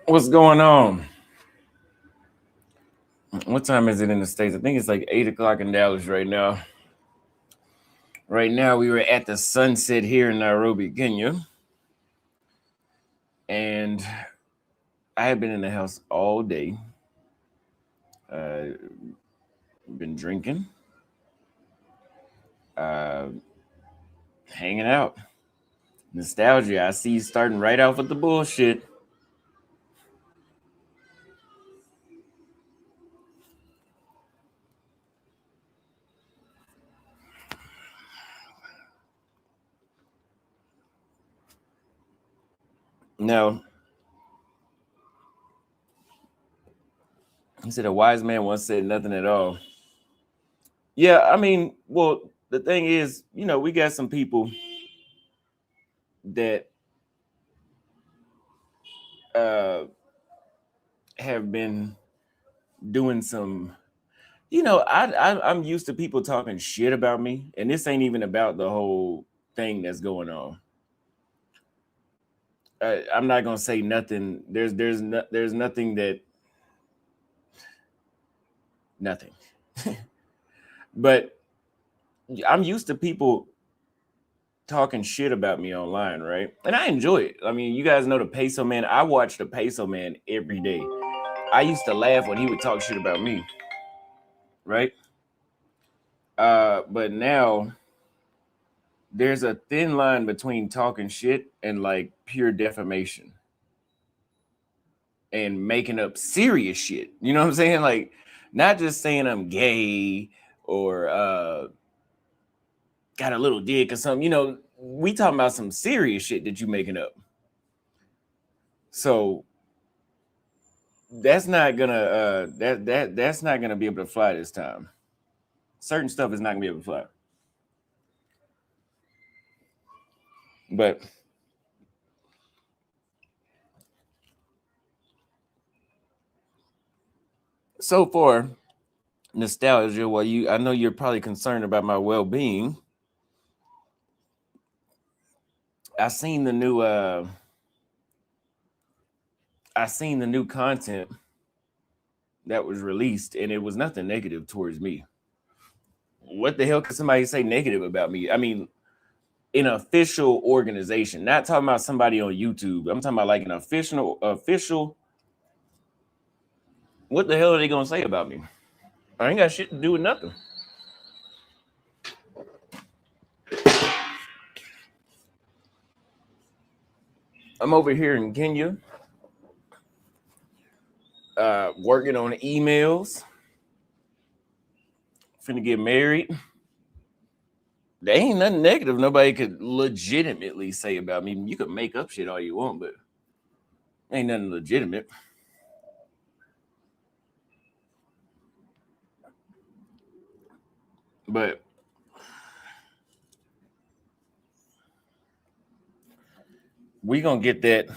What's going on? What time is it in the States? I think it's like 8 o'clock in Dallas right now. Right now, we were at the sunset here in Nairobi, Kenya. And I have been in the house all day. Been drinking, uh, hanging out. Nostalgia. I see you starting right off with the bullshit. No, he said a wise man once said nothing at all. Yeah, I mean, well, the thing is, we got some people that uh, have been doing some. I'm used to people talking shit about me, and this ain't even about the whole thing that's going on. I'm not gonna say nothing. There's nothing that nothing. But I'm used to people talking shit about me online, right? And I enjoy it. I mean, you guys know the Peso Man. I watch the Peso Man every day. I used to laugh when he would talk shit about me, right? But now there's a thin line between talking shit and like pure defamation and making up serious shit. You know what I'm saying? Like, not just saying I'm gay or got a little dick or something. We talking about some serious shit that you making up. So that's not gonna that's not gonna be able to fly this time. Certain stuff is not gonna be able to fly. But so far, nostalgia. Well, I know you're probably concerned about my well-being. I seen the new content that was released, and it was nothing negative towards me. What the hell could somebody say negative about me? I mean, an official organization, not talking about somebody on YouTube. I'm talking about like an official. What the hell are they gonna say about me? I ain't got shit to do with nothing. I'm over here in Kenya, working on emails. Finna get married. There ain't nothing negative nobody could legitimately say about me. You could make up shit all you want, but ain't nothing legitimate. But we gonna get that.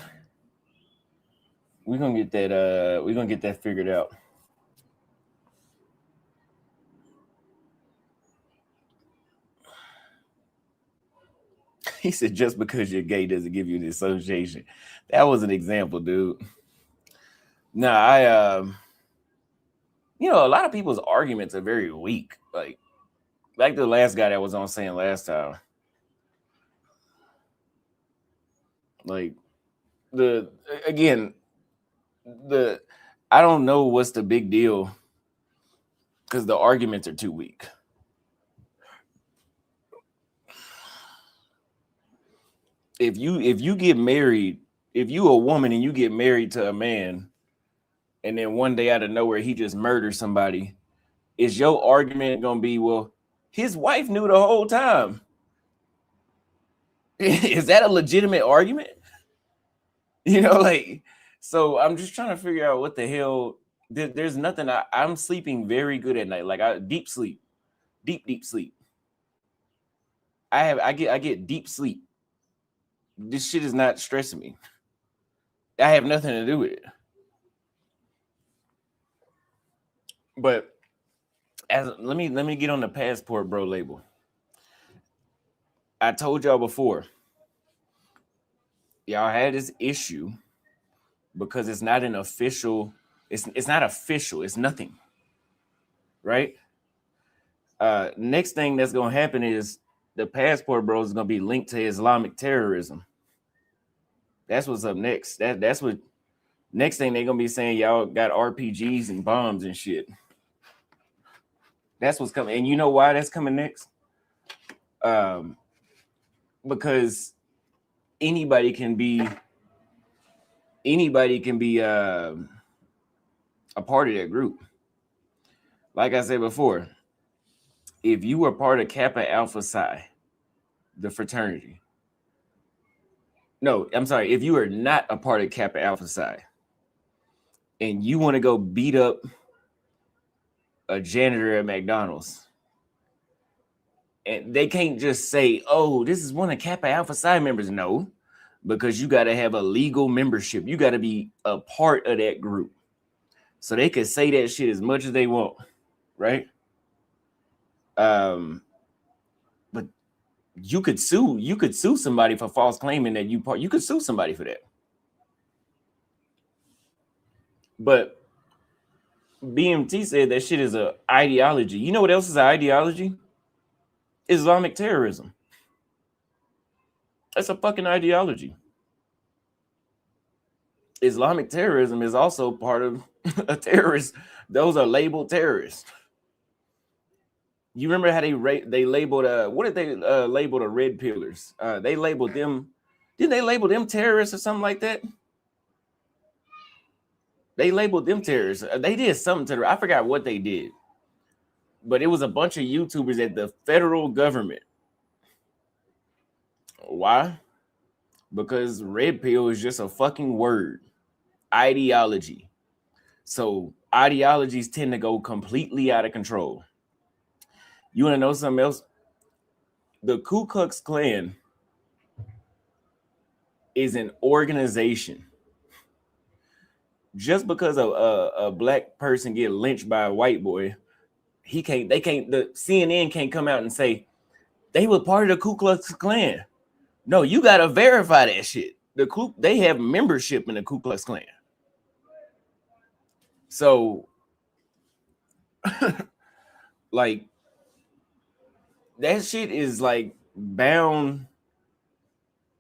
We're gonna get that. We're gonna get that figured out. He said, just because you're gay doesn't give you the association. That was an example, dude. Nah, a lot of people's arguments are very weak. Like the last guy that was on saying last time. Like the again, the I don't know what's the big deal because the arguments are too weak. If you get married, if you a woman and you get married to a man, and then one day out of nowhere he just murders somebody, is your argument gonna be, well, his wife knew the whole time? Is that a legitimate argument? Like, so I'm just trying to figure out what the hell. There's nothing. I'm sleeping very good at night. Like, deep sleep, deep sleep. I get deep sleep. This shit is not stressing me. I have nothing to do with it. But let me get on the passport bro label. I told y'all before, y'all had this issue because it's not an official, it's not official, it's nothing, right? Next thing that's gonna happen is the passport bros is gonna be linked to Islamic terrorism. That's what's up next. That's what next thing they're gonna be saying, y'all got RPGs and bombs and shit. That's what's coming. And you know why that's coming next? Because anybody can be a part of that group. Like I said before, if you were part of Kappa Alpha Psi, the fraternity. No, I'm sorry. If you are not a part of Kappa Alpha Psi and you want to go beat up a janitor at McDonald's, and they can't just say, oh, this is one of Kappa Alpha Psi members. No, because you got to have a legal membership. You got to be a part of that group. So they could say that shit as much as they want, right? But you could sue somebody for false claiming that you could sue somebody for that. But BMT said that shit is an ideology. You know what else is an ideology? Islamic terrorism. That's a fucking ideology. Islamic terrorism is also part of a terrorist. Those are labeled terrorists. You remember how they labeled what did they label the red pillars? They labeled them. Didn't they label them terrorists or something like that? They labeled them terrorists. They did something to them. I forgot what they did, but it was a bunch of YouTubers at the federal government. Why? Because red pill is just a fucking word. Ideology. So ideologies tend to go completely out of control. You want to know something else? The Ku Klux Klan is an organization. Just because a black person get lynched by a white boy, the CNN can't come out and say they were part of the Ku Klux Klan. No, you gotta verify that shit. They have membership in the Ku Klux Klan. So like that shit is like bound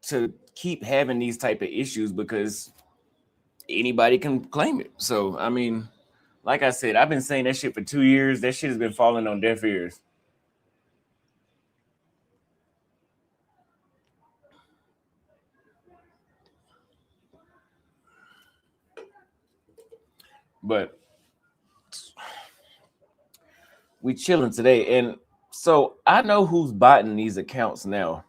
to keep having these type of issues because anybody can claim it. So I mean, like I said, I've been saying that shit for 2 years. That shit has been falling on deaf ears. But we chilling today, and so I know who's botting these accounts now.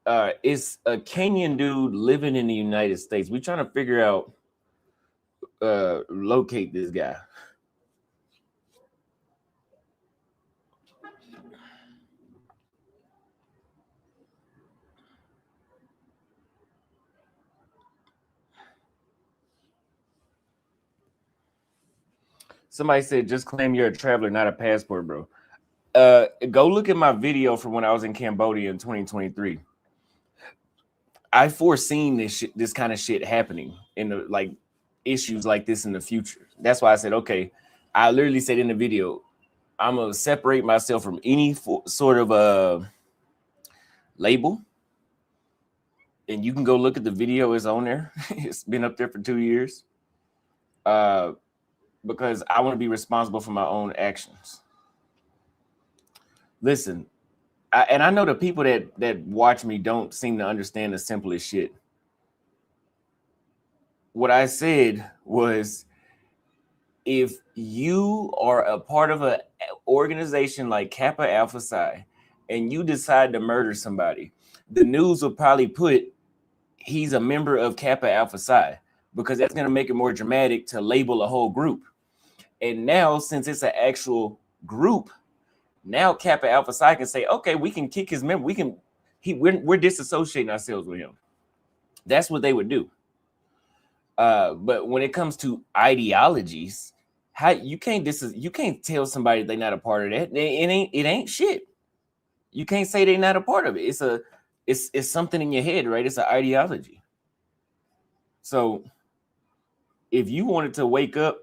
It's a Kenyan dude living in the United States. We're trying to figure out, locate this guy. Somebody said, just claim you're a traveler, not a passport, bro. Go look at my video from when I was in Cambodia in 2023. I foreseen this kind of shit happening in the like issues like this in the future. That's why I said, okay, I literally said in the video, I'm gonna separate myself from any sort of label. And you can go look at the video, it's on there. It's been up there for 2 years. Because I want to be responsible for my own actions. Listen, I know the people that watch me don't seem to understand the simplest shit. What I said was, if you are a part of an organization like Kappa Alpha Psi and you decide to murder somebody, the news will probably put he's a member of Kappa Alpha Psi because that's going to make it more dramatic to label a whole group. And now, since it's an actual group, now Kappa Alpha Psi can say, okay, we can kick his member. We're disassociating ourselves with him. That's what they would do. But when it comes to ideologies, how you can't tell somebody they're not a part of that. It ain't shit. You can't say they're not a part of it. It's something in your head, right? It's an ideology. So if you wanted to wake up,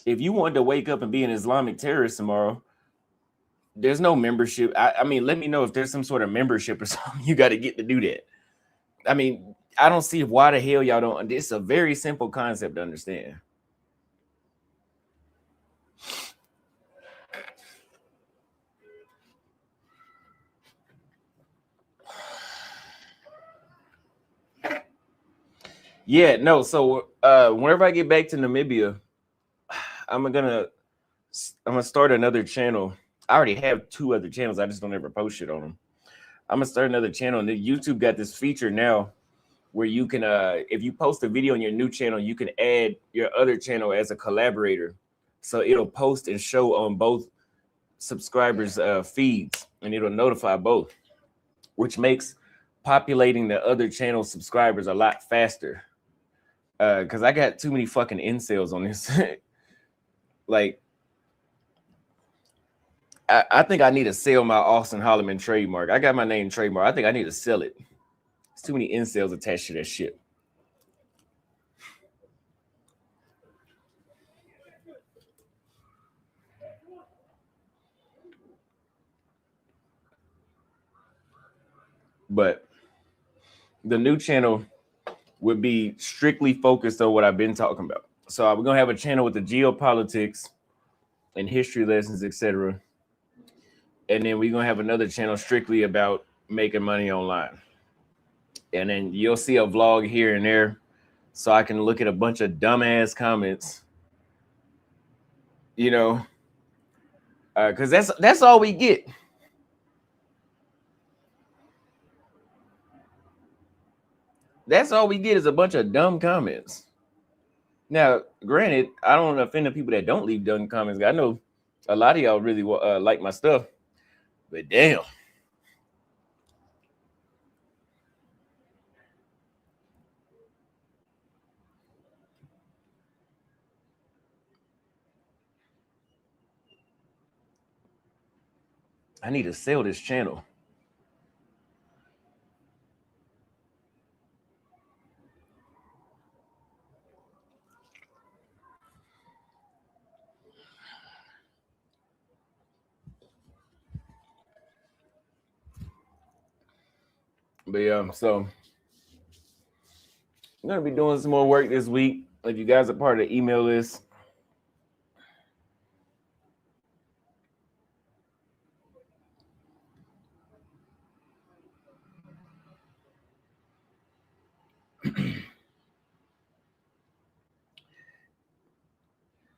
if you wanted to wake up and be an Islamic terrorist tomorrow, there's no membership. I mean, let me know if there's some sort of membership or something you got to get to do that. I mean, I don't see why the hell y'all don't. It's a very simple concept to understand. Yeah, no. So whenever I get back to Namibia, I'm gonna start another channel. I already have 2 other channels. I just don't ever post shit on them. I'm gonna start another channel, and YouTube got this feature now where you can, if you post a video on your new channel, you can add your other channel as a collaborator, so it'll post and show on both subscribers' feeds, and it'll notify both, which makes populating the other channel subscribers a lot faster. Because I got too many fucking incels on this. Like, I think I need to sell my Austin Holloman trademark. I got my name trademark. I think I need to sell it. There's too many incels attached to that shit. But the new channel would be strictly focused on what I've been talking about. So we're gonna have a channel with the geopolitics and history lessons, etc. And then we're gonna have another channel strictly about making money online. And then you'll see a vlog here and there, so I can look at a bunch of dumbass comments, you know, because that's all we get. That's all we get is a bunch of dumb comments. Now, granted, I don't want to offend the people that don't leave dumb comments. I know a lot of y'all really like my stuff, but damn. I need to sell this channel. But yeah, so I'm gonna be doing some more work this week. If you guys are part of the email list,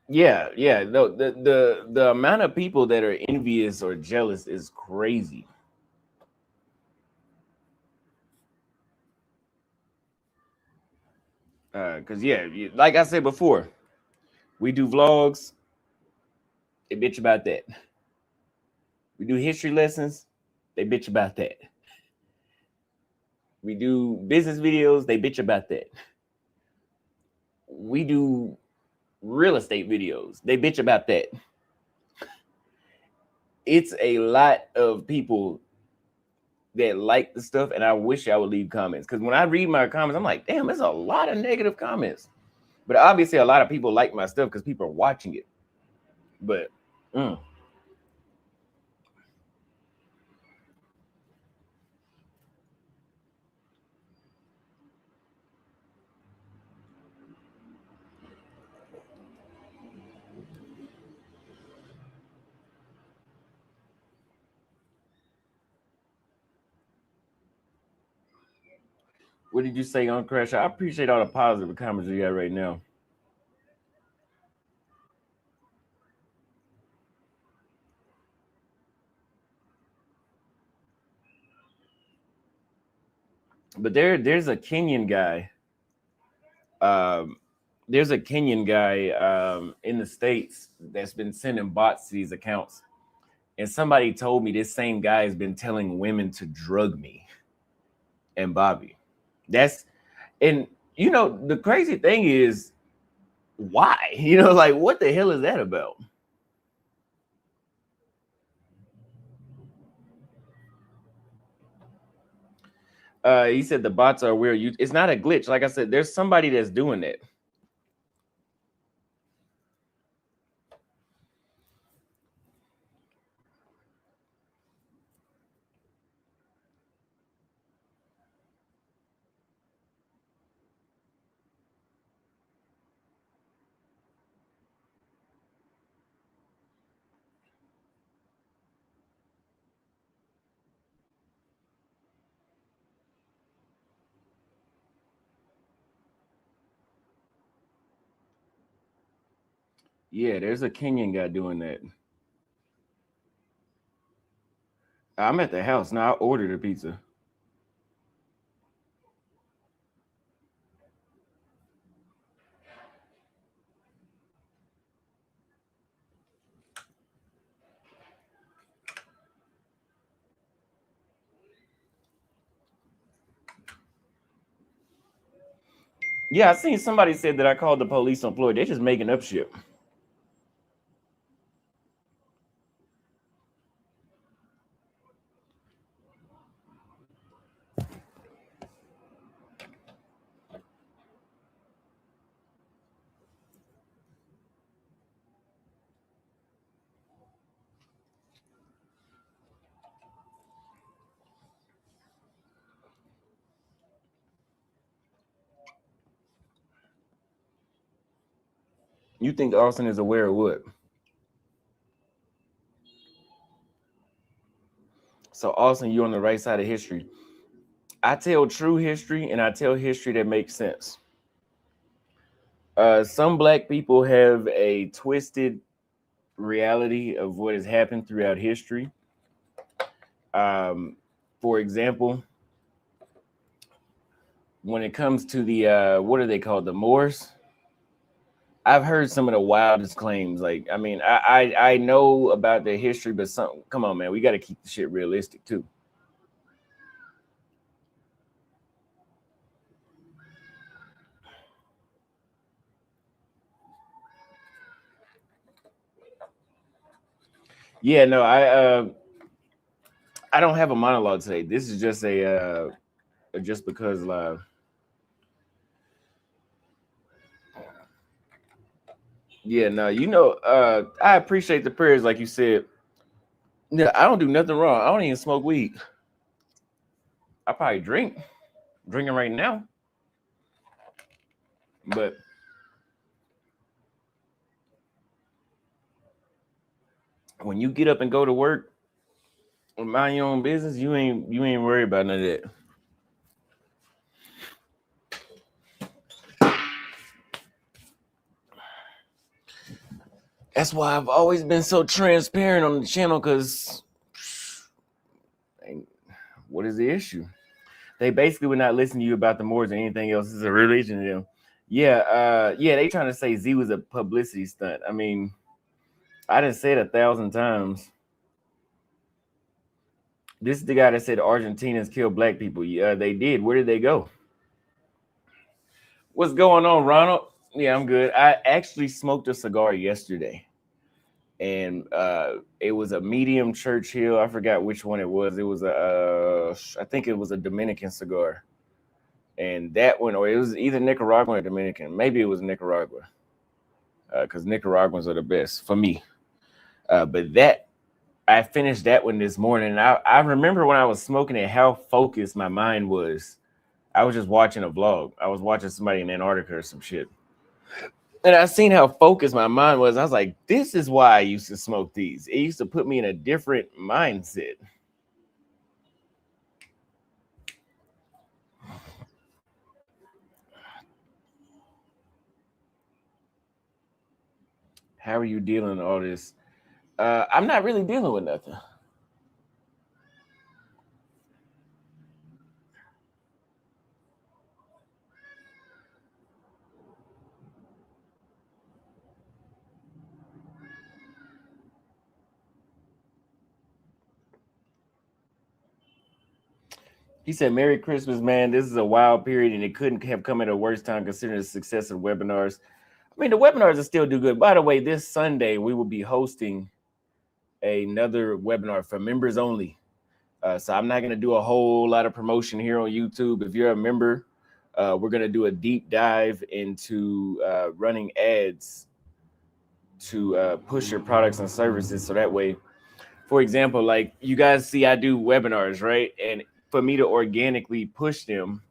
yeah, no, the amount of people that are envious or jealous is crazy. Because yeah, like I said before, we do vlogs, they bitch about that. We do history lessons, they bitch about that. We do business videos, they bitch about that. We do real estate videos, they bitch about that. It's a lot of people that like the stuff, and I wish I would leave comments, because when I read my comments, I'm like, damn, there's a lot of negative comments. But obviously a lot of people like my stuff because people are watching it. But what did you say on Crash? I appreciate all the positive comments you got right now. But there's a Kenyan guy. There's a Kenyan guy in the States that's been sending bots to these accounts. And somebody told me this same guy has been telling women to drug me and Bobby. And you know, the crazy thing is, why? You know, like, what the hell is that about? He said the bots are weird. It's not a glitch. Like I said, there's somebody that's doing that. Yeah, there's a Kenyan guy doing that. I'm at the house now. I ordered a pizza. Yeah, I seen somebody said that I called the police on Floyd. They're just making up shit. You think Austin is aware of what? So Austin, you're on the right side of history. I tell true history and I tell history that makes sense. Some black people have a twisted reality of what has happened throughout history. For example, when it comes to the what are they called, the Moors? I've heard some of the wildest claims. Like, I mean, I know about the history, but come on, man, we got to keep the shit realistic too. Yeah, no, I don't have a monologue today. This is just a just because live. Yeah, no, I appreciate the prayers, like you said. Yeah, I don't do nothing wrong. I don't even smoke weed. I probably drinking right now. But when you get up and go to work and mind your own business, you ain't worried about none of that. That's why I've always been so transparent on the channel, because what is the issue? They basically would not listen to you about the Moors or anything else. It's a religion to them. Yeah, they trying to say Z was a publicity stunt. I mean, I done said 1,000 times. This is the guy that said Argentinians kill black people. Yeah, they did. Where did they go? What's going on, Ronald? Yeah, I'm good. I actually smoked a cigar yesterday, and it was a medium Churchill. I forgot which one it was. It was I think it was a Dominican cigar, and that one, or it was either Nicaraguan or Dominican. Maybe it was Nicaragua, because Nicaraguans are the best for me. But that I finished that one this morning. And I remember when I was smoking it, how focused my mind was. I was just watching a vlog. I was watching somebody in Antarctica or some shit. And I seen how focused my mind was. I was like, this is why I used to smoke these. It used to put me in a different mindset. How are you dealing with all this? I'm not really dealing with nothing. He said, Merry Christmas, man. This is a wild period, and it couldn't have come at a worse time considering the success of webinars. I mean, the webinars will still do good. By the way, this Sunday, we will be hosting another webinar for members only. So I'm not going to do a whole lot of promotion here on YouTube. If you're a member, we're going to do a deep dive into running ads to push your products and services. So that way, for example, like you guys see, I do webinars, right? And for me to organically push them,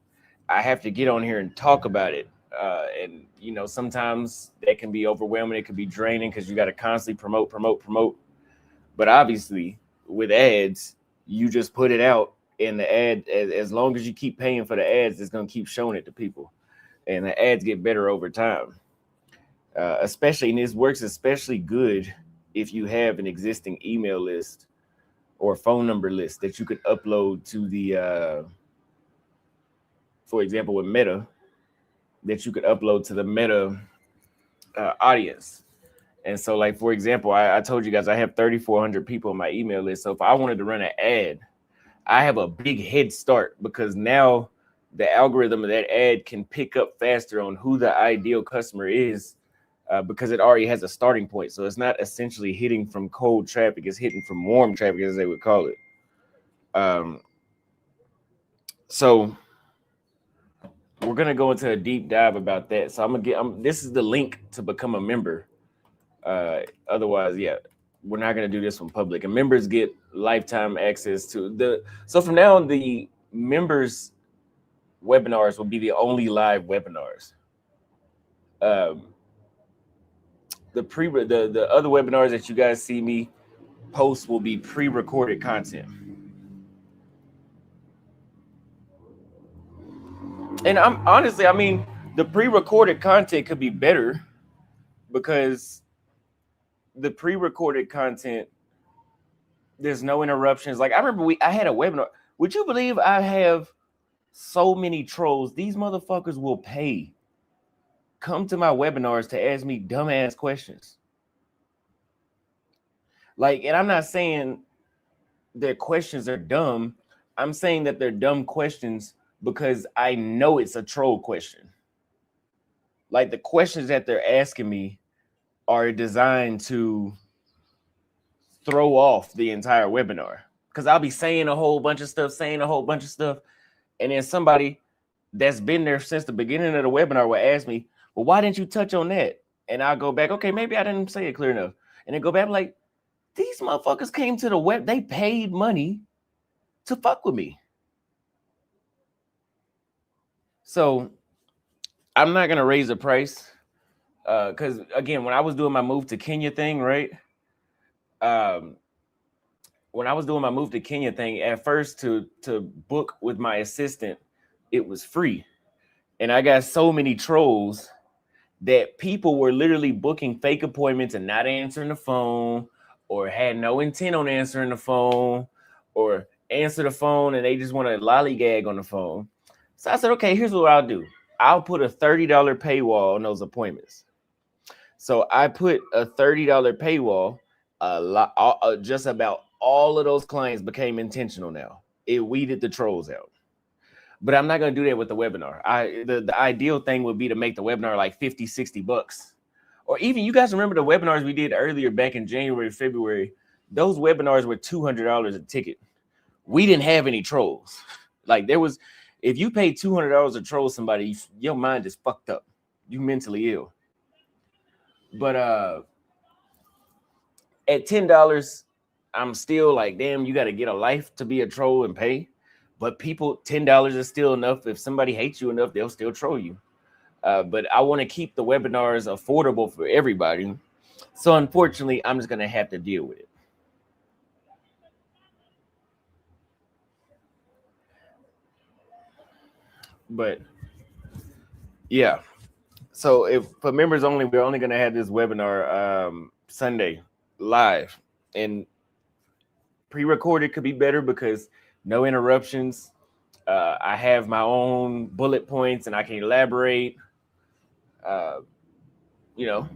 I have to get on here and talk about it. And, you know, sometimes that can be overwhelming. It can be draining because you got to constantly promote. But obviously, with ads, you just put it out, and the ad, as long as you keep paying for the ads, it's going to keep showing it to people. And the ads get better over time. Especially, and this works especially good if you have an existing email list or phone number list that you could upload to the, for example, with Meta, that you could upload to the Meta audience. And so, like, for example, I told you guys I have 3,400 people on my email list. So if I wanted to run an ad, I have a big head start because now the algorithm of that ad can pick up faster on who the ideal customer is because it already has a starting point. So it's not essentially hitting from cold traffic. It's hitting from warm traffic, as they would call it. So we're going to go into a deep dive about that. So this is the link to become a member. Otherwise, yeah, we're not going to do this one public. And members get lifetime access to so from now on, the members webinars will be the only live webinars. The other webinars that you guys see me post will be pre-recorded content. And I'm honestly, I mean, the pre-recorded content could be better because the pre-recorded content, there's no interruptions. Like I remember I had a webinar. Would you believe I have so many trolls? These motherfuckers will come to my webinars to ask me dumbass questions. Like, and I'm not saying their questions are dumb. I'm saying that they're dumb questions because I know it's a troll question. Like the questions that they're asking me are designed to throw off the entire webinar. Because I'll be saying a whole bunch of stuff, and then somebody that's been there since the beginning of the webinar will ask me, well, why didn't you touch on that? And I'll go back, okay, maybe I didn't say it clear enough. And then go back like, these motherfuckers came to the web, they paid money to fuck with me. So I'm not gonna raise the price. Because again, when I was doing my move to Kenya thing, right? When I was doing my move to Kenya thing, at first to book with my assistant, it was free. And I got so many trolls that people were literally booking fake appointments and not answering the phone, or had no intent on answering the phone, or answer the phone and they just want to lollygag on the phone. So I said, okay, here's what I'll do. I'll put a $30 paywall on those appointments. So I put a $30 paywall. Just about all of those clients became intentional now. It weeded the trolls out. But I'm not going to do that with the webinar. The ideal thing would be to make the webinar like 50, 60 bucks. Or even, you guys remember the webinars we did earlier back in January, February? Those webinars were $200 a ticket. We didn't have any trolls. Like there was, if you pay $200 to troll somebody, your mind is fucked up. You mentally ill. But at $10, I'm still like, damn, you got to get a life to be a troll and pay. But people, $10 is still enough. If somebody hates you enough, they'll still troll you. But I want to keep the webinars affordable for everybody. So unfortunately, I'm just going to have to deal with it. But yeah. So if for members only, we're only going to have this webinar Sunday live. And pre-recorded could be better because no interruptions. I have my own bullet points and I can elaborate. You know,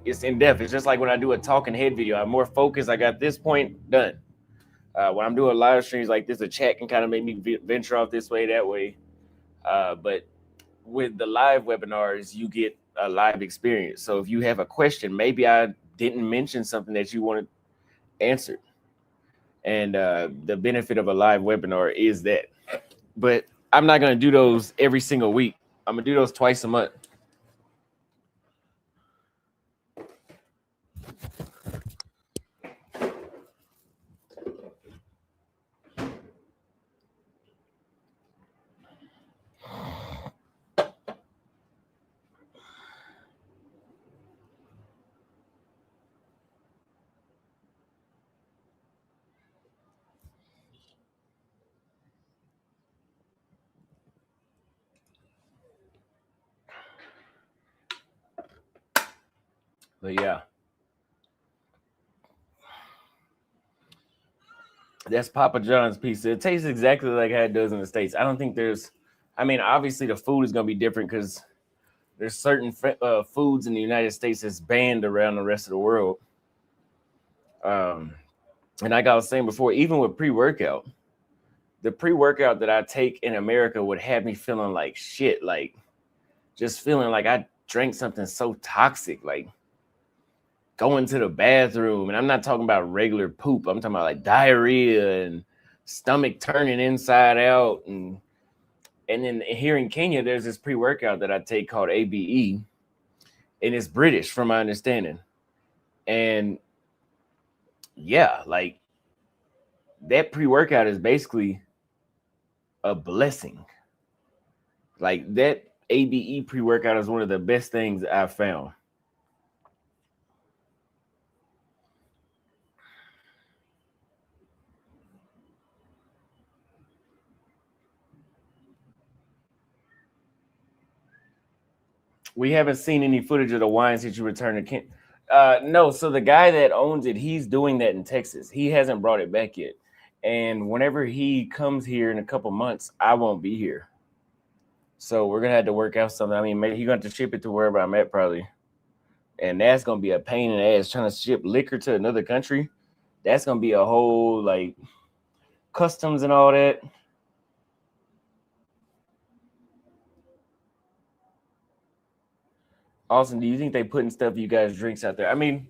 it's in depth. It's just like when I do a talking head video, I'm more focused. I got this point done. When I'm doing live streams like this, a chat can kind of make me venture off this way, that way. But with the live webinars, you get a live experience. So if you have a question, maybe I didn't mention something that you wanted answered. And the benefit of a live webinar is that. But I'm not gonna do those every single week. I'm gonna do those twice a month. But yeah, that's Papa John's pizza. It tastes exactly like how it does in the States. I don't think there's, I mean, obviously the food is going to be different because there's certain foods in the United States that's banned around the rest of the world. And like I was saying before, even with pre-workout, the pre-workout that I take in America would have me feeling like shit, like just feeling like I drank something so toxic, like going to the bathroom. And I'm not talking about regular poop. I'm talking about like diarrhea and stomach turning inside out. And then here in Kenya, there's this pre-workout that I take called ABE, and it's British from my understanding. And yeah, like that pre-workout is basically a blessing. Like that ABE pre-workout is one of the best things I've found. We haven't seen any footage of the wine since you returned to Kent. No, so the guy that owns it, he's doing that in Texas. He hasn't brought it back yet. And whenever he comes here in a couple months, I won't be here. So we're gonna have to work out something. I mean, maybe he's gonna have to ship it to wherever I'm at, probably. And that's gonna be a pain in the ass trying to ship liquor to another country. That's gonna be a whole like customs and all that. Austin, do you think they putting stuff you guys drinks out there? I mean,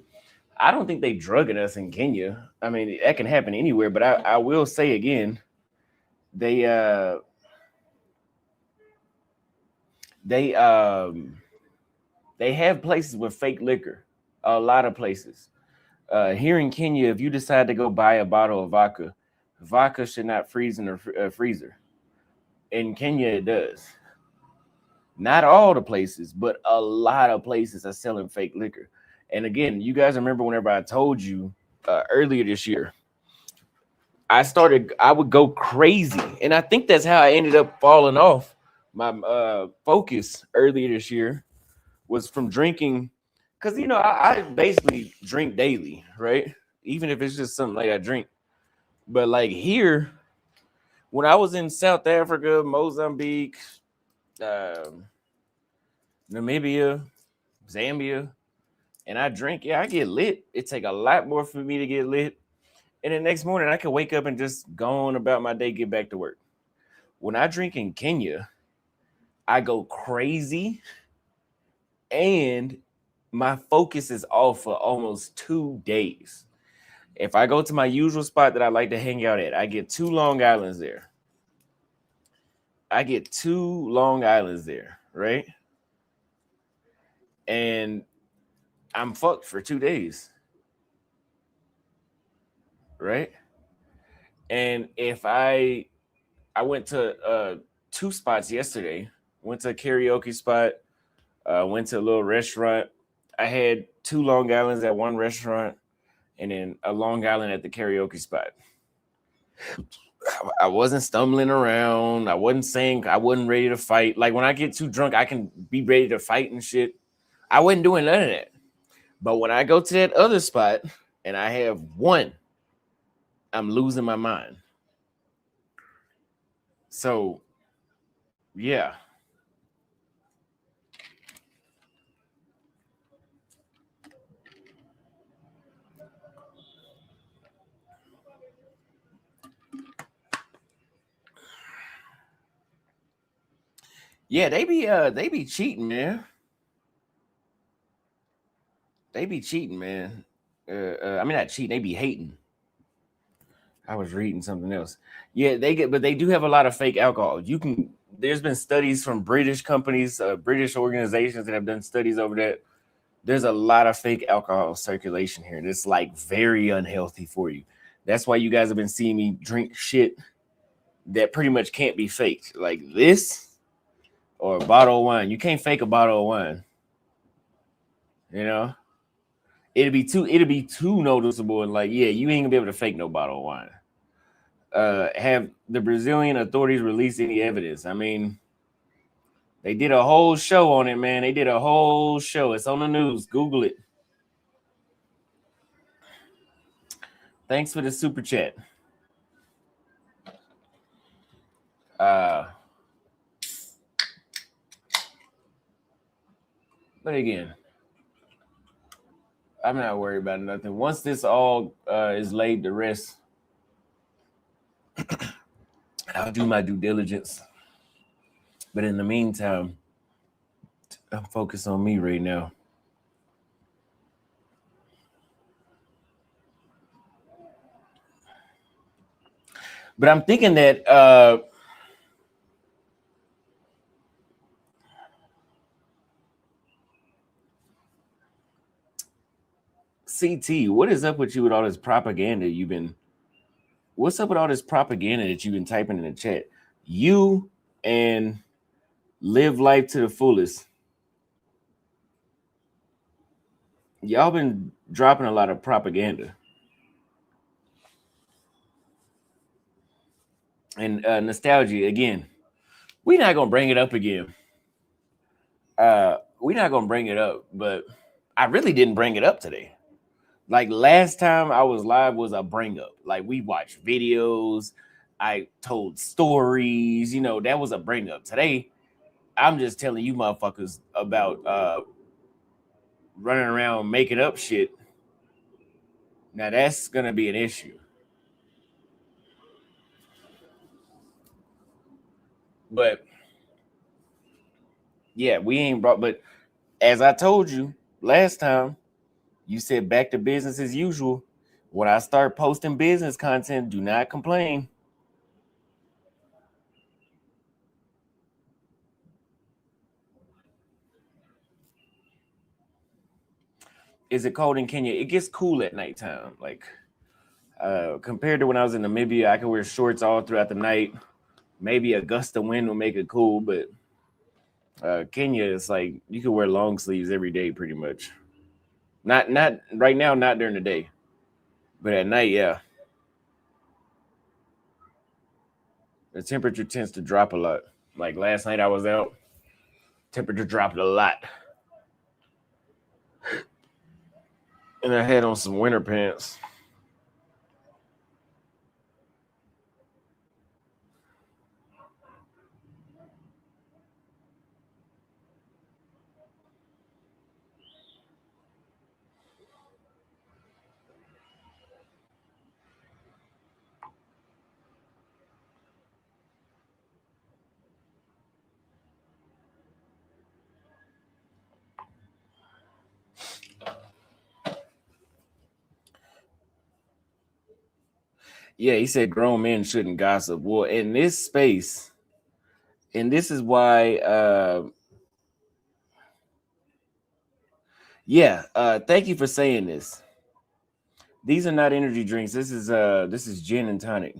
I don't think they drugging us in Kenya. I mean, that can happen anywhere, but I will say again, they they um they have places with fake liquor. A lot of places. Here in Kenya, if you decide to go buy a bottle of vodka, vodka should not freeze in the freezer. In Kenya, it does. Not all the places, but a lot of places are selling fake liquor. And again, you guys remember whenever I told you earlier this year, I would go crazy. And I think that's how I ended up falling off my focus earlier this year was from drinking. Because, you know, I basically drink daily, right? Even if it's just something like I drink. But like here, when I was in South Africa, Mozambique, um, Namibia, Zambia, and I drink, yeah, I get lit. It take a lot more for me to get lit. And the next morning I can wake up and just go on about my day, get back to work. When I drink in Kenya, I go crazy and my focus is off for almost 2 days. If I go to my usual spot that I like to hang out at, I get 2 Long Islands there. I get 2 Long Islands there, right? And I'm fucked for 2 days, right? And if I went to 2 spots yesterday, went to a karaoke spot, went to a little restaurant. I had 2 Long Islands at one restaurant, and then a Long Island at the karaoke spot. I wasn't stumbling around. I wasn't saying I wasn't ready to fight. Like when I get too drunk, I can be ready to fight and shit. I wasn't doing none of that. But when I go to that other spot and I have one, I'm losing my mind. So, yeah. Yeah, they be cheating, man. They be cheating, man. I mean not cheating, they be hating. I was reading something else. Yeah, but they do have a lot of fake alcohol. There's been studies from British companies, British organizations that have done studies over that. There's a lot of fake alcohol circulation here. And it's like very unhealthy for you. That's why you guys have been seeing me drink shit that pretty much can't be faked. Like this or a bottle of wine. You can't fake a bottle of wine. You know? It'd be too noticeable and like, yeah, you ain't gonna be able to fake no bottle of wine. Have the Brazilian authorities released any evidence? I mean, they did a whole show on it, man. They did a whole show. It's on the news. Google it. Thanks for the super chat. But again, I'm not worried about nothing. Once this all is laid to rest, I'll do my due diligence. But in the meantime, I'm focused on me right now. But I'm thinking that CT, what is up with you with all this propaganda what's up with all this propaganda that you've been typing in the chat? You and Live Life to the Fullest. Y'all been dropping a lot of propaganda. And nostalgia, again, we're not going to bring it up again. We're not going to bring it up, but I really didn't bring it up today. Like last time I was live was a bring up. Like we watched videos, I told stories, that was a bring up. Today, I'm just telling you motherfuckers about running around making up shit. Now that's gonna be an issue. But yeah, we ain't brought, but as I told you last time, you said back to business as usual. When I start posting business content, do not complain. Is it cold in Kenya? It gets cool at nighttime. Like compared to when I was in Namibia, I could wear shorts all throughout the night. Maybe a gust of wind will make it cool, but Kenya is like you can wear long sleeves every day pretty much. Not right now, not during the day, but at night, yeah. The temperature tends to drop a lot. Like last night I was out, temperature dropped a lot. And I had on some winter pants. Yeah, he said grown men shouldn't gossip. Well, in this space, and this is why thank you for saying this. These are not energy drinks. This is gin and tonic.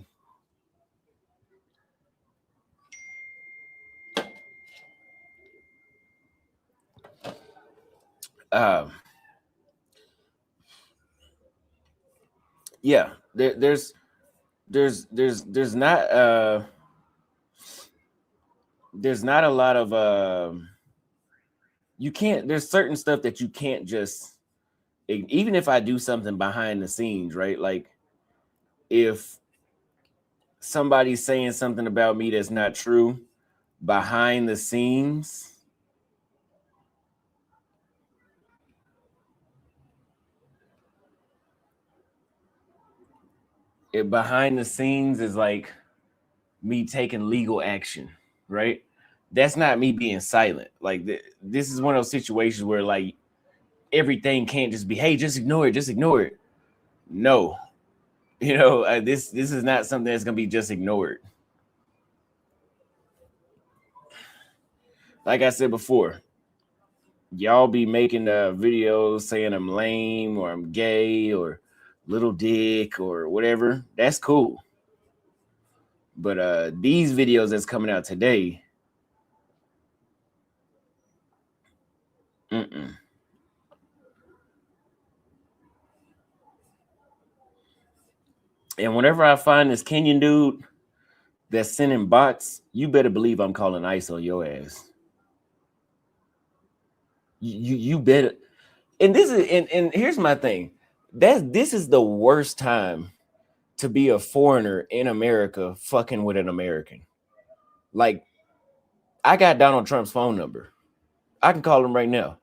Yeah, there's not there's not a lot of you can't, there's certain stuff that you can't just, even if I do something behind the scenes, right? Like if somebody's saying something about me that's not true behind the scenes, behind the scenes is like me taking legal action, right? That's not me being silent. Like this is one of those situations where like everything can't just be, hey, just ignore it, just ignore it. No, You know, this is not something that's gonna be just ignored. Like I said before, y'all be making videos saying I'm lame or I'm gay or little dick or whatever. That's cool. But these videos that's coming out today, mm-mm. And whenever I find this Kenyan dude that's sending bots, you better believe I'm calling ICE on your ass. You better. And this is and here's my thing. This is the worst time to be a foreigner in America fucking with an American. Like, I got Donald Trump's phone number. I can call him right now.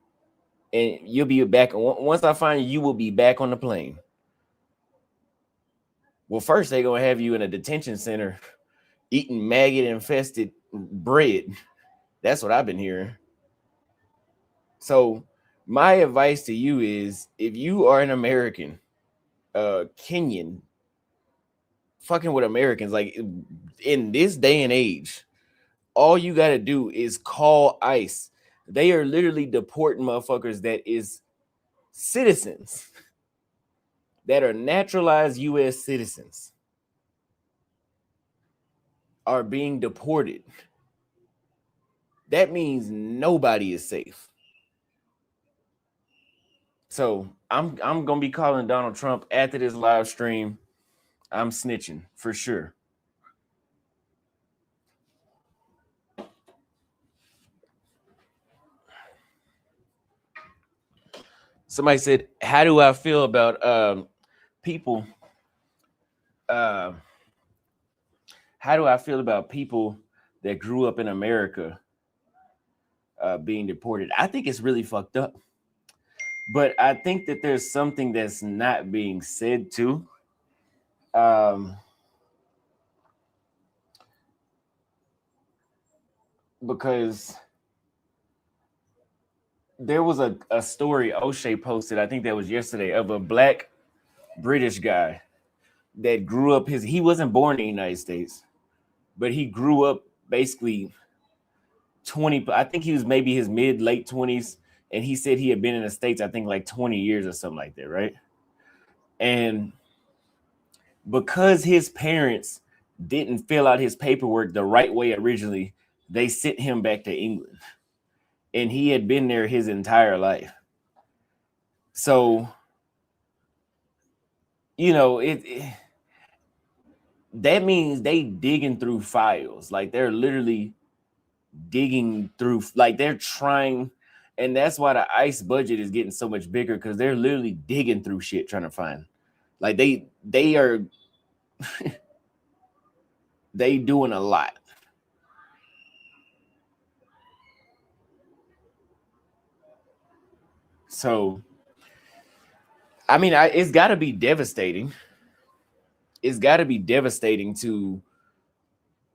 And you'll be back. Once I find you, you will be back on the plane. Well, first they're gonna have you in a detention center eating maggot infested bread. That's what I've been hearing. So my advice to you is, if you are an American, Kenyan, fucking with Americans, like in this day and age, all you got to do is call ICE. They are literally deporting motherfuckers that is citizens, that are naturalized US citizens, are being deported. That means nobody is safe. So I'm gonna be calling Donald Trump after this live stream. I'm snitching for sure. Somebody said, "How do I feel about people? Uh, how do I feel about people that grew up in America being deported?" I think it's really fucked up, but I think that there's something that's not being said too. Um, because there was a story O'Shea posted, I think that was yesterday, of a black British guy that grew up he wasn't born in the United States, but he grew up basically 20, I think he was maybe his mid late 20s, and he said he had been in the States, I think like 20 years or something like that, right? And because his parents didn't fill out his paperwork the right way originally, they sent him back to England. And he had been there his entire life. So, you know, that means they digging through files. Like, they're literally digging through, like they're trying, and that's why the ICE budget is getting so much bigger, because they're literally digging through shit trying to find, like they are they doing a lot. So I mean, it's got to be devastating. It's got to be devastating to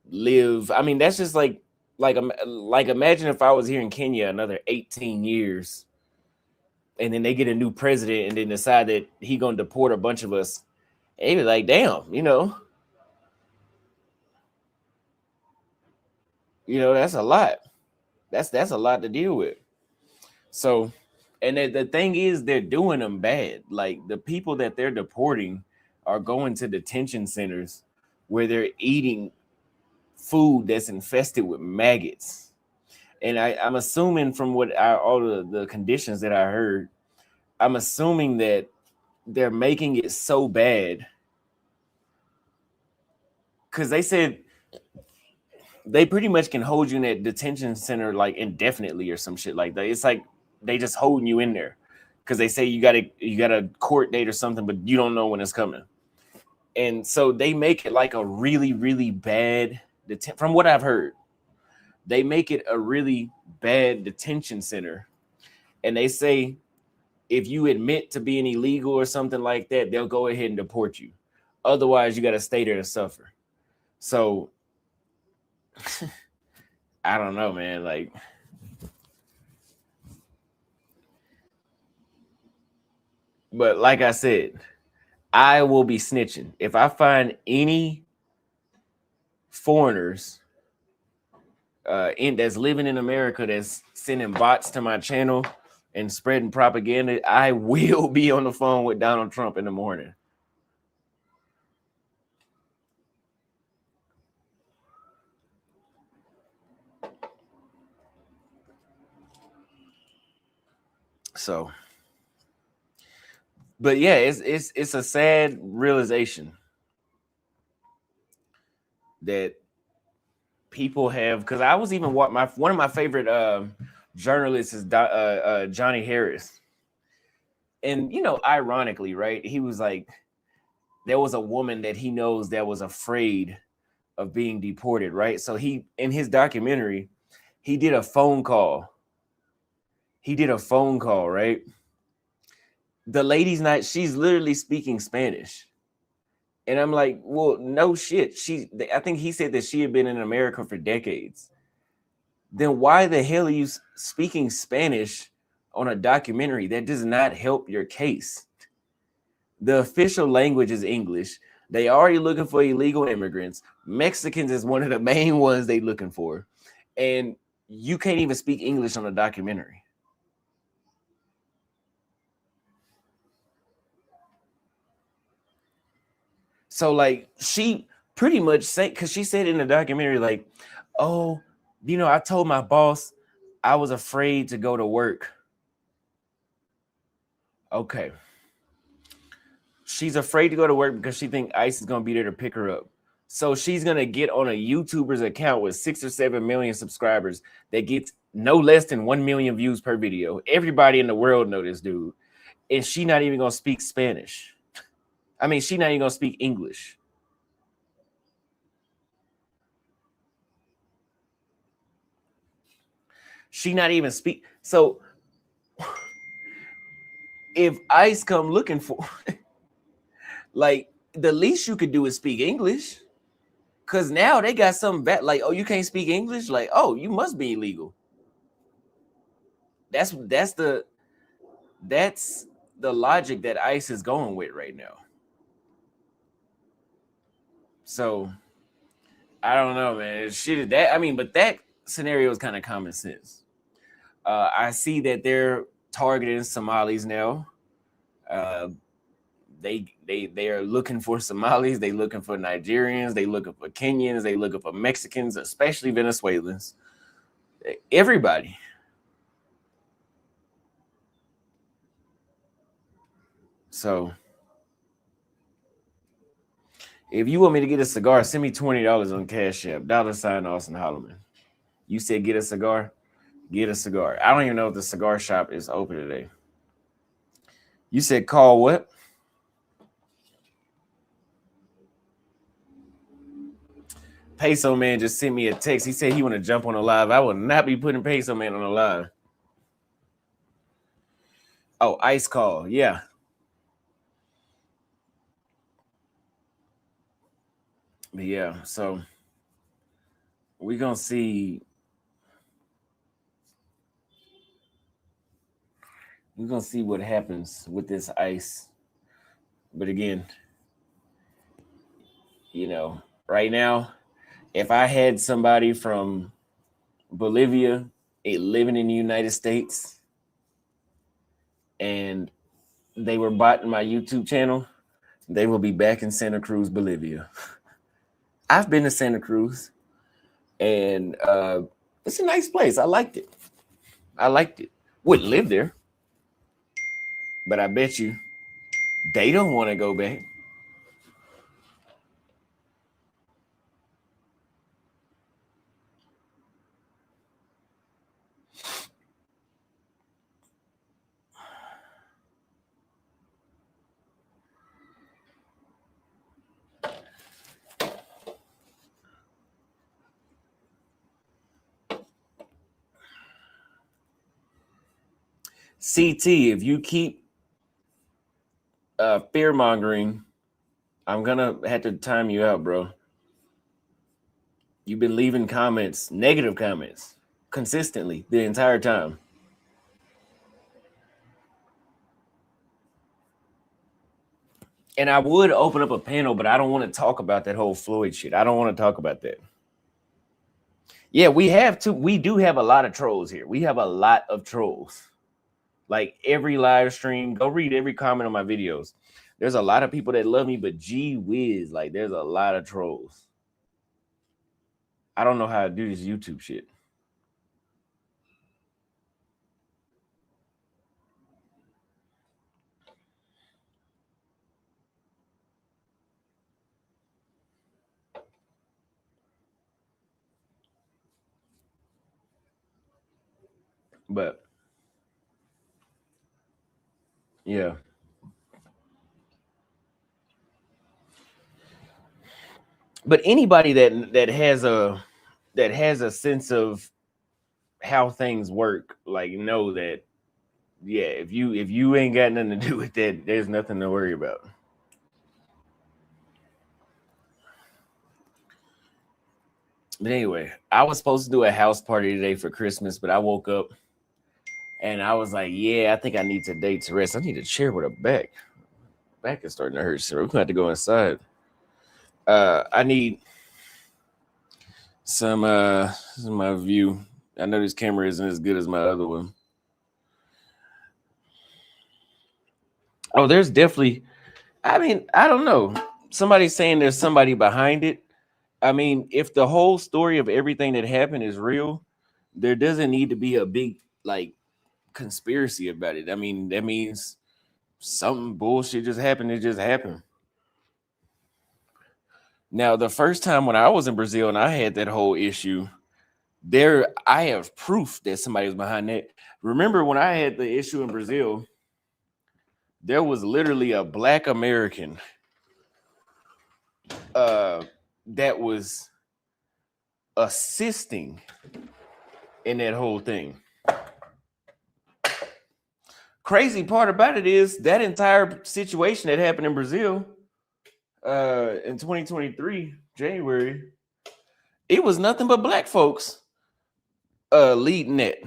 live. I mean, that's just like imagine if I was here in Kenya another 18 years, and then they get a new president and then decide that he gonna deport a bunch of us. And be like, damn, that's a lot. That's a lot to deal with. So, and the thing is, they're doing them bad. Like, the people that they're deporting are going to detention centers where they're eating food that's infested with maggots. And I'm assuming from all the conditions that I heard, I'm assuming that they're making it so bad because they said they pretty much can hold you in that detention center like indefinitely or some shit like that. It's like they just holding you in there because they say you got a court date or something, but you don't know when it's coming. And so they make it like a really, really bad from what I've heard, they make it a really bad detention center. And they say if you admit to being illegal or something like that, they'll go ahead and deport you. Otherwise, you got to stay there and suffer. So I don't know, man. Like, but like I said, I will be snitching. If I find any foreigners that's living in America that's sending bots to my channel and spreading propaganda, I will be on the phone with Donald Trump in the morning. So, but yeah, it's a sad realization that people have, because I was even one of my favorite journalists is Johnny Harris. And ironically, right, he was like, there was a woman that he knows that was afraid of being deported, right? So he, in his documentary, he did a phone call. Right? The lady's not, she's literally speaking Spanish. And I'm like, well, no shit. I think he said that she had been in America for decades. Then why the hell are you speaking Spanish on a documentary? That does not help your case. The official language is English. They already looking for illegal immigrants. Mexicans is one of the main ones they looking for. And you can't even speak English on a documentary. So like she pretty much said, because she said in the documentary, like, oh, I told my boss I was afraid to go to work. Okay. She's afraid to go to work because she thinks ICE is going to be there to pick her up. So she's going to get on a YouTuber's account with 6 or 7 million subscribers that gets no less than 1 million views per video. Everybody in the world know this dude. And she not even going to speak Spanish. I mean, she not even going to speak English. She not even speak. So if ICE come looking for, like, the least you could do is speak English. Because now they got something bad. Like, oh, you can't speak English? Like, oh, you must be illegal. That's the logic that ICE is going with right now. So I don't know, man. Shit, but that scenario is kind of common sense. I see that they're targeting Somalis now. They are looking for Somalis. They looking for Nigerians. They looking for Kenyans. They looking for Mexicans, especially Venezuelans. Everybody. So if you want me to get a cigar, send me $20 on Cash App. $ Austin Holloman. You said get a cigar? Get a cigar. I don't even know if the cigar shop is open today. You said call what? Peso Man just sent me a text. He said he want to jump on a live. I will not be putting Peso Man on a live. Oh, Ice Call. Yeah. But yeah, so we're going to see. We're going to see what happens with this ICE. But again, right now, if I had somebody from Bolivia living in the United States and they were botting my YouTube channel, they will be back in Santa Cruz, Bolivia. I've been to Santa Cruz and it's a nice place. I liked it. Wouldn't live there. But I bet you they don't want to go back. CT, if you keep fear mongering, I'm gonna have to time you out, bro. You've been leaving comments, negative comments, consistently the entire time. And I would open up a panel, but I don't want to talk about that whole Floyd shit. I don't want to talk about that. Yeah, we do have a lot of trolls here. We have a lot of trolls. Like every live stream, go read every comment on my videos. There's a lot of people that love me, but gee whiz, like there's a lot of trolls. I don't know how to do this YouTube shit. But yeah. But anybody that has a sense of how things work, like know that yeah, if you ain't got nothing to do with that, there's nothing to worry about. But anyway, I was supposed to do a house party today for Christmas, but I woke up and I was like, yeah, I think I need today to rest. I need a chair with a back. Back is starting to hurt, so we're gonna have to go inside. I need some this is my view. I know this camera isn't as good as my other one. Oh, there's definitely, I mean, I don't know. Somebody's saying there's somebody behind it. I mean, if the whole story of everything that happened is real, there doesn't need to be a big like conspiracy about it. I mean, that means something bullshit just happened. It just happened. Now, the first time when I was in Brazil and I had that whole issue, there I have proof that somebody was behind that. Remember when I had the issue in Brazil, there was literally a Black American that was assisting in that whole thing. Crazy part about it is that entire situation that happened in Brazil in 2023 January, it was nothing but Black folks leading it.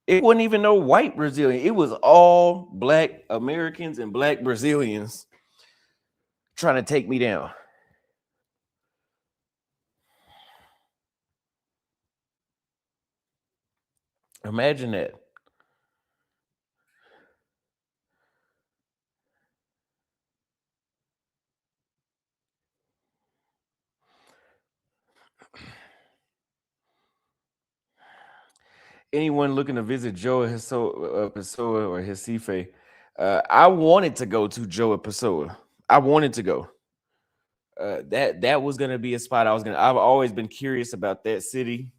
It wasn't even no white Brazilian. It was all Black Americans and Black Brazilians trying to take me down. Imagine that. Anyone looking to visit Joe at Pessoa or Recife, I wanted to go to Joe at Pessoa. I wanted to go. That was gonna be a spot I've always been curious about that city,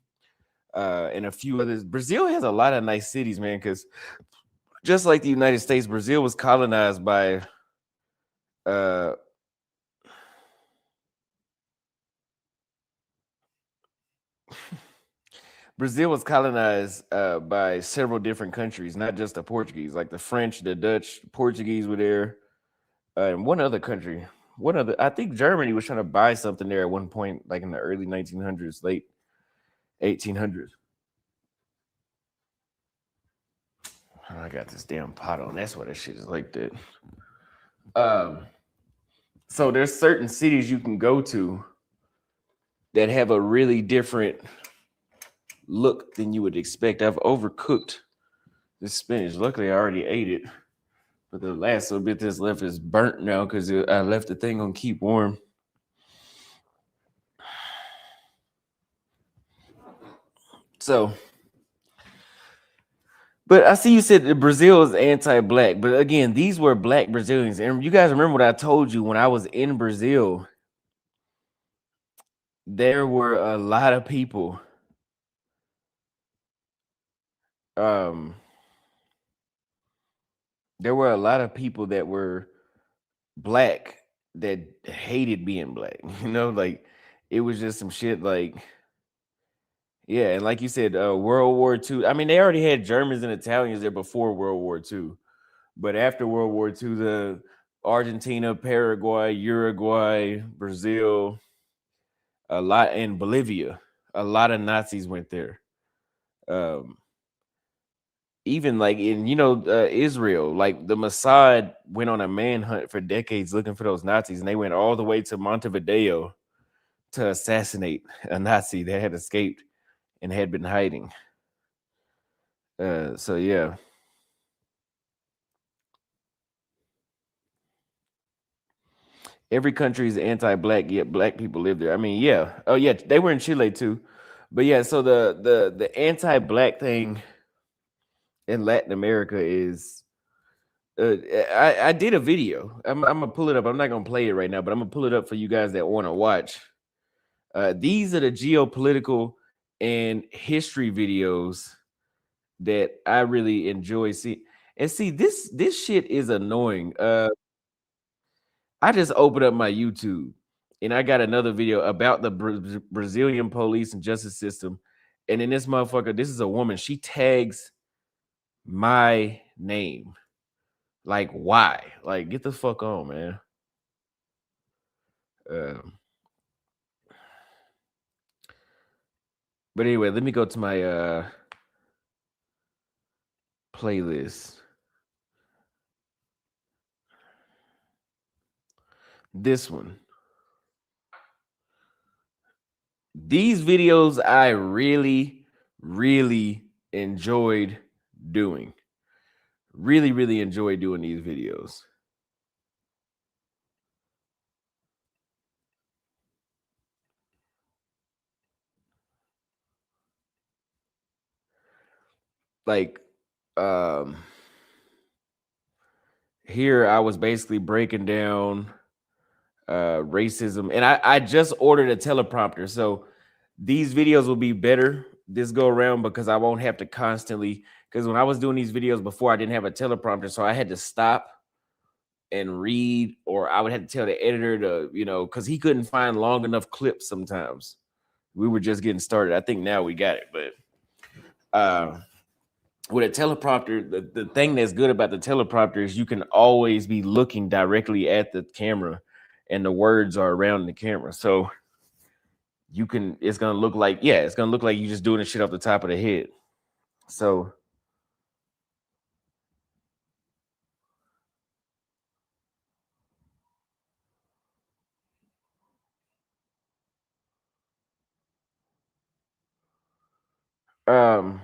and a few others. Brazil has a lot of nice cities, man, because just like the United States, Brazil was colonized by Brazil was colonized by several different countries, not just the Portuguese, like the French, the Dutch, Portuguese were there, and one other country. I think Germany was trying to buy something there at one point, like in the early 1900s, late 1800s. Oh, I got this damn pot on. That's why that shit is like that. So there's certain cities you can go to that have a really different look than you would expect. I've overcooked this spinach. Luckily, I already ate it, but the last little bit that's left is burnt now because I left the thing on keep warm. So, but I see you said that Brazil is anti-Black, but again, these were Black Brazilians, and you guys remember what I told you when I was in Brazil. There were a lot of people. There were a lot of people that were Black that hated being Black. You know, like it was just some shit. Like, yeah, and like you said, World War II. I mean, they already had Germans and Italians there before World War II, but after World War II, the Argentina, Paraguay, Uruguay, Brazil, a lot, and Bolivia, a lot of Nazis went there. Um, even like in Israel, like the Mossad went on a manhunt for decades looking for those Nazis, and they went all the way to Montevideo to assassinate a Nazi that had escaped and had been hiding. So yeah, every country is anti-black, yet black people live there. I mean, yeah. Oh yeah, they were in Chile too, but yeah. So the anti-black thing in Latin America is. I did a video. I'm gonna pull it up. I'm not gonna play it right now, but I'm gonna pull it up for you guys that want to watch. These are the geopolitical and history videos that I really enjoy. See, this shit is annoying. I just opened up my YouTube and I got another video about the Brazilian police and justice system. And in this motherfucker, this is a woman. She tags my name. Like, why? Like, get the fuck on, man. Um, but anyway, let me go to my playlist. This one. These videos I really, really enjoyed doing. Really, really enjoy doing these videos. Like, um, here I was basically breaking down racism, and I just ordered a teleprompter, so these videos will be better this go around because I won't have to constantly. Because when I was doing these videos before, I didn't have a teleprompter, so I had to stop and read, or I would have to tell the editor to, because he couldn't find long enough clips sometimes. We were just getting started. I think now we got it, but with a teleprompter, the thing that's good about the teleprompter is you can always be looking directly at the camera and the words are around the camera. So it's gonna look like, yeah, it's gonna look like you just doing the shit off the top of the head. So um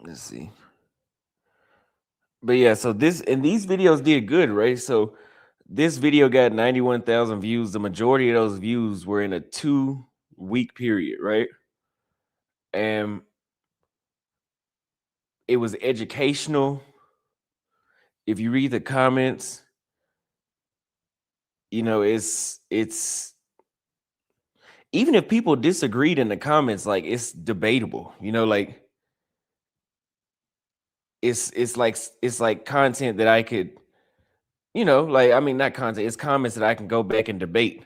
let's see. But yeah, so these videos did good, right? So this video got 91,000 views. The majority of those views were in a 2-week period, right? And it was educational. If you read the comments, it's even if people disagreed in the comments, like it's debatable, like it's like content that I could, like, I mean, not content, it's comments that I can go back and debate.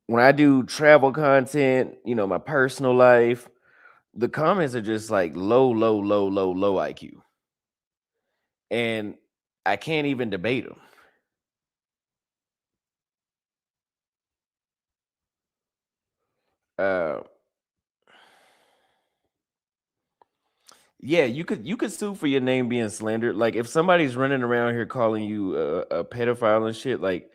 When I do travel content, my personal life, the comments are just like low, low, low, low, low IQ. And I can't even debate them. Uh, yeah, you could sue for your name being slandered. Like if somebody's running around here calling you a pedophile and shit, like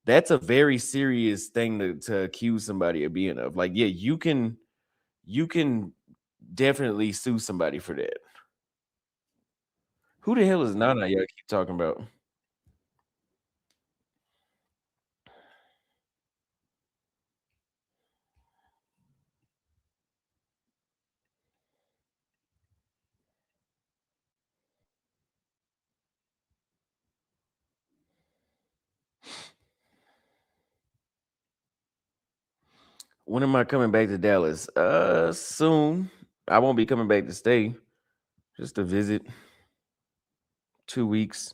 that's a very serious thing to accuse somebody of being of. Like, yeah, you can definitely sue somebody for that. Who the hell is Nana? Y'all keep talking about. When am I coming back to Dallas? Soon. I won't be coming back to stay, just to visit. 2 weeks.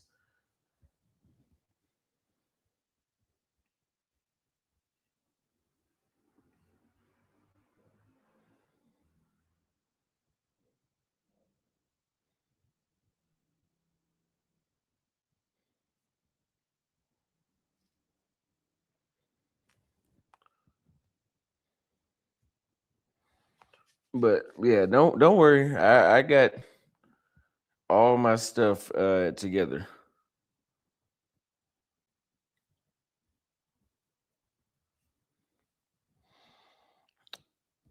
But yeah, don't worry. I got all my stuff together.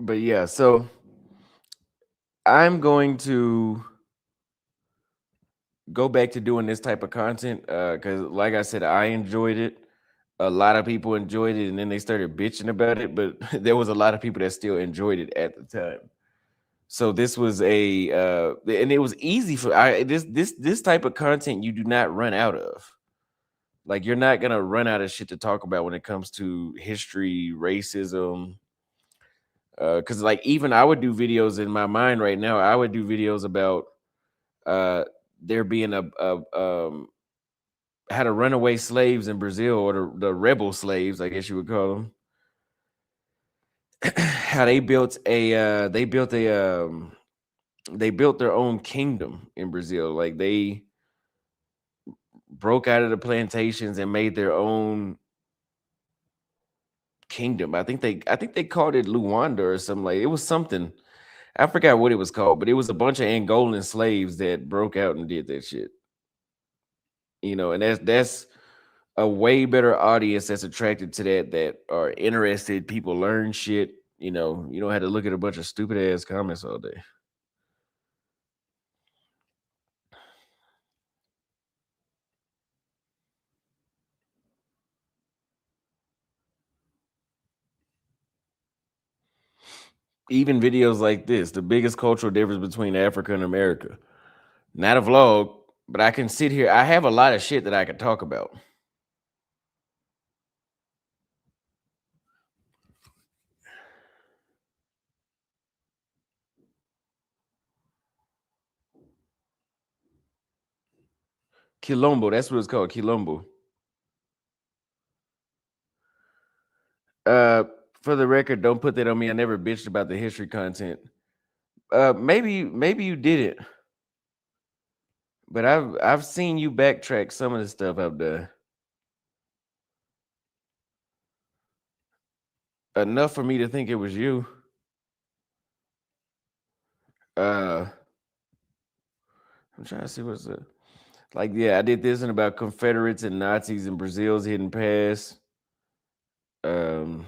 But yeah, so I'm going to go back to doing this type of content because, like I said, I enjoyed it. A lot of people enjoyed it, and then they started bitching about it. But there was a lot of people that still enjoyed it at the time. So this was and it was easy for this type of content you do not run out of. Like you're not gonna run out of shit to talk about when it comes to history, racism. Because like even I would do videos in my mind right now. I would do videos about uh there being a how to runaway slaves in Brazil or the rebel slaves, I guess you would call them. How they built their own kingdom in Brazil. Like they broke out of the plantations and made their own kingdom. I think they called it Luanda or something. Like it was something. I forgot what it was called, but it was a bunch of Angolan slaves that broke out and did that shit. And that's a way better audience that's attracted to that are interested. People learn shit. You don't have to look at a bunch of stupid ass comments all day. Even videos like this, the biggest cultural difference between Africa and America. Not a vlog, but I can sit here. I have a lot of shit that I can talk about. Quilombo, that's what it's called, Quilombo. Uh, for the record, don't put that on me. I never bitched about the history content. Maybe you did it, but I've seen you backtrack some of the stuff I've done enough for me to think it was you. Uh, I'm trying to see what's up. Like, yeah, I did this one about Confederates and Nazis in Brazil's hidden past. Um,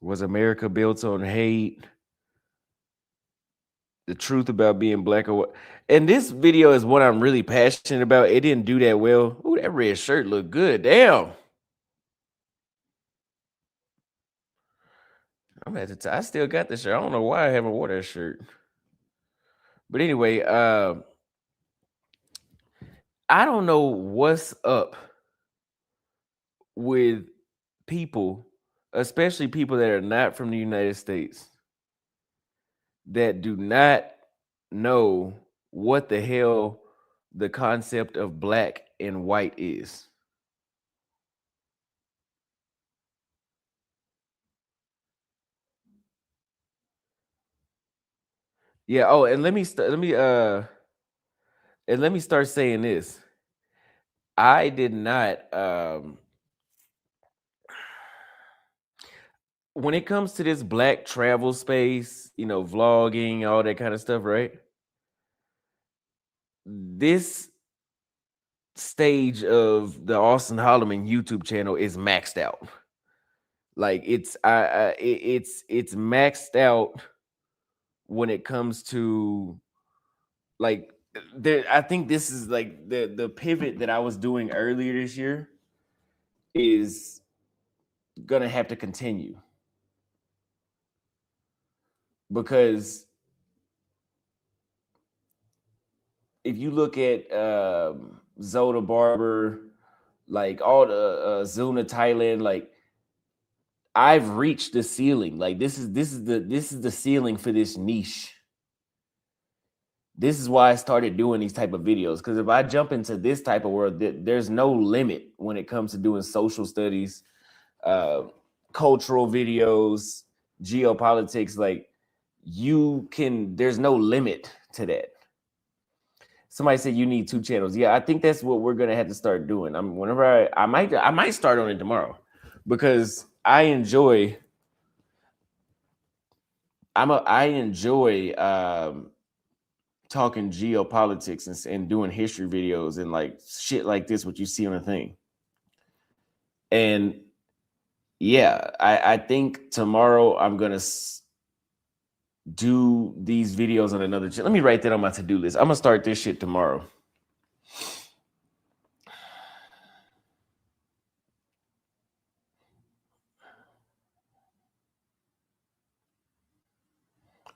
was America built on hate? The truth about being black or what? And this video is what I'm really passionate about. It didn't do that well. Ooh, that red shirt looked good. Damn. I still got this shirt. I don't know why I haven't wore that shirt. But anyway, I don't know what's up with people, especially people that are not from the United States, that do not know what the hell the concept of black and white is. Yeah. Oh, and let me start saying this. I did not when it comes to this black travel space, vlogging, all that kind of stuff, right? This stage of the Austin Holloman YouTube channel is maxed out. Like it's maxed out when it comes to like there. I think this is like the pivot that I was doing earlier this year is gonna have to continue because if you look at Zoda Barber, like all the Zuna Thailand, like I've reached the ceiling. Like this is the ceiling for this niche. This is why I started doing these type of videos because if I jump into this type of world, there's no limit when it comes to doing social studies, uh, cultural videos, geopolitics. Like there's no limit to that. Somebody said you need two channels. Yeah, I think that's what we're gonna have to start doing. I might start on it tomorrow because I enjoy I enjoy talking geopolitics and doing history videos and like shit like this, what you see on the thing. And yeah, I think tomorrow I'm gonna do these videos on another channel. Let me write that on my to-do list. I'm gonna start this shit tomorrow.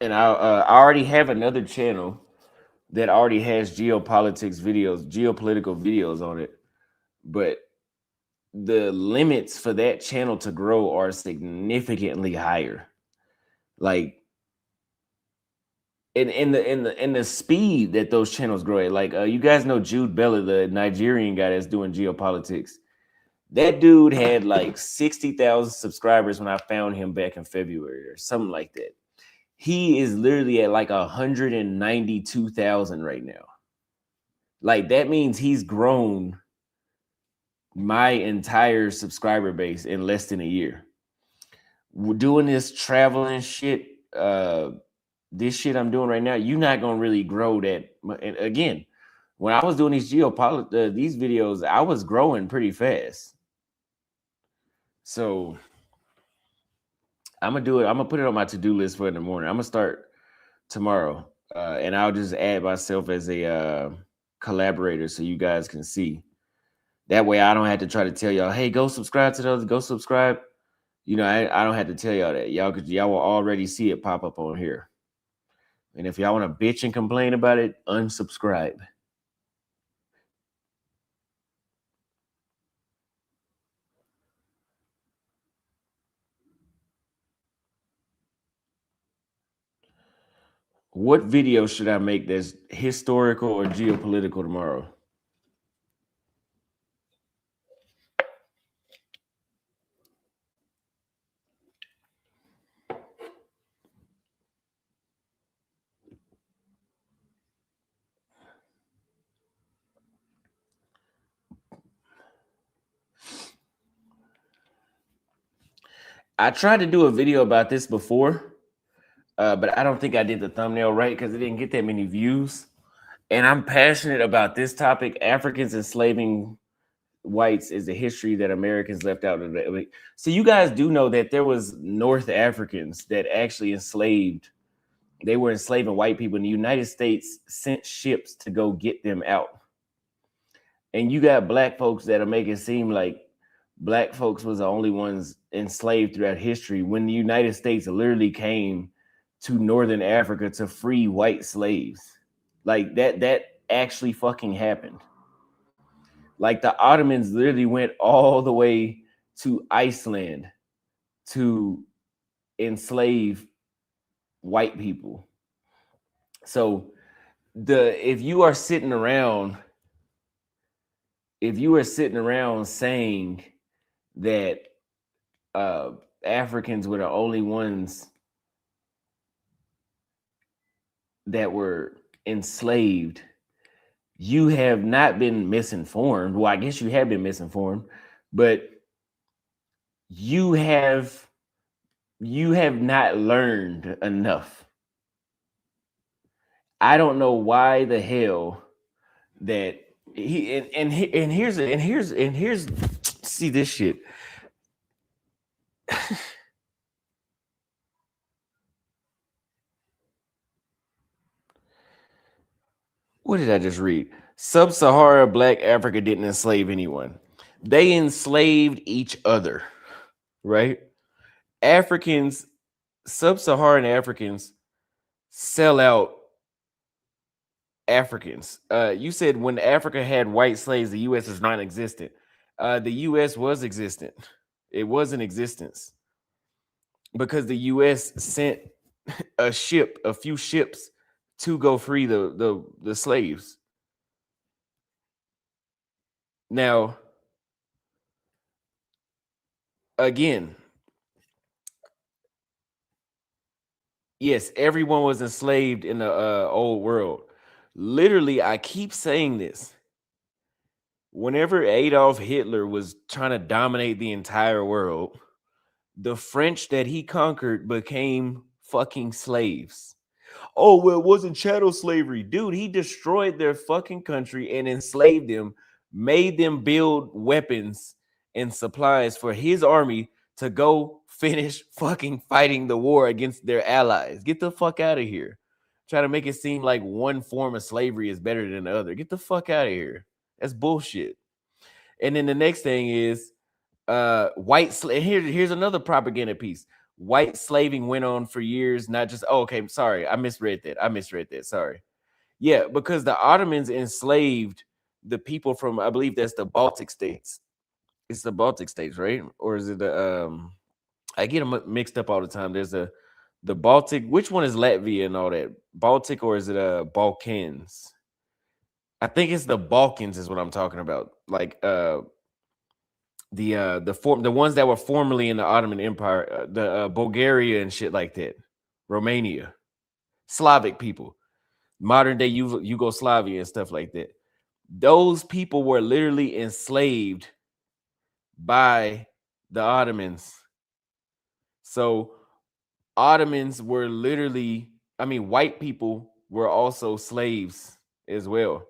And I already have another channel that already has geopolitics videos, geopolitical videos on it. But the limits for that channel to grow are significantly higher. Like in the speed that those channels grow at. Like you guys know Jude Bella, the Nigerian guy that's doing geopolitics. That dude had like 60,000 subscribers when I found him back in February or something like that. He is literally at like 192,000 right now. Like that means he's grown my entire subscriber base in less than a year. We're doing this traveling shit, this shit I'm doing right now, you're not gonna really grow that. And again, when I was doing these these videos, I was growing pretty fast. So I'm gonna do it. I'm gonna put it on my to-do list for in the morning. I'm gonna start tomorrow, and I'll just add myself as a collaborator so you guys can see. That way, I don't have to try to tell y'all, "Hey, go subscribe to those. Go subscribe." You know, I don't have to tell y'all that. Y'all will already see it pop up on here. And if y'all want to bitch and complain about it, unsubscribe. What video should I make that's historical or geopolitical tomorrow? I tried to do a video about this before, but I don't think I did the thumbnail right because it didn't get that many views. And I'm passionate about this topic. Africans enslaving whites is the history that Americans left out of it. So you guys do know that there was North Africans that actually enslaved. They were enslaving white people, and the United States sent ships to go get them out. And you got black folks that'll make it seem like black folks was the only ones enslaved throughout history when the United States literally came to Northern Africa to free white slaves. Like that actually fucking happened. Like the Ottomans literally went all the way to Iceland to enslave white people. So if you are sitting around saying that Africans were the only ones that were enslaved, you have not been misinformed. Well, I guess you have been misinformed, but you have not learned enough. I don't know why the hell that here's see this shit. What did I just read? Sub-Sahara Black Africa didn't enslave anyone. They enslaved each other, right? Africans, Sub-Saharan Africans sell out Africans. You said when Africa had white slaves, the U.S. is non-existent. The U.S. was existent. It was in existence because the U.S. sent a few ships to go free the slaves. Now, again, yes, everyone was enslaved in the old world. Literally, I keep saying this. Whenever Adolf Hitler was trying to dominate the entire world, the French that he conquered became fucking slaves. Oh, well, it wasn't chattel slavery. Dude, he destroyed their fucking country and enslaved them, made them build weapons and supplies for his army to go finish fucking fighting the war against their allies. Get the fuck out of here. Try to make it seem like one form of slavery is better than the other. Get the fuck out of here. That's bullshit. And then the next thing is here's another propaganda piece. White slaving went on for years, not just okay, sorry, I misread that. Sorry. Yeah, because the Ottomans enslaved the people from, I believe that's the Baltic states. It's the Baltic states, right? Or is it the I get them mixed up all the time. There's the Baltic, which one is Latvia and all that? Baltic, or is it Balkans? I think it's the Balkans is what I'm talking about. Like the ones that were formerly in the Ottoman Empire, the Bulgaria and shit like that, Romania, Slavic people, modern day Yugoslavia and stuff like that. Those people were literally enslaved by the Ottomans. So Ottomans were literally, white people were also slaves as well.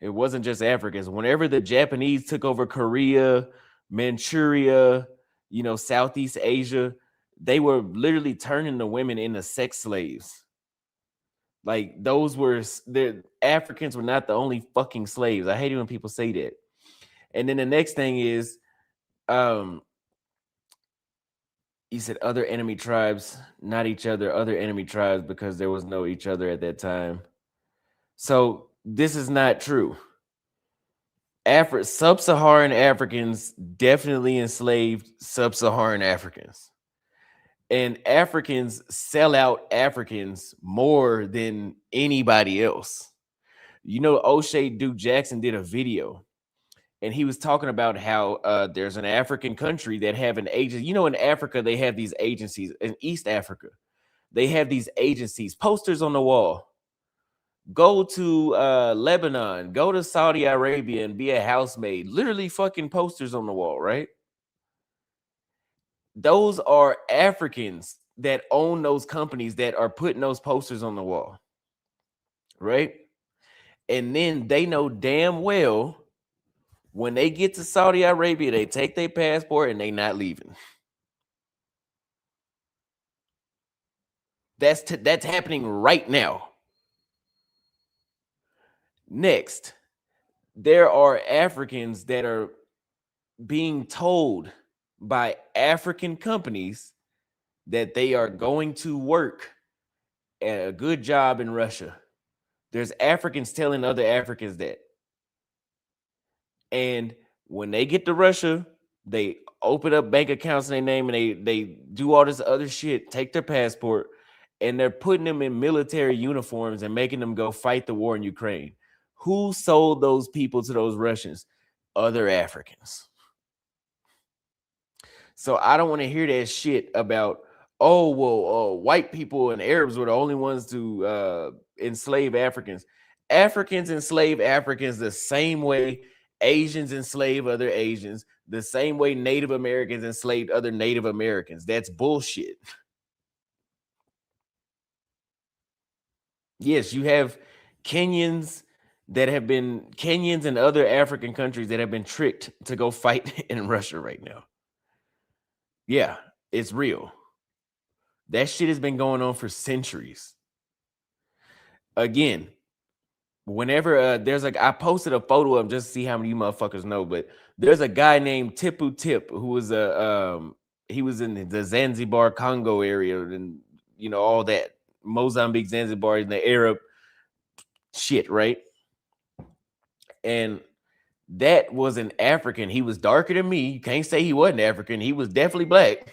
It wasn't just Africans. Whenever the Japanese took over Korea, Manchuria, Southeast Asia, they were literally turning the women into sex slaves. Like the Africans were not the only fucking slaves. I hate it when people say that. And then the next thing is, you said other enemy tribes, not each other, other enemy tribes, because there was no each other at that time. So this is not true. Sub-Saharan Africans definitely enslaved Sub-Saharan Africans. And Africans sell out Africans more than anybody else. O'Shea Duke Jackson did a video, and he was talking about how there's an African country that have an agency. In Africa, they have these agencies. In East Africa, they have these agencies, posters on the wall. Go to Lebanon, go to Saudi Arabia and be a housemaid. Literally fucking posters on the wall, right? Those are Africans that own those companies that are putting those posters on the wall, right? And then they know damn well when they get to Saudi Arabia, they take their passport and they not leaving. That's happening right now. Next, there are Africans that are being told by African companies that they are going to work at a good job in Russia. There's Africans telling other Africans that. And when they get to Russia, they open up bank accounts in their name and they do all this other shit, take their passport, and they're putting them in military uniforms and making them go fight the war in Ukraine. Who sold those people to those Russians? Other Africans. So I don't want to hear that shit about, white people and Arabs were the only ones to enslave Africans. Africans enslave Africans the same way Asians enslave other Asians, the same way Native Americans enslaved other Native Americans. That's bullshit. Yes, you have Kenyans and other African countries that have been tricked to go fight in Russia right now. Yeah, it's real. That shit has been going on for centuries. Again, whenever I posted a photo of him just to see how many you motherfuckers know, but there's a guy named Tipu Tip who was he was in the Zanzibar Congo area and all that Mozambique, Zanzibar, and the Arab shit, right? And that was an African. He was darker than me. You can't say he wasn't African. He was definitely black,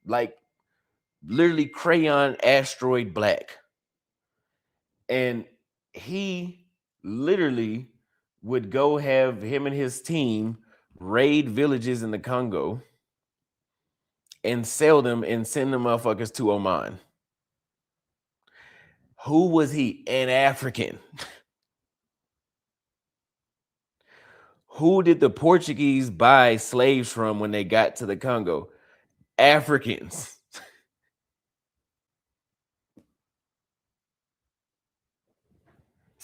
like literally crayon asteroid black. And he literally would go have him and his team raid villages in the Congo and sell them and send them motherfuckers to Oman. Who was he? An African. Who did the Portuguese buy slaves from when they got to the Congo? Africans.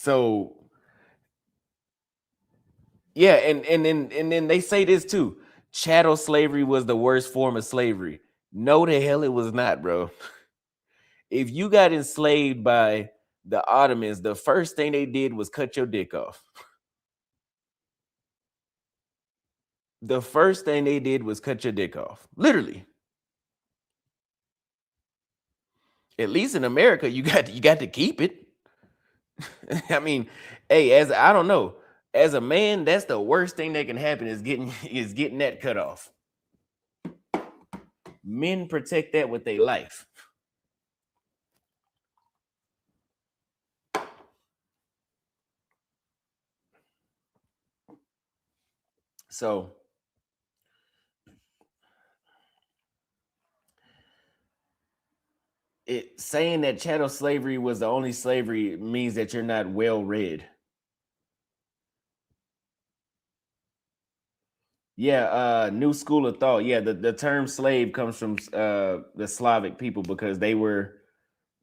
So yeah, and then they say this too. Chattel slavery was the worst form of slavery. No, the hell it was not, bro. If you got enslaved by the Ottomans, the first thing they did was cut your dick off. The first thing they did was cut your dick off. Literally. At least in America, you got to keep it. I mean, hey, as I don't know, as a man, that's the worst thing that can happen is getting that cut off. Men protect that with their life. So it saying that chattel slavery was the only slavery means that you're not well read. Yeah, new school of thought. Yeah, the term slave comes from the Slavic people because they were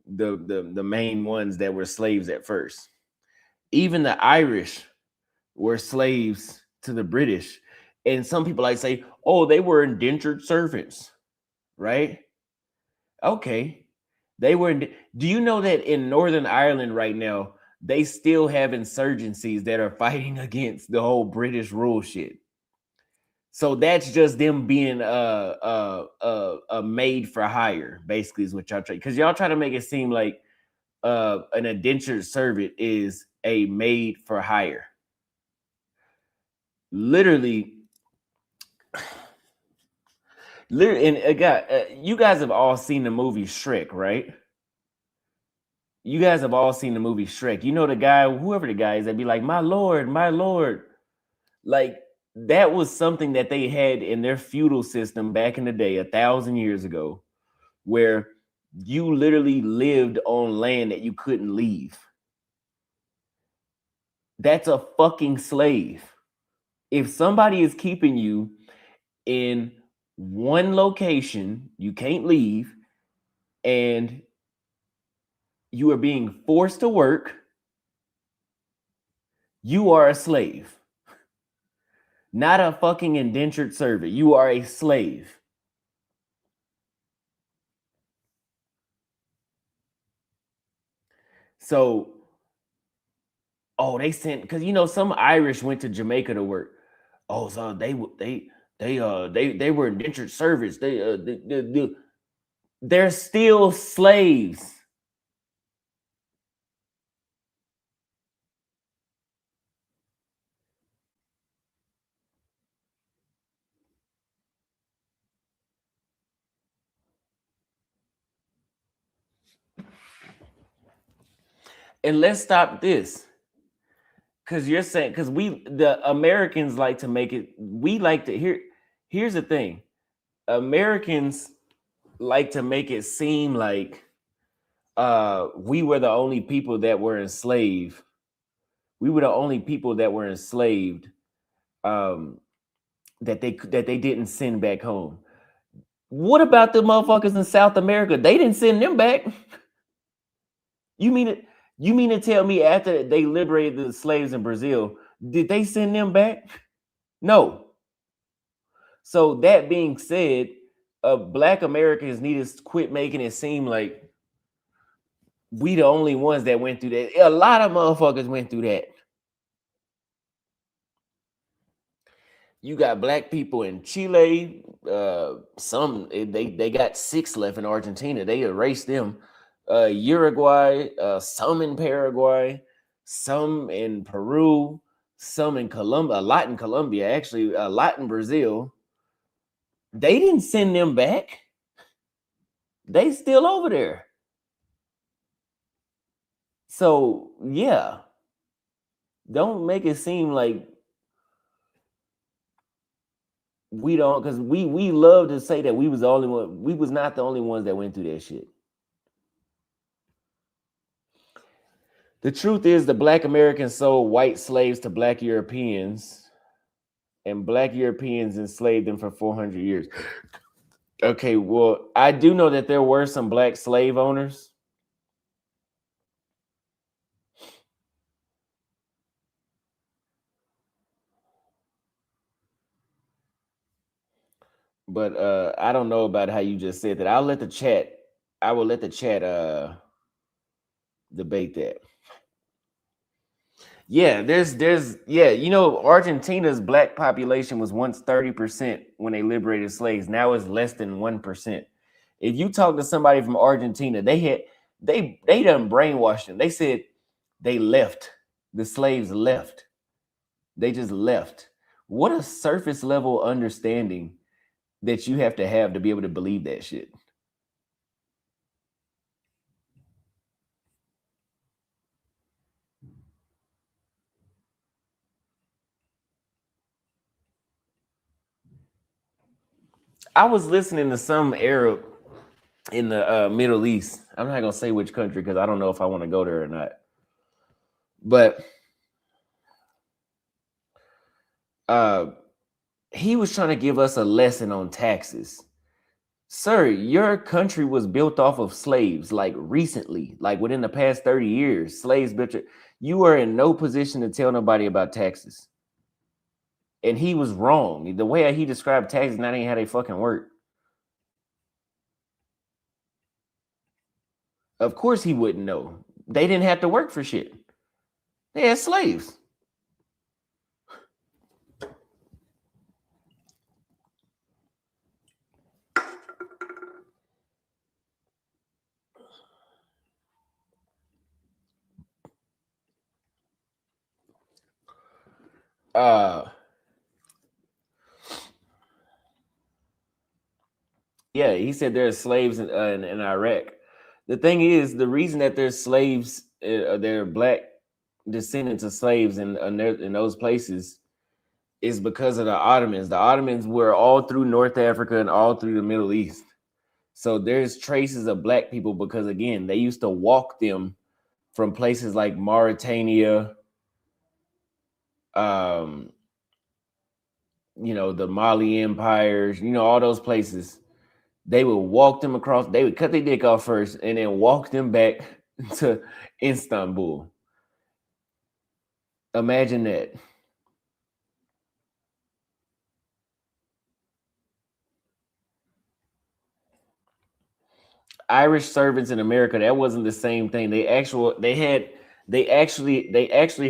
the main ones that were slaves at first. Even the Irish were slaves to the British. And some people like say, oh, they were indentured servants, right? Okay. They were. Do you know that in Northern Ireland right now, they still have insurgencies that are fighting against the whole British rule shit? So that's just them being a made for hire, basically, is what y'all try. Because y'all try to make it seem like an indentured servant is a made for hire. Literally, and you guys have all seen the movie Shrek, right? You guys have all seen the movie Shrek. You know the guy, whoever the guy is, that be like, my lord, my lord. Like that was something that they had in their feudal system back in the day, 1,000 years ago, where you literally lived on land that you couldn't leave. That's a fucking slave. If somebody is keeping you in one location, you can't leave, and you are being forced to work, you are a slave. Not a fucking indentured servant. You are a slave. So, oh, they sent because some Irish went to Jamaica to work. Oh, so they were indentured servants. They're still slaves. And let's stop this. Because you're saying, because the Americans like to make it, we like to here's the thing. Americans like to make it seem like we were the only people that were enslaved. We were the only people that were enslaved that they didn't send back home. What about the motherfuckers in South America? They didn't send them back. You mean it? You mean to tell me after they liberated the slaves in Brazil, did they send them back? No. So that being said, Black Americans need to quit making it seem like we the only ones that went through that. A lot of motherfuckers went through that. You got black people in Chile. Some they got 6 left in Argentina. They erased them. Uruguay, some in Paraguay, some in Peru, some in Colombia, a lot in Colombia, actually, a lot in Brazil. They didn't send them back. They still over there. So yeah, don't make it seem like we don't, because we love to say that we was the only one. We was not the only ones that went through that shit. The truth is, the Black Americans sold white slaves to Black Europeans, and Black Europeans enslaved them for 400 years. Okay, well, I do know that there were some Black slave owners. But I don't know about how you just said that. I'll let the chat. I will let the chat debate that. Yeah, there's yeah, Argentina's black population was once 30% when they liberated slaves. Now it's less than 1%. If you talk to somebody from Argentina, they done brainwashed them. They said they left. The slaves left. They just left. What a surface level understanding that you have to be able to believe that shit. I was listening to some Arab in the Middle East. I'm not gonna say which country because I don't know if I want to go there or not. But uh, he was trying to give us a lesson on taxes. Sir, your country was built off of slaves, like recently, like within the past 30 years. Slaves built your, you are in no position to tell nobody about taxes. And he was wrong. The way he described taxes, that ain't how they fucking work. Of course he wouldn't know. They didn't have to work for shit. They had slaves. Uh yeah, he said there's slaves in Iraq. The thing is, the reason that there's slaves, they're black descendants of slaves in those places is because of the Ottomans. The Ottomans were all through North Africa and all through the Middle East. So there's traces of black people because again, they used to walk them from places like Mauritania, um, the Mali empires, all those places. They would walk them across, they would cut their dick off first and then walk them back to Istanbul. Imagine that. Irish servants in America, that wasn't the same thing. They actually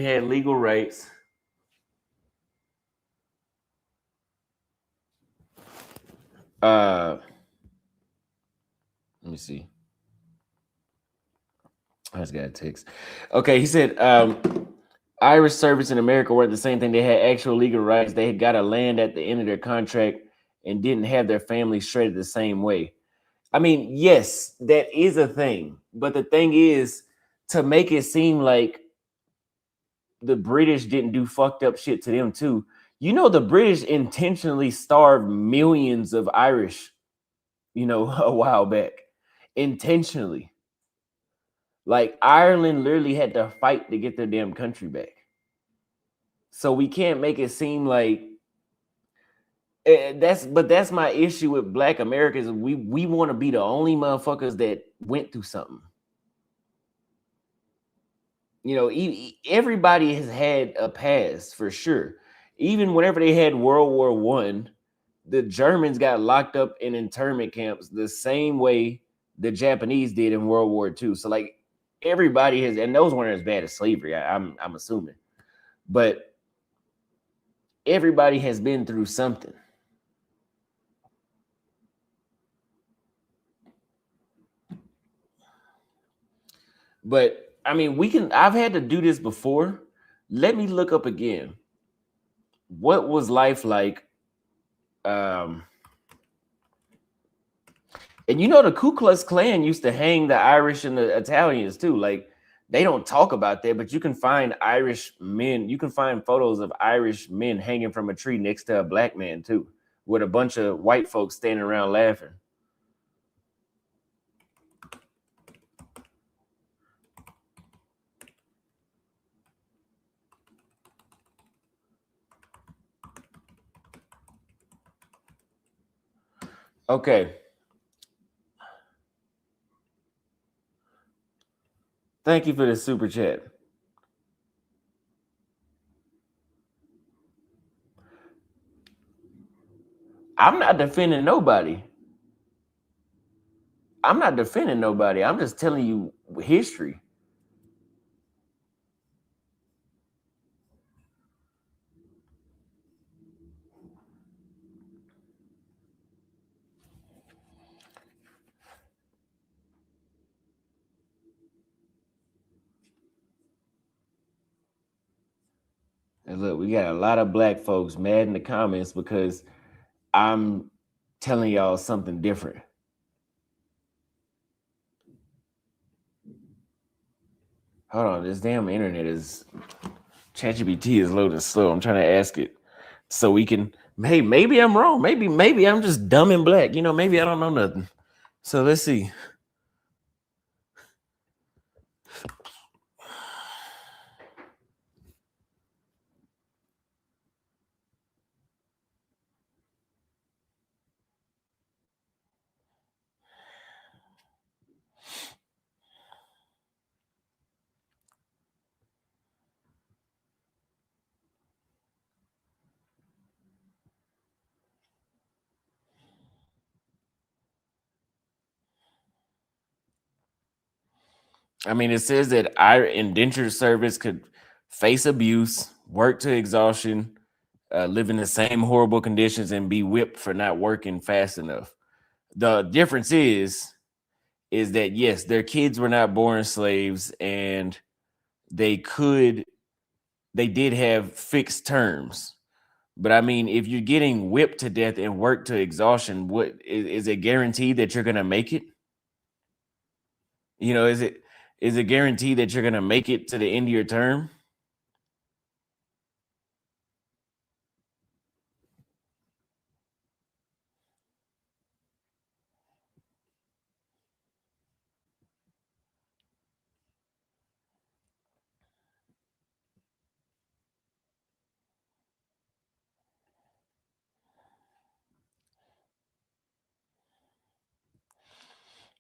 had legal rights. Let me see. I just got a text. Okay, he said Irish servants in America weren't the same thing. They had actual legal rights. They had got a land at the end of their contract and didn't have their families treated the same way. I mean, yes, that is a thing. But the thing is, to make it seem like the British didn't do fucked up shit to them too. The British intentionally starved millions of Irish, a while back. Intentionally. Like Ireland literally had to fight to get their damn country back. So we can't make it seem like that's my issue with Black Americans. We want to be the only motherfuckers that went through something. Everybody has had a past for sure. Even whenever they had World War One, the Germans got locked up in internment camps the same way the Japanese did in World War II. So like everybody has, and those weren't as bad as slavery. I'm assuming, but everybody has been through something. But I mean, I've had to do this before. Let me look up again. What was life like? Um, and the Ku Klux Klan used to hang the Irish and the Italians too. Like they don't talk about that, but you can find Irish men. You can find photos of Irish men hanging from a tree next to a black man too, with a bunch of white folks standing around laughing. Okay. Thank you for the super chat. I'm not defending nobody. I'm not defending nobody. I'm just telling you history. And look, we got a lot of black folks mad in the comments because I'm telling y'all something different. Hold on, this damn internet is ChatGPT is loading slow. I'm trying to ask it so we can. Hey, maybe I'm wrong. Maybe I'm just dumb and black. You know, maybe I don't know nothing. So let's see. I mean, it says that our indentured service could face abuse, work to exhaustion, live in the same horrible conditions, and be whipped for not working fast enough. The difference is that yes, their kids were not born slaves, and they did have fixed terms. But I mean, if you're getting whipped to death and worked to exhaustion, what is it guaranteed that you're gonna make it? You know, is it guaranteed that you're gonna make it to the end of your term?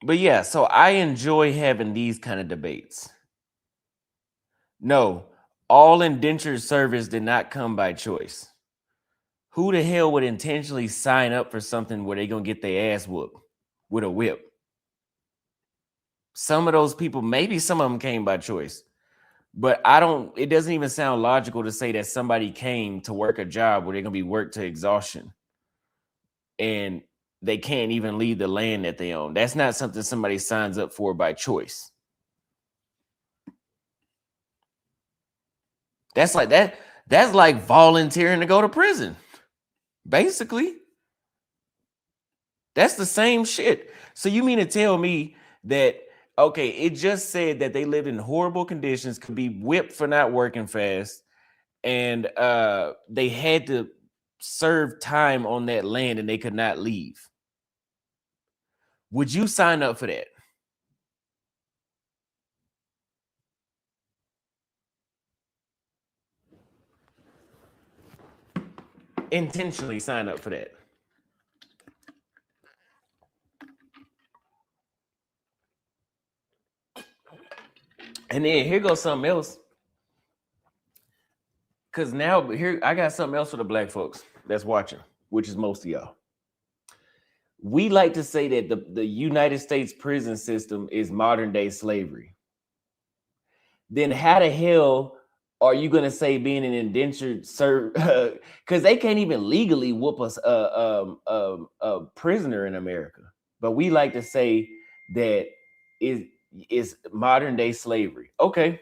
But yeah, so I enjoy having these kind of debates. No, all indentured service did not come by choice. Who the hell would intentionally sign up for something where they gonna get their ass whooped with a whip? Some of those people, maybe some of them came by choice, but it doesn't even sound logical to say that somebody came to work a job where they're gonna be worked to exhaustion and they can't even leave the land that they own. That's not something somebody signs up for by choice. That's like that. That's like volunteering to go to prison. Basically, that's the same shit. So you mean to tell me that okay, it just said that they lived in horrible conditions, could be whipped for not working fast, and they had to serve time on that land and they could not leave. Would you sign up for that? Intentionally sign up for that? And then here goes something else. Because now here I got something else for the black folks that's watching, which is most of y'all. We like to say that the United States prison system is modern day slavery. Then how the hell are you going to say being an indentured servant? Because they can't even legally whoop us a prisoner in America. But we like to say that is modern day slavery. Okay.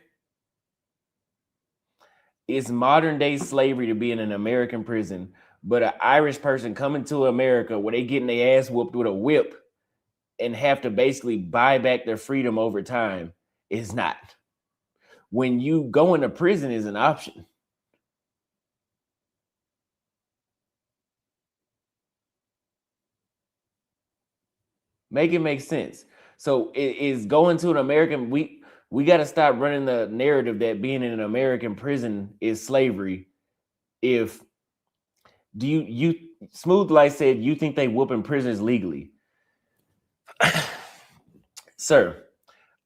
It's modern day slavery to be in an American prison, but an Irish person coming to America where they getting their ass whooped with a whip and have to basically buy back their freedom over time is not. When you go into prison is an option. Make it make sense. So it is going to an American. We got to stop running the narrative that being in an American prison is slavery. If do you Smooth Light said you think they whooping prisoners legally, sir?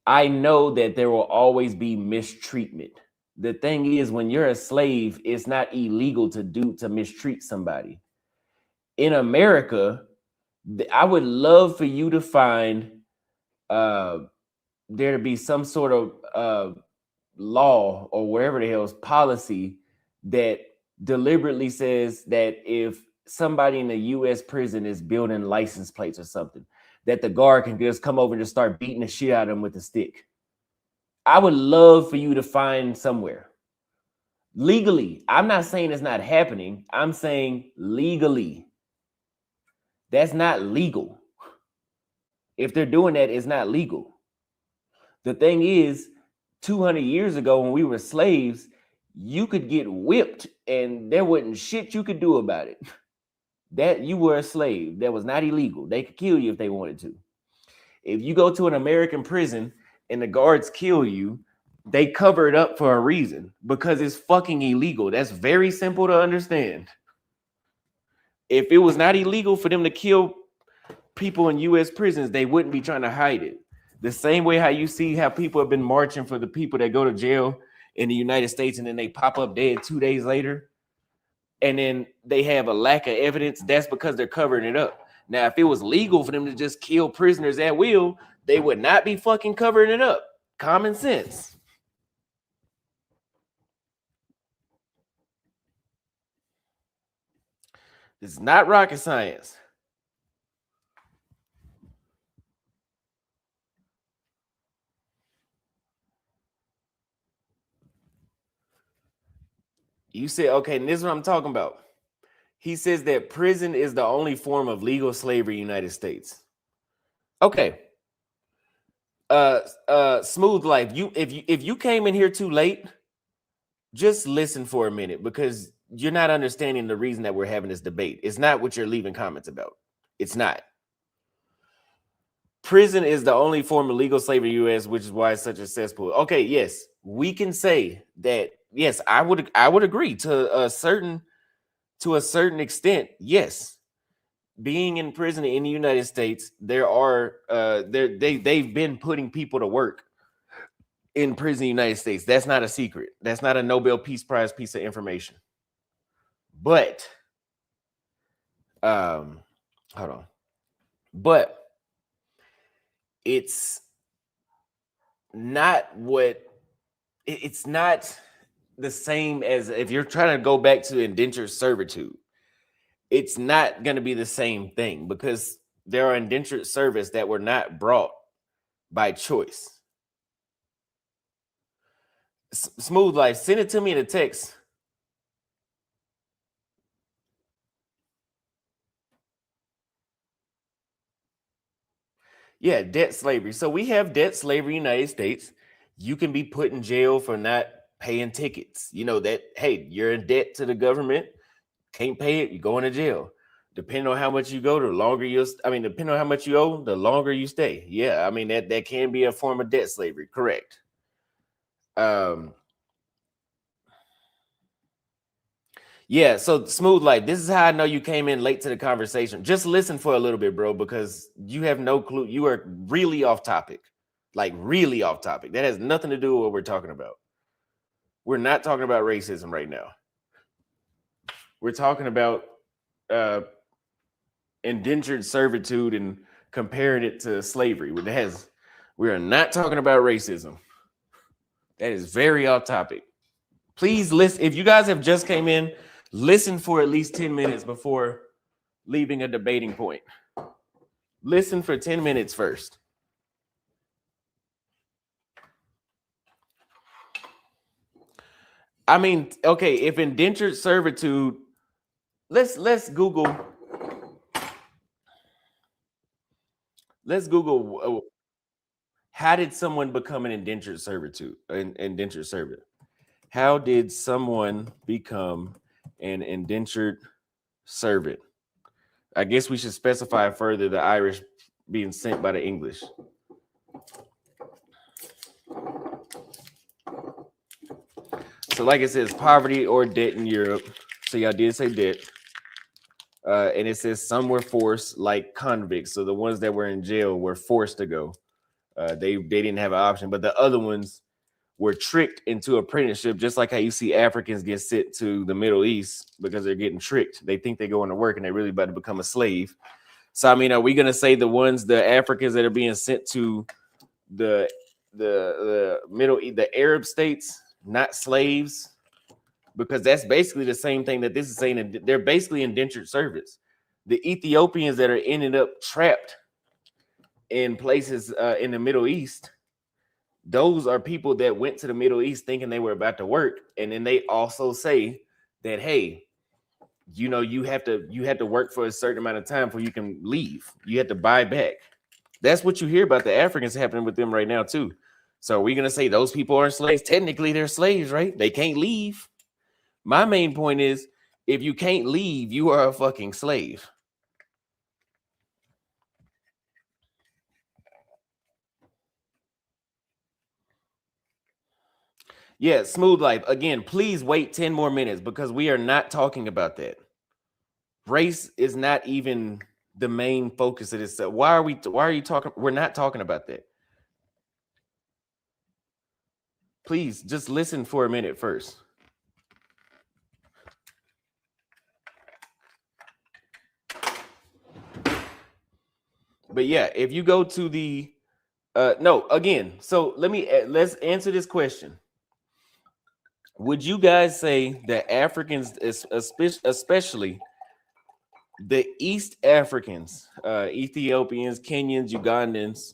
I know that there will always be mistreatment. The thing is, when you're a slave, it's not illegal to mistreat somebody. in America, I would love for you to find there to be some sort of law or wherever the hell's policy that deliberately says that if somebody in a U.S. prison is building license plates or something, that the guard can just come over and just start beating the shit out of them with a stick. I would love for you to find somewhere. Legally, I'm not saying it's not happening. I'm saying legally. That's not legal. If they're doing that, it's not legal. The thing is, 200 years ago when we were slaves, you could get whipped and there wasn't shit you could do about it. That you were a slave. That was not illegal. They could kill you if they wanted to. If you go to an American prison and the guards kill you, they cover it up for a reason, because it's fucking illegal. That's very simple to understand. If it was not illegal for them to kill people in U.S. prisons, they wouldn't be trying to hide it. The same way how you see how people have been marching for the people that go to jail in the United States and then they pop up dead 2 days later, and then they have a lack of evidence. That's because they're covering it up. Now, if it was legal for them to just kill prisoners at will, they would not be fucking covering it up. Common sense. It's not rocket science. You say, okay, and this is what I'm talking about. He says that prison is the only form of legal slavery in the United States. Okay. Smooth Life. If you came in here too late, just listen for a minute, because you're not understanding the reason that we're having this debate. It's not what you're leaving comments about. It's not. Prison is the only form of legal slavery in the U.S., which is why it's such a cesspool. Okay, yes, we can say that. Yes, I would agree to a certain extent. Yes, being in prison in the United States, they've been putting people to work in prison in the United States. That's not a secret. That's not a Nobel Peace Prize piece of information. But hold on. But it's not it's not the same as if you're trying to go back to indentured servitude. It's not going to be the same thing, because there are indentured servants that were not brought by choice. Smooth Life, send it to me in a text. Yeah, debt slavery. So we have debt slavery in the United States. You can be put in jail for not paying tickets. You know that, hey, you're in debt to the government, can't pay it, you're going to jail. Depending on how much you go, the longer depending on how much you owe, the longer you stay. Yeah, I mean that can be a form of debt slavery, correct. Yeah, so Smooth Life, this is how I know you came in late to the conversation. Just listen for a little bit, bro, because you have no clue. You are really off topic, like really off topic. That has nothing to do with what we're talking about. We're not talking about racism right now. We're talking about indentured servitude and comparing it to slavery. We are not talking about racism. That is very off topic. Please listen. If you guys have just came in, listen for at least 10 minutes before leaving a debating point. Listen for 10 minutes first. I mean, okay, if indentured servitude, let's Google. Let's Google. How did someone become an indentured servitude? An indentured servant. How did someone become an indentured servant? I guess we should specify further the Irish being sent by the English. So like it says, poverty or debt in Europe. So y'all did say debt. And it says some were forced, like convicts. So the ones that were in jail were forced to go. They didn't have an option. But the other ones were tricked into apprenticeship, just like how you see Africans get sent to the Middle East because they're getting tricked. They think they're going to work and they're really about to become a slave. So, I mean, are we going to say the Africans that are being sent to the Arab states, not slaves? Because that's basically the same thing that this is saying. They're basically indentured servants. The Ethiopians that are ended up trapped in places in the Middle East, those are people that went to the Middle East thinking they were about to work. And then they also say that, hey, you know, you have to work for a certain amount of time before you can leave. You have to buy back. That's what you hear about the Africans happening with them right now, too. So are we going to say those people aren't slaves? Technically, they're slaves, right? They can't leave. My main point is, if you can't leave, you are a fucking slave. Yeah, smooth life. Again, please wait 10 more minutes because we are not talking about that. Race is not even the main focus of this. Why are you talking? We're not talking about that. Please just listen for a minute first. But yeah, if you go to the no, again, so let's answer this question. Would you guys say that Africans, especially the East Africans, Ethiopians, Kenyans, Ugandans,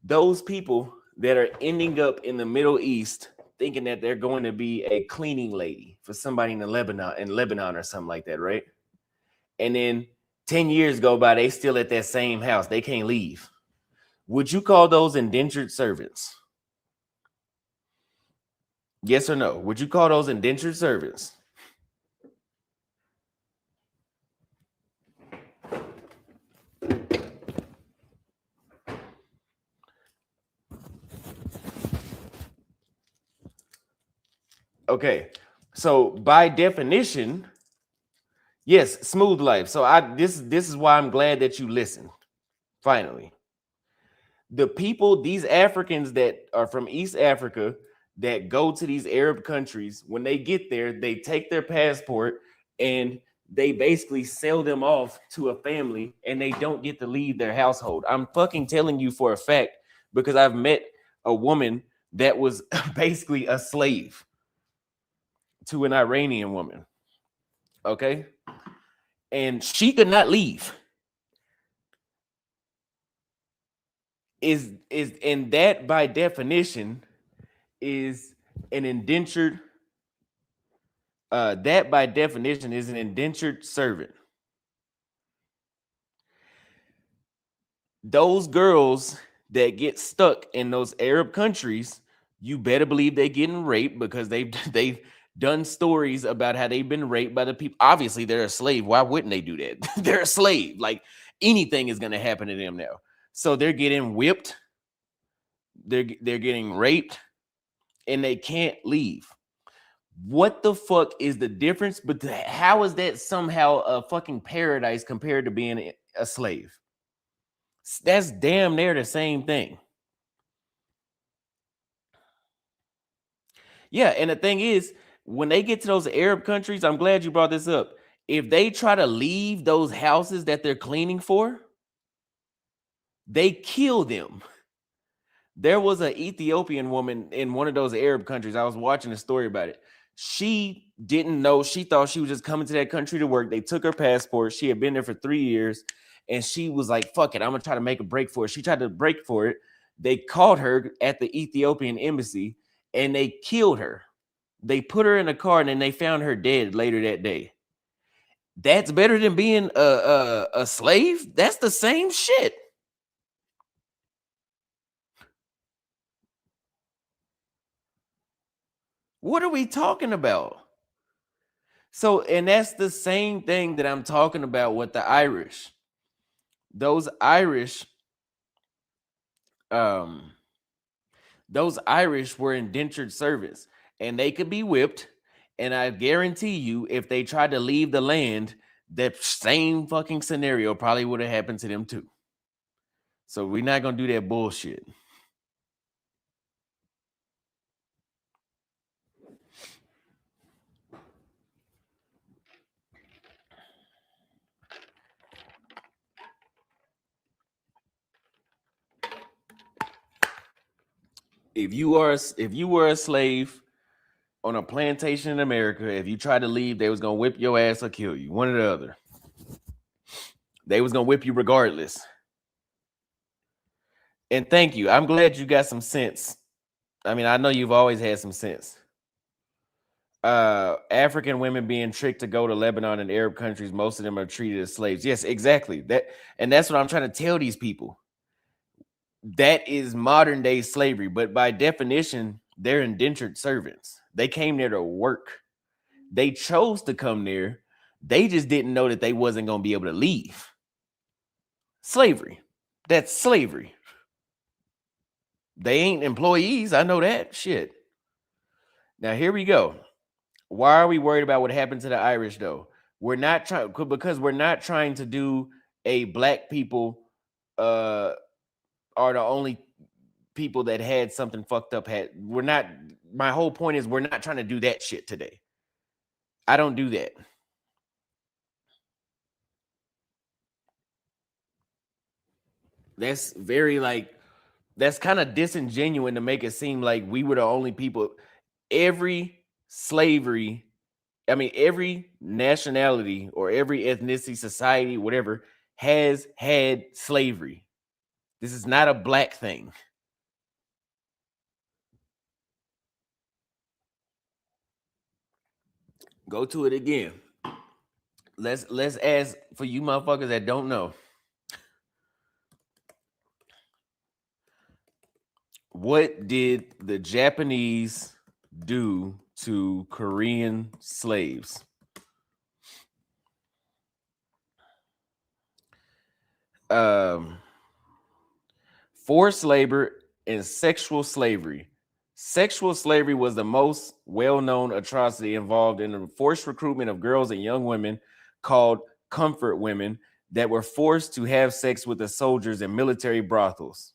those people that are ending up in the Middle East thinking that they're going to be a cleaning lady for somebody in Lebanon or something like that, right? And then 10 years go by, they still at that same house. They can't leave. Would you call those indentured servants? Yes or no? Would you call those indentured servants? Okay. So by definition, yes, smooth life. So this is why I'm glad that you listened. Finally. The people, these Africans that are from East Africa that go to these Arab countries, when they get there, they take their passport and they basically sell them off to a family and they don't get to leave their household. I'm fucking telling you for a fact because I've met a woman that was basically a slave to an Iranian woman. Okay. And she could not leave. Is and that by definition is an indentured that by definition is an indentured servant. Those girls that get stuck in those Arab countries, you better believe they're getting raped because they've done stories about how they've been raped by the people. Obviously, they're a slave. Why wouldn't they do that? They're a slave. Like anything is going to happen to them now. So they're getting whipped. They're getting raped, and they can't leave. What the fuck is the difference? But how is that somehow a fucking paradise compared to being a slave? That's damn near the same thing. Yeah, and the thing is, when they get to those Arab countries, I'm glad you brought this up. If they try to leave those houses that they're cleaning for, they kill them. There was an Ethiopian woman in one of those Arab countries. I was watching a story about it. She didn't know. She thought she was just coming to that country to work. They took her passport. She had been there for 3 years. And she was like, fuck it, I'm going to try to make a break for it. She tried to break for it. They caught her at the Ethiopian embassy and they killed her. They put her in a car and then they found her dead later that day. That's better than being a slave? That's the same shit. What are we talking about? So, and that's the same thing that I'm talking about with the Irish. Those Irish were indentured servants and they could be whipped. And I guarantee you, if they tried to leave the land, that same fucking scenario probably would have happened to them too. So we're not gonna do that bullshit. If you were a slave on a plantation in America, if you tried to leave, they was gonna whip your ass or kill you. One or the other. They was gonna whip you regardless. And thank you. I'm glad you got some sense. I mean, I know you've always had some sense. African women being tricked to go to Lebanon and Arab countries, most of them are treated as slaves. Yes, exactly. That's what I'm trying to tell these people. That is modern day slavery, but by definition, they're indentured servants. They came there to work. They chose to come there. They just didn't know that they wasn't going to be able to leave. Slavery. That's slavery. They ain't employees. I know that shit. Now, here we go. Why are we worried about what happened to the Irish, though? We're not trying, because we're not trying to do a black people are the only people that had something fucked up. We're not, my whole point is we're not trying to do that shit today. I don't do that. That's very that's kind of disingenuous to make it seem like we were the only people. Every nationality or every ethnicity, society, whatever, has had slavery. This is not a black thing. Go to it again. Let's ask for you motherfuckers that don't know. What did the Japanese do to Korean slaves? Forced labor and sexual slavery. Sexual slavery was the most well-known atrocity involved in the forced recruitment of girls and young women called comfort women that were forced to have sex with the soldiers in military brothels.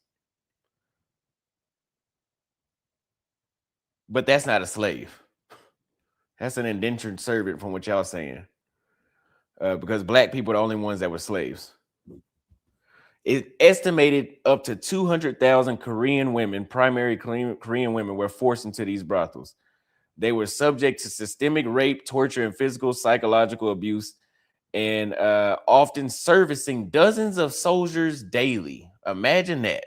But that's not a slave. That's an indentured servant from what y'all saying. Because black people are the only ones that were slaves. It estimated up to 200,000 Korean women, primary Korean women, were forced into these brothels. They were subject to systemic rape, torture, and physical, psychological abuse, and often servicing dozens of soldiers daily. Imagine that.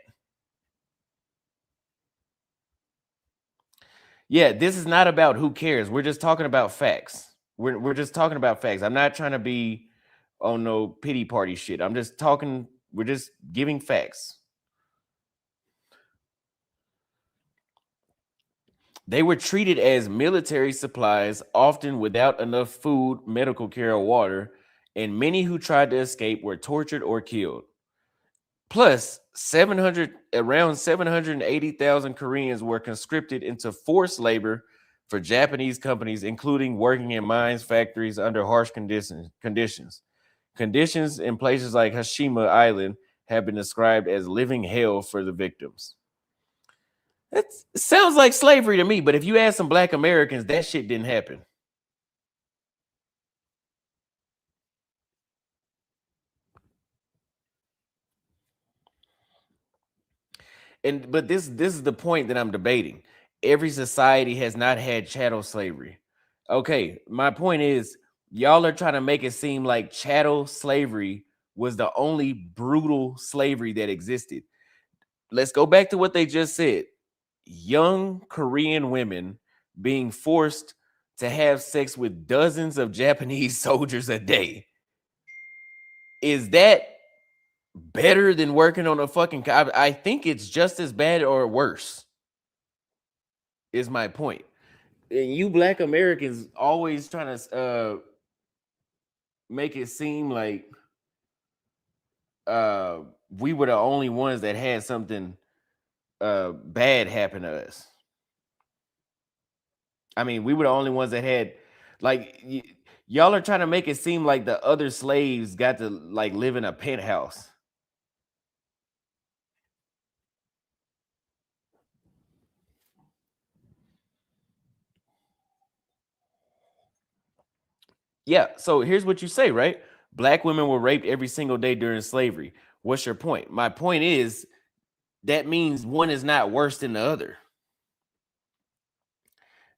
Yeah, this is not about who cares. We're just talking about facts. We're just talking about facts. I'm not trying to be on no pity party shit. I'm just talking. We're just giving facts. They were treated as military supplies, often without enough food, medical care, or water, and many who tried to escape were tortured or killed. Plus, around 780,000 Koreans were conscripted into forced labor for Japanese companies, including working in mines, factories under harsh conditions. Conditions in places like Hashima Island have been described as living hell for the victims. It sounds like slavery to me, but if you ask some black Americans, that shit didn't happen. But this is the point that I'm debating. Every society has not had chattel slavery. Okay, my point is y'all are trying to make it seem like chattel slavery was the only brutal slavery that existed. Let's go back to what they just said. Young Korean women being forced to have sex with dozens of Japanese soldiers a day. Is that better than working on a fucking? I think it's just as bad or worse. Is my point. And you black Americans always trying to make it seem like we were the only ones that had something bad happen to us. I mean, we were the only ones that had, y'all are trying to make it seem like the other slaves got to live in a penthouse. Yeah, so here's what you say, right? Black women were raped every single day during slavery. What's your point? My point is that means one is not worse than the other.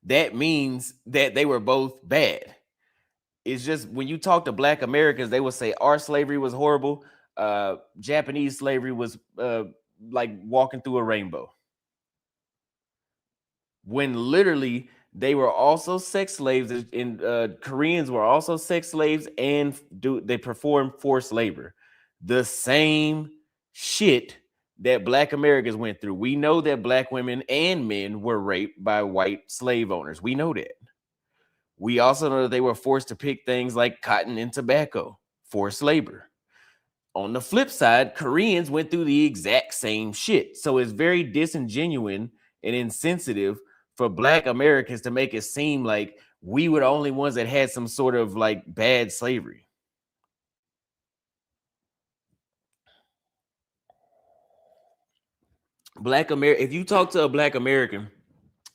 that means that they were both bad. It's just when you talk to Black Americans, they will say our slavery was horrible. Japanese slavery was like walking through a rainbow. When literally they were also sex slaves, and Koreans were also sex slaves, and they performed forced labor. The same shit that Black Americans went through. We know that Black women and men were raped by white slave owners. We know that. We also know that they were forced to pick things like cotton and tobacco, forced labor. On the flip side, Koreans went through the exact same shit. So it's very disingenuous and insensitive for Black Americans to make it seem like we were the only ones that had some sort of like bad slavery. If you talk to a Black American,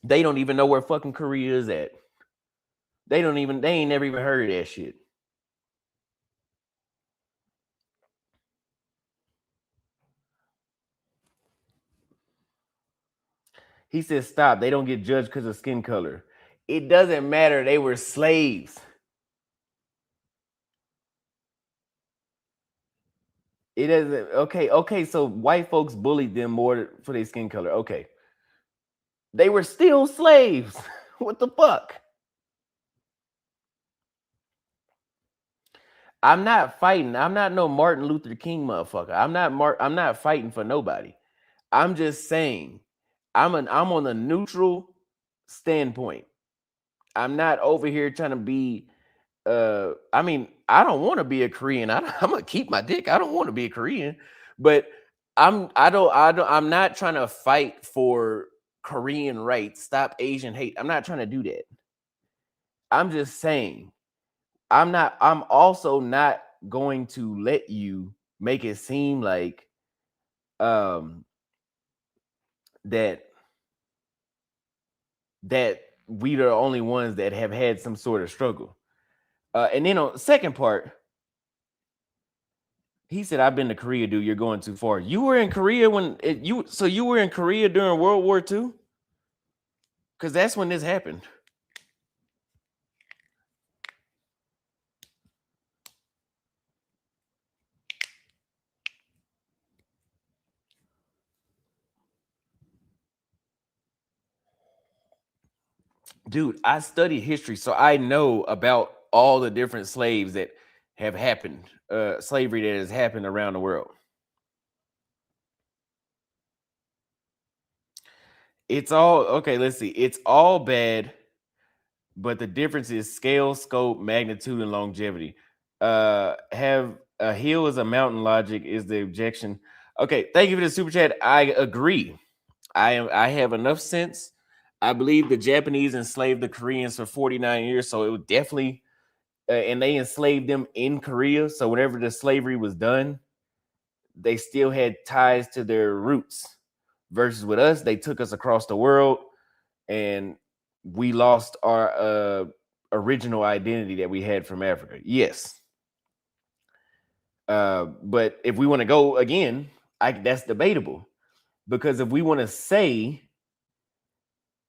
they don't even know where fucking Korea is at. They ain't never even heard of that shit. He says, stop. They don't get judged because of skin color. It doesn't matter. They were slaves. It doesn't. Okay. So white folks bullied them more for their skin color. Okay. They were still slaves. What the fuck? I'm not fighting. I'm not no Martin Luther King motherfucker. I'm not fighting for nobody. I'm just saying I'm on a neutral standpoint. I'm not over here trying to be I mean, I don't want to be a Korean. I'm gonna keep my dick. I don't want to be a Korean, but I'm not trying to fight for Korean rights. Stop Asian hate. I'm not trying to do that. I'm just saying I'm also not going to let you make it seem like um that that we are the only ones that have had some sort of struggle. And then on the second part, he said, "I've been to Korea, dude. You're going too far. You were in Korea you were in Korea during World War II? Because that's when this happened." Dude, I study history, so I know about all the different slaves that have happened, slavery that has happened around the world. It's all okay. Let's see. It's all bad, but the difference is scale, scope, magnitude, and longevity. Have a hill is a mountain logic is the objection. Okay, thank you for the super chat. I agree. I have enough sense. I believe the Japanese enslaved the Koreans for 49 years, so it would definitely and they enslaved them in Korea. So whenever the slavery was done, they still had ties to their roots. Versus with us, they took us across the world and we lost our original identity that we had from Africa. Yes. But if we want to go again, that's debatable. Because if we want to say,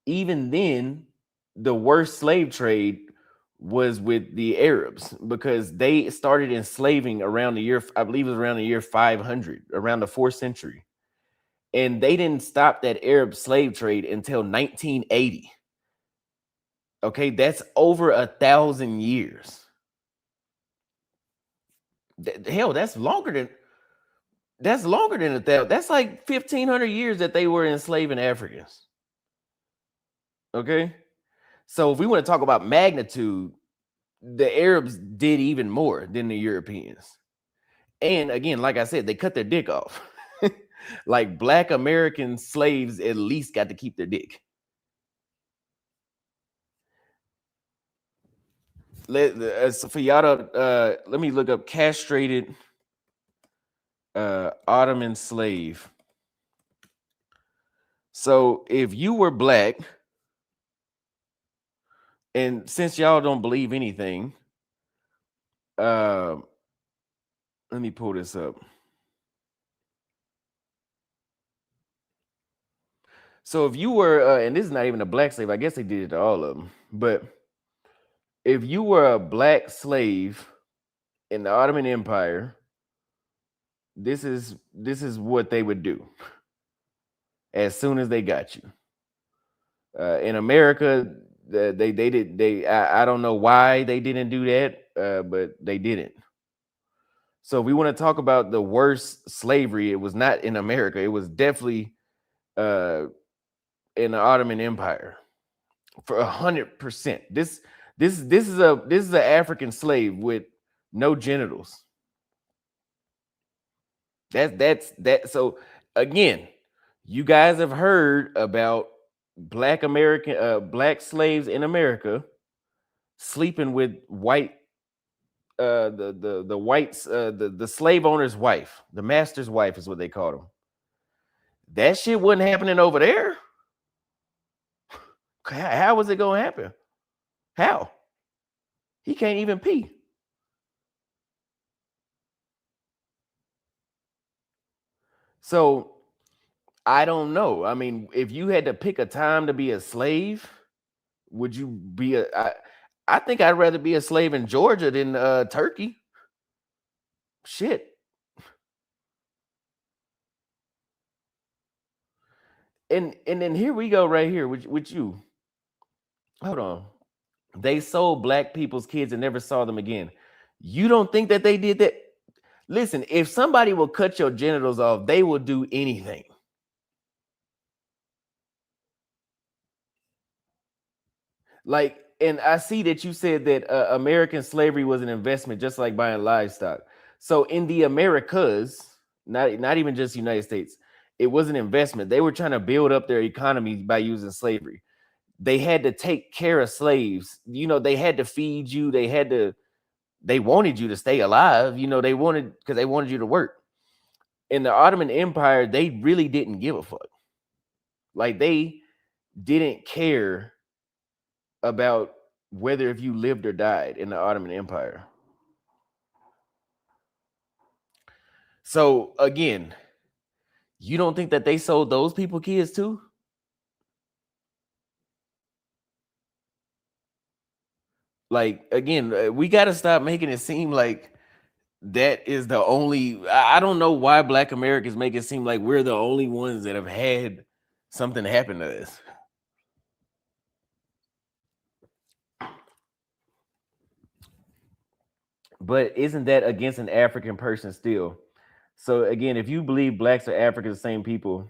even then, the worst slave trade was with the Arabs because they started enslaving around the year, I believe it was around the year 500, around the 4th century. And they didn't stop that Arab slave trade until 1980. Okay, that's over 1,000 years. Hell, that's longer than 1,000. That's like 1,500 years that they were enslaving Africans. Okay, so if we want to talk about magnitude, the Arabs did even more than the Europeans. And again, like I said, they cut their dick off. Like Black American slaves at least got to keep their dick. For y'all to let me look up castrated Ottoman slave. So if you were Black, and since y'all don't believe anything, let me pull this up. So if you were, and this is not even a black slave, I guess they did it to all of them. But if you were a black slave in the Ottoman Empire, this is what they would do as soon as they got you. In America, I don't know why they didn't do that, but they didn't. So if we want to talk about the worst slavery, it was not in America. It was definitely in the Ottoman Empire for 100%. This is an African slave with no genitals. That. So again, you guys have heard about black slaves in America sleeping with white the whites the slave owner's wife, the master's wife is what they called them. That shit wasn't happening over there. How was it gonna happen? How? He can't even pee. So I don't know. I mean, if you had to pick a time to be a slave, would you be I think I'd rather be a slave in Georgia than Turkey. Shit. And then here we go right here with you. Hold on. They sold black people's kids and never saw them again. You don't think that they did that? Listen, if somebody will cut your genitals off, they will do anything. Like, and I see that you said that American slavery was an investment, just like buying livestock. So in the Americas, not even just United States, it was an investment. They were trying to build up their economy by using slavery. They had to take care of slaves. You know, they had to feed you. They wanted you to stay alive. You know, because they wanted you to work. In the Ottoman Empire, they really didn't give a fuck. Like, they didn't care about whether if you lived or died in the Ottoman Empire. So again, you don't think that they sold those people kids too? Like, again, we got to stop making it seem like that is the only. I don't know why Black Americans make it seem like we're the only ones that have had something happen to us. But isn't that against an African person still? So again, if you believe blacks are Africans, the same people,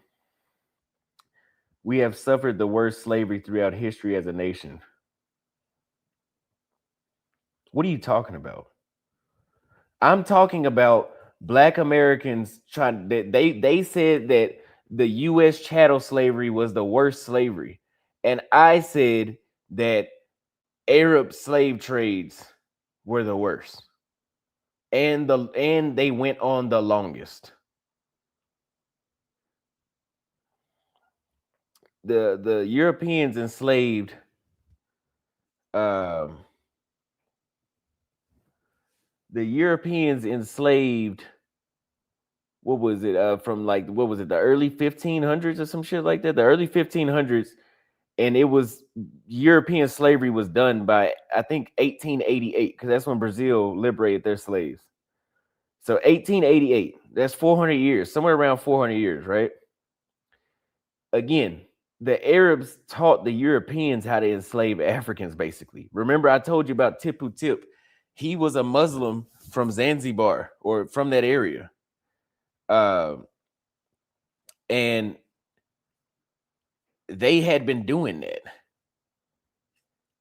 we have suffered the worst slavery throughout history as a nation. What are you talking about? I'm talking about Black Americans trying that they said that the US chattel slavery was the worst slavery. And I said that Arab slave trades were the worst. And they went on the longest. The Europeans enslaved the Europeans enslaved what was it from like what was it the early 1500s or some shit like that, the early 1500s, and it was European slavery was done by I think 1888 because that's when Brazil liberated their slaves. So 1888, that's 400 years, somewhere around 400 years, right? Again, the Arabs taught the Europeans how to enslave Africans, basically. Remember, I told you about Tipu Tip. He was a Muslim from Zanzibar or from that area. And they had been doing that.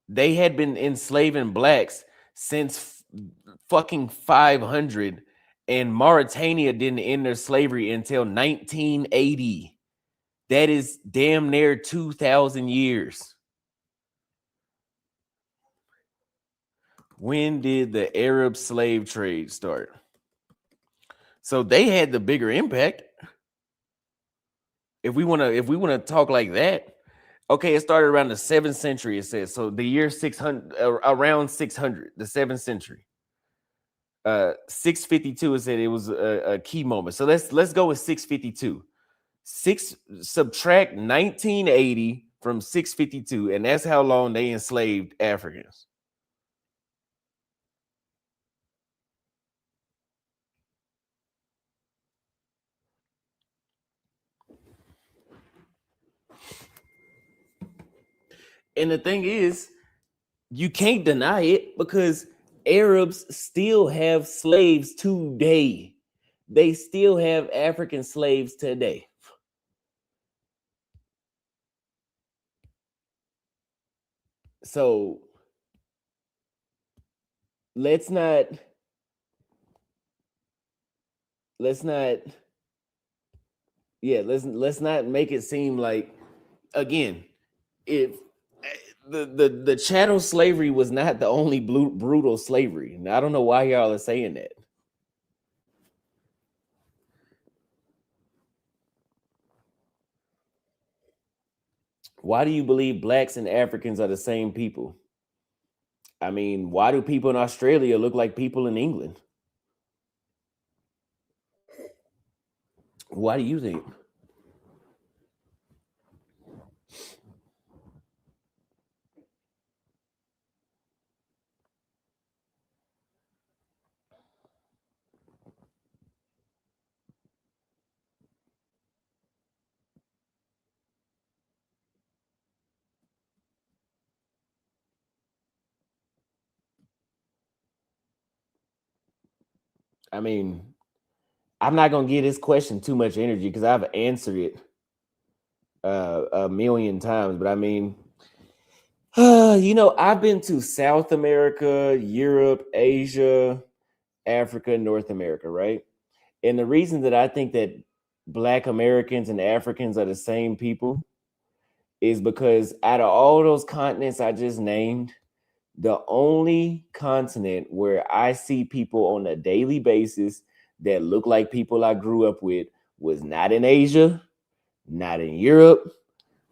They had been enslaving blacks since fucking 500, and Mauritania didn't end their slavery until 1980. That is damn near 2,000 years. When did the Arab slave trade start? So they had the bigger impact. If we want to talk like that, okay, it started around the 7th century. It says so. The year 600, around 600, the 7th century. 652. It said it was a key moment. So let's go with 652. Subtract 1980 from 652, and that's how long they enslaved Africans. And the thing is, you can't deny it because Arabs still have slaves today. They still have African slaves today. So let's not let's not yeah, let's not make it seem like, again, if the chattel slavery was not the only brutal slavery. Now, I don't know why y'all are saying that. Why do you believe blacks and Africans are the same people? I mean, why do people in Australia look like people in England? Why do you think? I mean, I'm not gonna give this question too much energy because I've answered it a million times. But I mean, I've been to South America, Europe, Asia, Africa, North America, right? And the reason that I think that Black Americans and Africans are the same people is because out of all those continents I just named, the only continent where I see people on a daily basis that look like people I grew up with was not in Asia, not in Europe.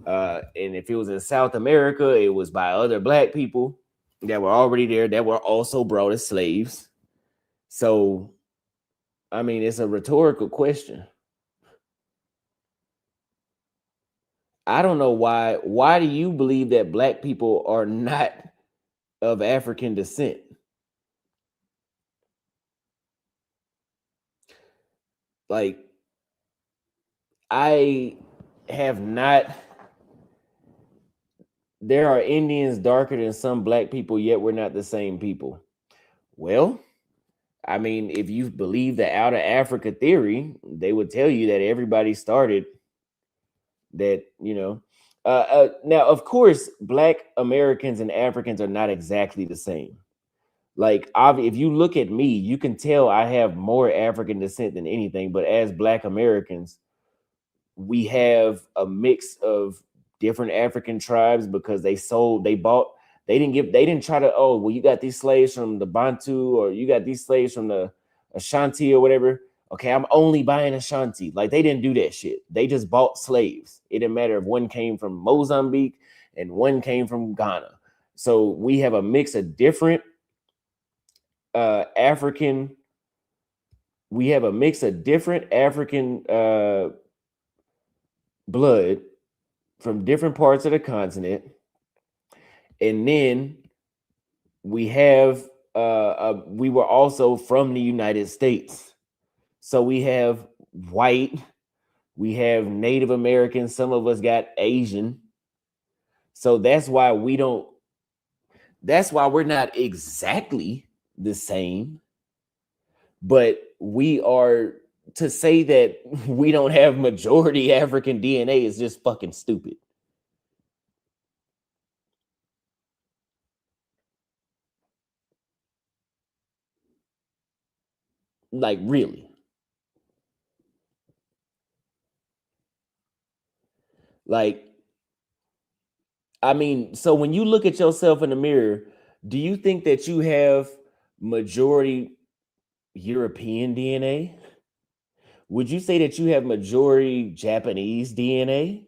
And if it was in South America, it was by other Black people that were already there that were also brought as slaves. So, I mean, it's a rhetorical question. I don't know why. Why do you believe that Black people are not of African descent? Like, I have not. There are Indians darker than some Black people, yet we're not the same people. Well, I mean, if you believe the outer Africa theory, they would tell you that everybody started that, now, of course, Black Americans and Africans are not exactly the same. Like, if you look at me, you can tell I have more African descent than anything. But as Black Americans, we have a mix of different African tribes because they didn't try to, oh, well, you got these slaves from the Bantu or you got these slaves from the Ashanti or whatever. Okay, I'm only buying Ashanti. Like, they didn't do that shit. They just bought slaves. It didn't matter if one came from Mozambique and one came from Ghana. So we have a mix of different African. We have a mix of different African blood from different parts of the continent, and then we were also from the United States. So we have white, we have Native American, some of us got Asian. So that's why we're not exactly the same, but we are. To say that we don't have majority African DNA is just fucking stupid. Like, really. Like, I mean, so when you look at yourself in the mirror, do you think that you have majority European DNA? Would you say that you have majority Japanese DNA?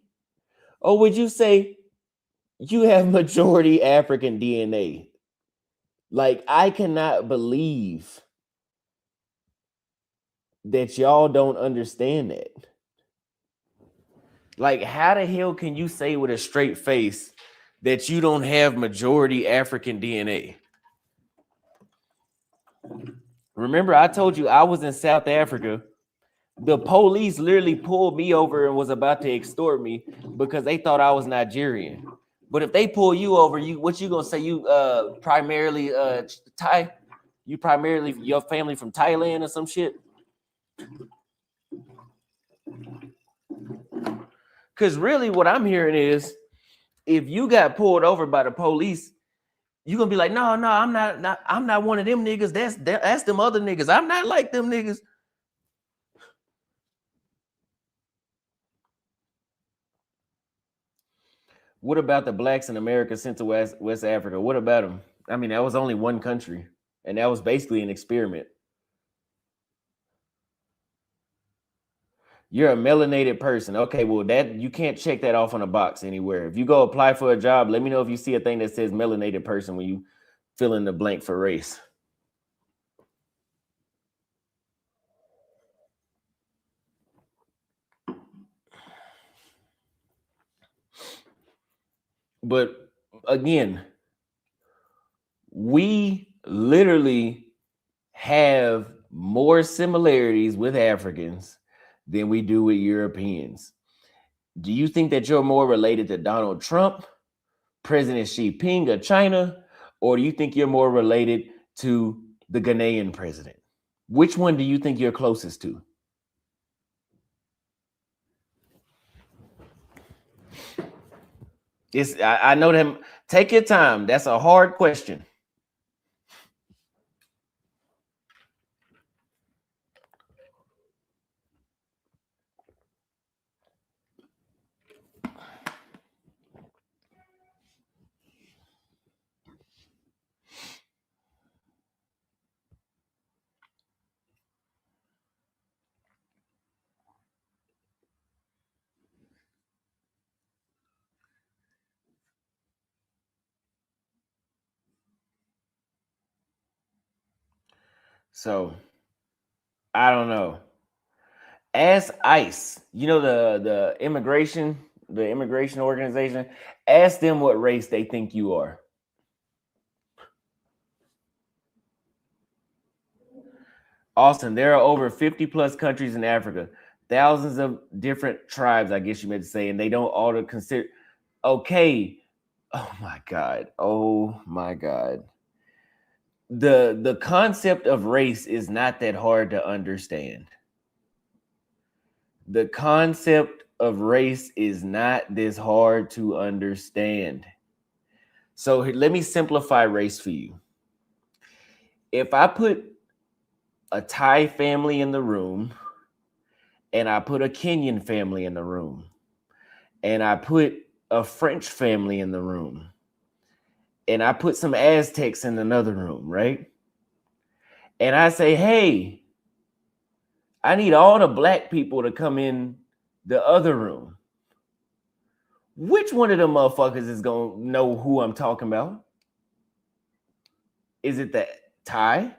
Or would you say you have majority African DNA? Like, I cannot believe that y'all don't understand that. Like, how the hell can you say with a straight face that you don't have majority African DNA? Remember, I told you I was in South Africa. The police literally pulled me over and was about to extort me because they thought I was Nigerian. But if they pull you over, what you gonna say? You primarily Thai? You primarily your family from Thailand or some shit? Because really, what I'm hearing is, if you got pulled over by the police, you gonna be like, no, I'm not one of them niggas. That's them other niggas. I'm not like them niggas. What about the blacks in America, Central West Africa? What about them? I mean, that was only one country, and that was basically an experiment. You're a melanated person. Okay, well, that you can't check that off on a box anywhere. If you go apply for a job, let me know if you see a thing that says melanated person when you fill in the blank for race. But again, we literally have more similarities with Africans than we do with Europeans. Do you think that you're more related to Donald Trump, President Xi Jinping of China, or do you think you're more related to the Ghanaian president? Which one do you think you're closest to? I know them. Take your time. That's a hard question. So I don't know. Ask ICE, the immigration organization. Ask them what race they think you are. Austin, there are over 50 plus countries in Africa, thousands of different tribes, I guess you meant to say, and they don't all consider. Okay. Oh my God. Oh my God. The concept of race is not that hard to understand. The concept of race is not this hard to understand. So let me simplify race for you. If I put a Thai family in the room, and I put a Kenyan family in the room, and I put a French family in the room, and I put some Aztecs in another room, right? And I say, hey, I need all the black people to come in the other room. Which one of them motherfuckers is gonna know who I'm talking about? Is it the Thai?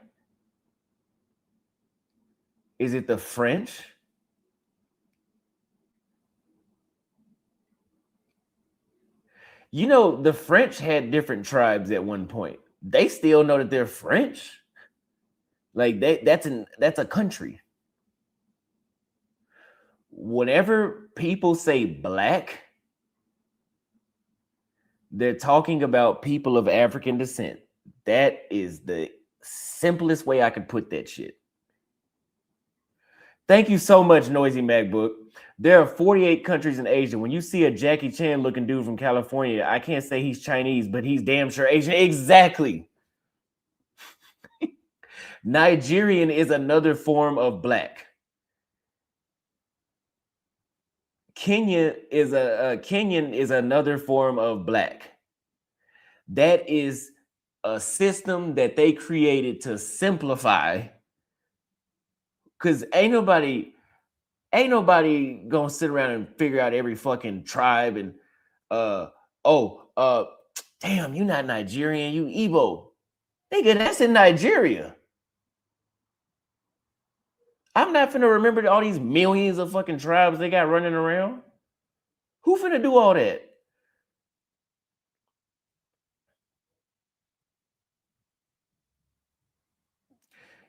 Is it the French? You know, the French had different tribes at one point. They still know that they're French. Like that's a country. Whenever people say black, they're talking about people of African descent. That is the simplest way I could put that shit. Thank you so much, Noisy MacBook. There are 48 countries in Asia. When you see a Jackie Chan looking dude from California, I can't say he's Chinese, but he's damn sure Asian. Exactly. Nigerian is another form of black. Kenyan is another form of black. That is a system that they created to simplify, because ain't nobody gonna sit around and figure out every fucking tribe and damn, you not Nigerian, you Igbo. Nigga, that's in Nigeria. I'm not finna remember all these millions of fucking tribes they got running around. Who finna do all that?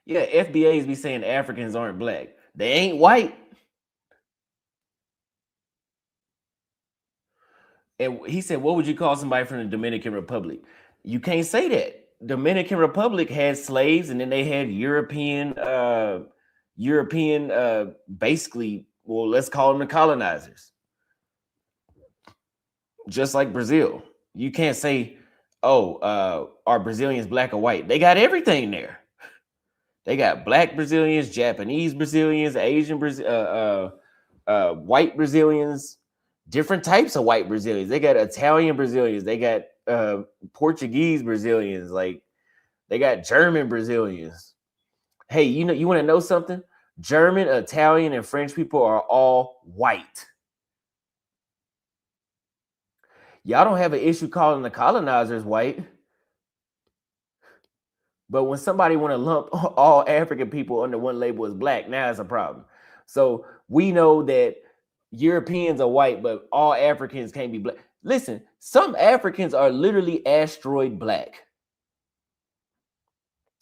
Yeah, FBAs be saying Africans aren't black. They ain't white. And he said, what would you call somebody from the Dominican Republic? You can't say that. Dominican Republic had slaves, and then they had basically, well, let's call them the colonizers. Just like Brazil. You can't say, oh, are Brazilians black or white? They got everything there. They got black Brazilians, Japanese Brazilians, Asian white Brazilians, different types of white Brazilians. They got Italian Brazilians. They got Portuguese Brazilians. Like, they got German Brazilians. Hey, you want to know something? German, Italian, and French people are all white. Y'all don't have an issue calling the colonizers white. But when somebody want to lump all African people under one label as black, now it's a problem. So we know that Europeans are white, but all Africans can't be black. Listen, some Africans are literally asteroid black.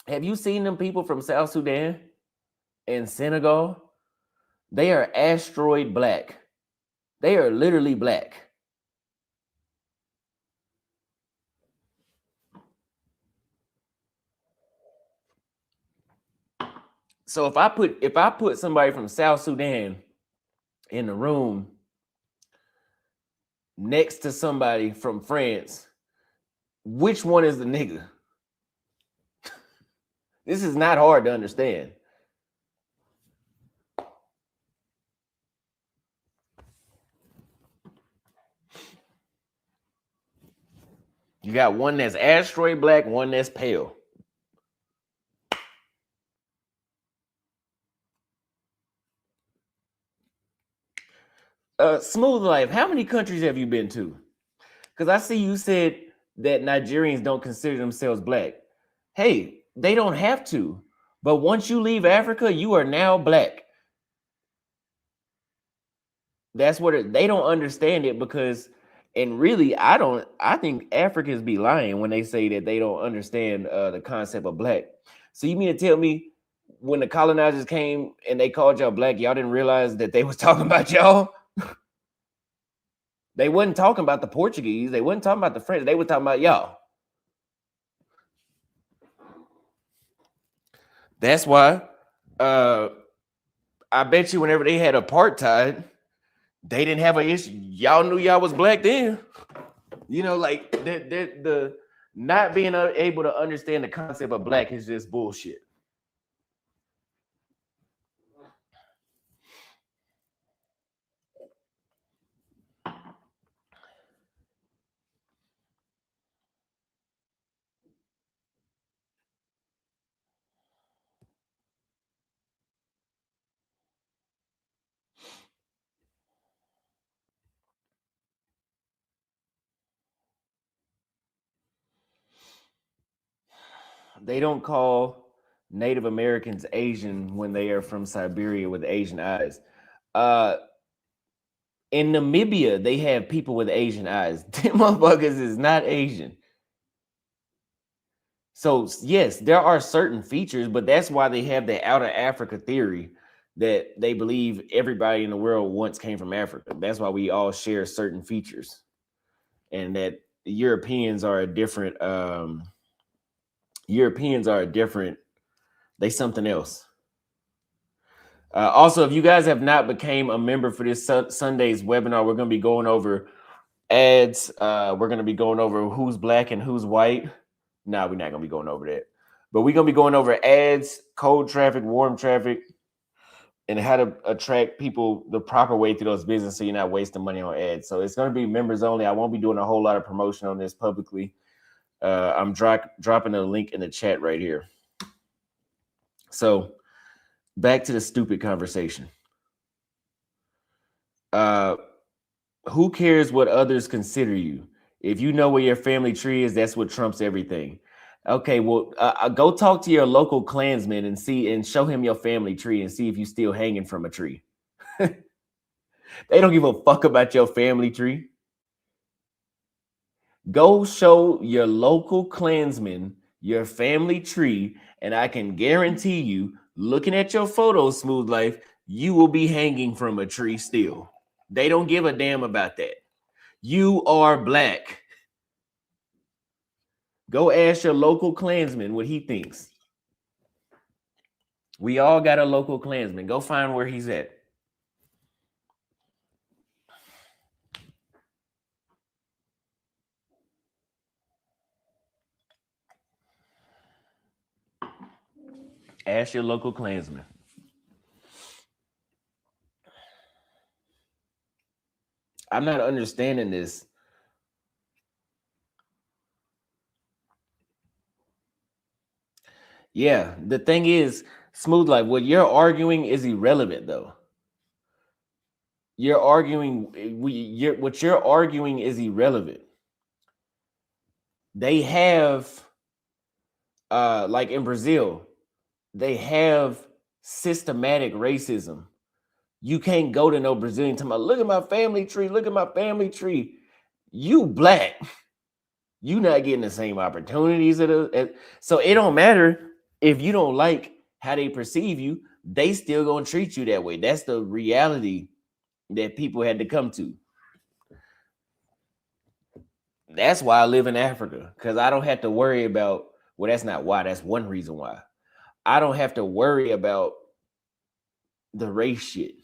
Have you seen them people from South Sudan and Senegal? They are asteroid black. They are literally black. So if I put somebody from South Sudan in the room next to somebody from France, which one is the nigga? This is not hard to understand. You got one that's asteroid black, one that's pale. Smooth Life, how many countries have you been to? Because I see you said that Nigerians don't consider themselves black. Hey, they don't have to. But once you leave Africa, you are now black. That's what they don't understand it because, and really, I think Africans be lying when they say that they don't understand the concept of black. So you mean to tell me when the colonizers came and they called y'all black, y'all didn't realize that they was talking about y'all? They wasn't talking about the Portuguese. They wasn't talking about the French. They were talking about y'all. That's why I bet you whenever they had apartheid, they didn't have an issue. Y'all knew y'all was black then. You know, like the not being able to understand the concept of black is just bullshit. They don't call Native Americans Asian when they are from Siberia with Asian eyes. In Namibia, they have people with Asian eyes. Them motherfuckers is not Asian. So yes, there are certain features, but that's why they have the outer Africa theory that they believe everybody in the world once came from Africa. That's why we all share certain features, and that Europeans are a different. They something else. Also, if you guys have not became a member for this Sunday's webinar, we're going to be going over ads. We're going to be going over who's black and who's white. No, we're not going to be going over that. But we're going to be going over ads, cold traffic, warm traffic, and how to attract people the proper way through those businesses so you're not wasting money on ads. So it's going to be members only. I won't be doing a whole lot of promotion on this publicly. I'm dropping a link in the chat right here. So back to the stupid conversation. Who cares what others consider you? If you know where your family tree is, that's what trumps everything. Okay, well, go talk to your local Klansman and show him your family tree and see if you're still hanging from a tree. They don't give a fuck about your family tree. Go show your local Klansman your family tree, and I can guarantee you, looking at your photos, Smooth Life, you will be hanging from a tree still. They don't give a damn about that. You are black. Go ask your local Klansman what he thinks. We all got a local Klansman. Go find where he's at. Ask your local Klansman. I'm not understanding this. Yeah, the thing is, Smooth Life, what you're arguing is irrelevant, though. You're arguing, what you're arguing is irrelevant. They have, like in Brazil, they have systematic racism. You can't go to no Brazilian talking about, look at my family tree, look at my family tree. You black. You not getting the same opportunities. So it don't matter if you don't like how they perceive you, they still gonna treat you that way. That's the reality that people had to come to. That's why I live in Africa, because I don't have to worry about, well, that's not why, that's one reason why. I don't have to worry about the race shit.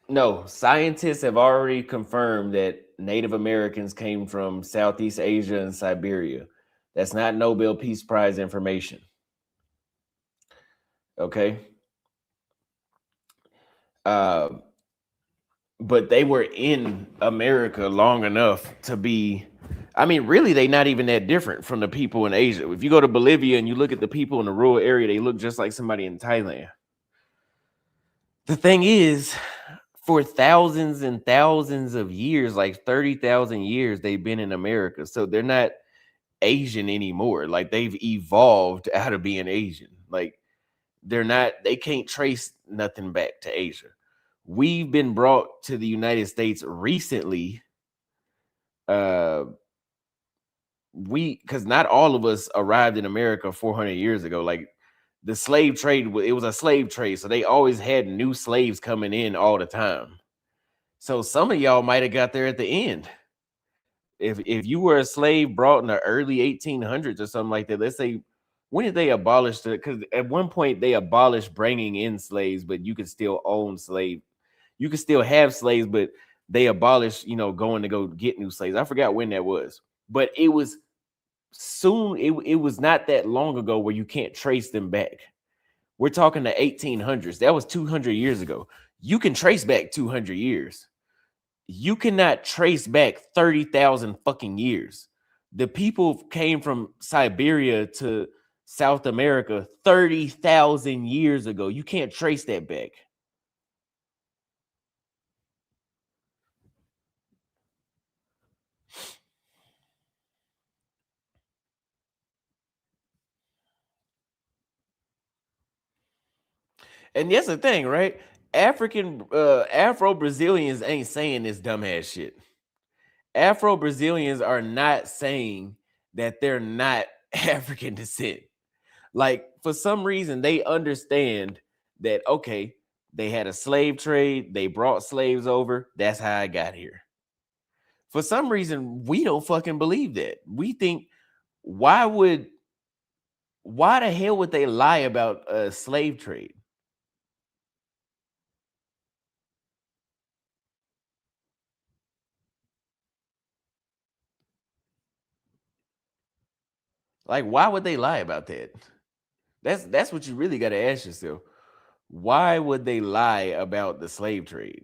No, scientists have already confirmed that Native Americans came from Southeast Asia and Siberia. That's not Nobel Peace Prize information. Okay. But they were in America long enough to be, I mean, really, they're not even that different from the people in Asia. If you go to Bolivia and you look at the people in the rural area, they look just like somebody in Thailand. The thing is, for thousands and thousands of years, like 30,000 years, they've been in America. So they're not Asian anymore. Like they've evolved out of being Asian. Like they can't trace nothing back to Asia. We've been brought to the United States recently. Because not all of us arrived in America 400 years ago. Like the slave trade, it was a slave trade. So they always had new slaves coming in all the time. So some of y'all might have got there at the end. If you were a slave brought in the early 1800s or something like that, let's say, when did they abolish it? Because at one point they abolished bringing in slaves, but you could still own slave. You could still have slaves, but they abolished, going to go get new slaves. I forgot when that was, but it was soon. It was not that long ago where you can't trace them back. We're talking the 1800s. That was 200 years ago. You can trace back 200 years. You cannot trace back 30,000 fucking years. The people came from Siberia to South America 30,000 years ago. You can't trace that back. And that's the thing, right? Afro-Brazilians ain't saying this dumbass shit. Afro-Brazilians are not saying that they're not African descent. Like, for some reason, they understand that, okay, they had a slave trade, they brought slaves over, that's how I got here. For some reason, we don't fucking believe that. We think, why the hell would they lie about a slave trade? Like, why would they lie about that? That's what you really got to ask yourself. Why would they lie about the slave trade?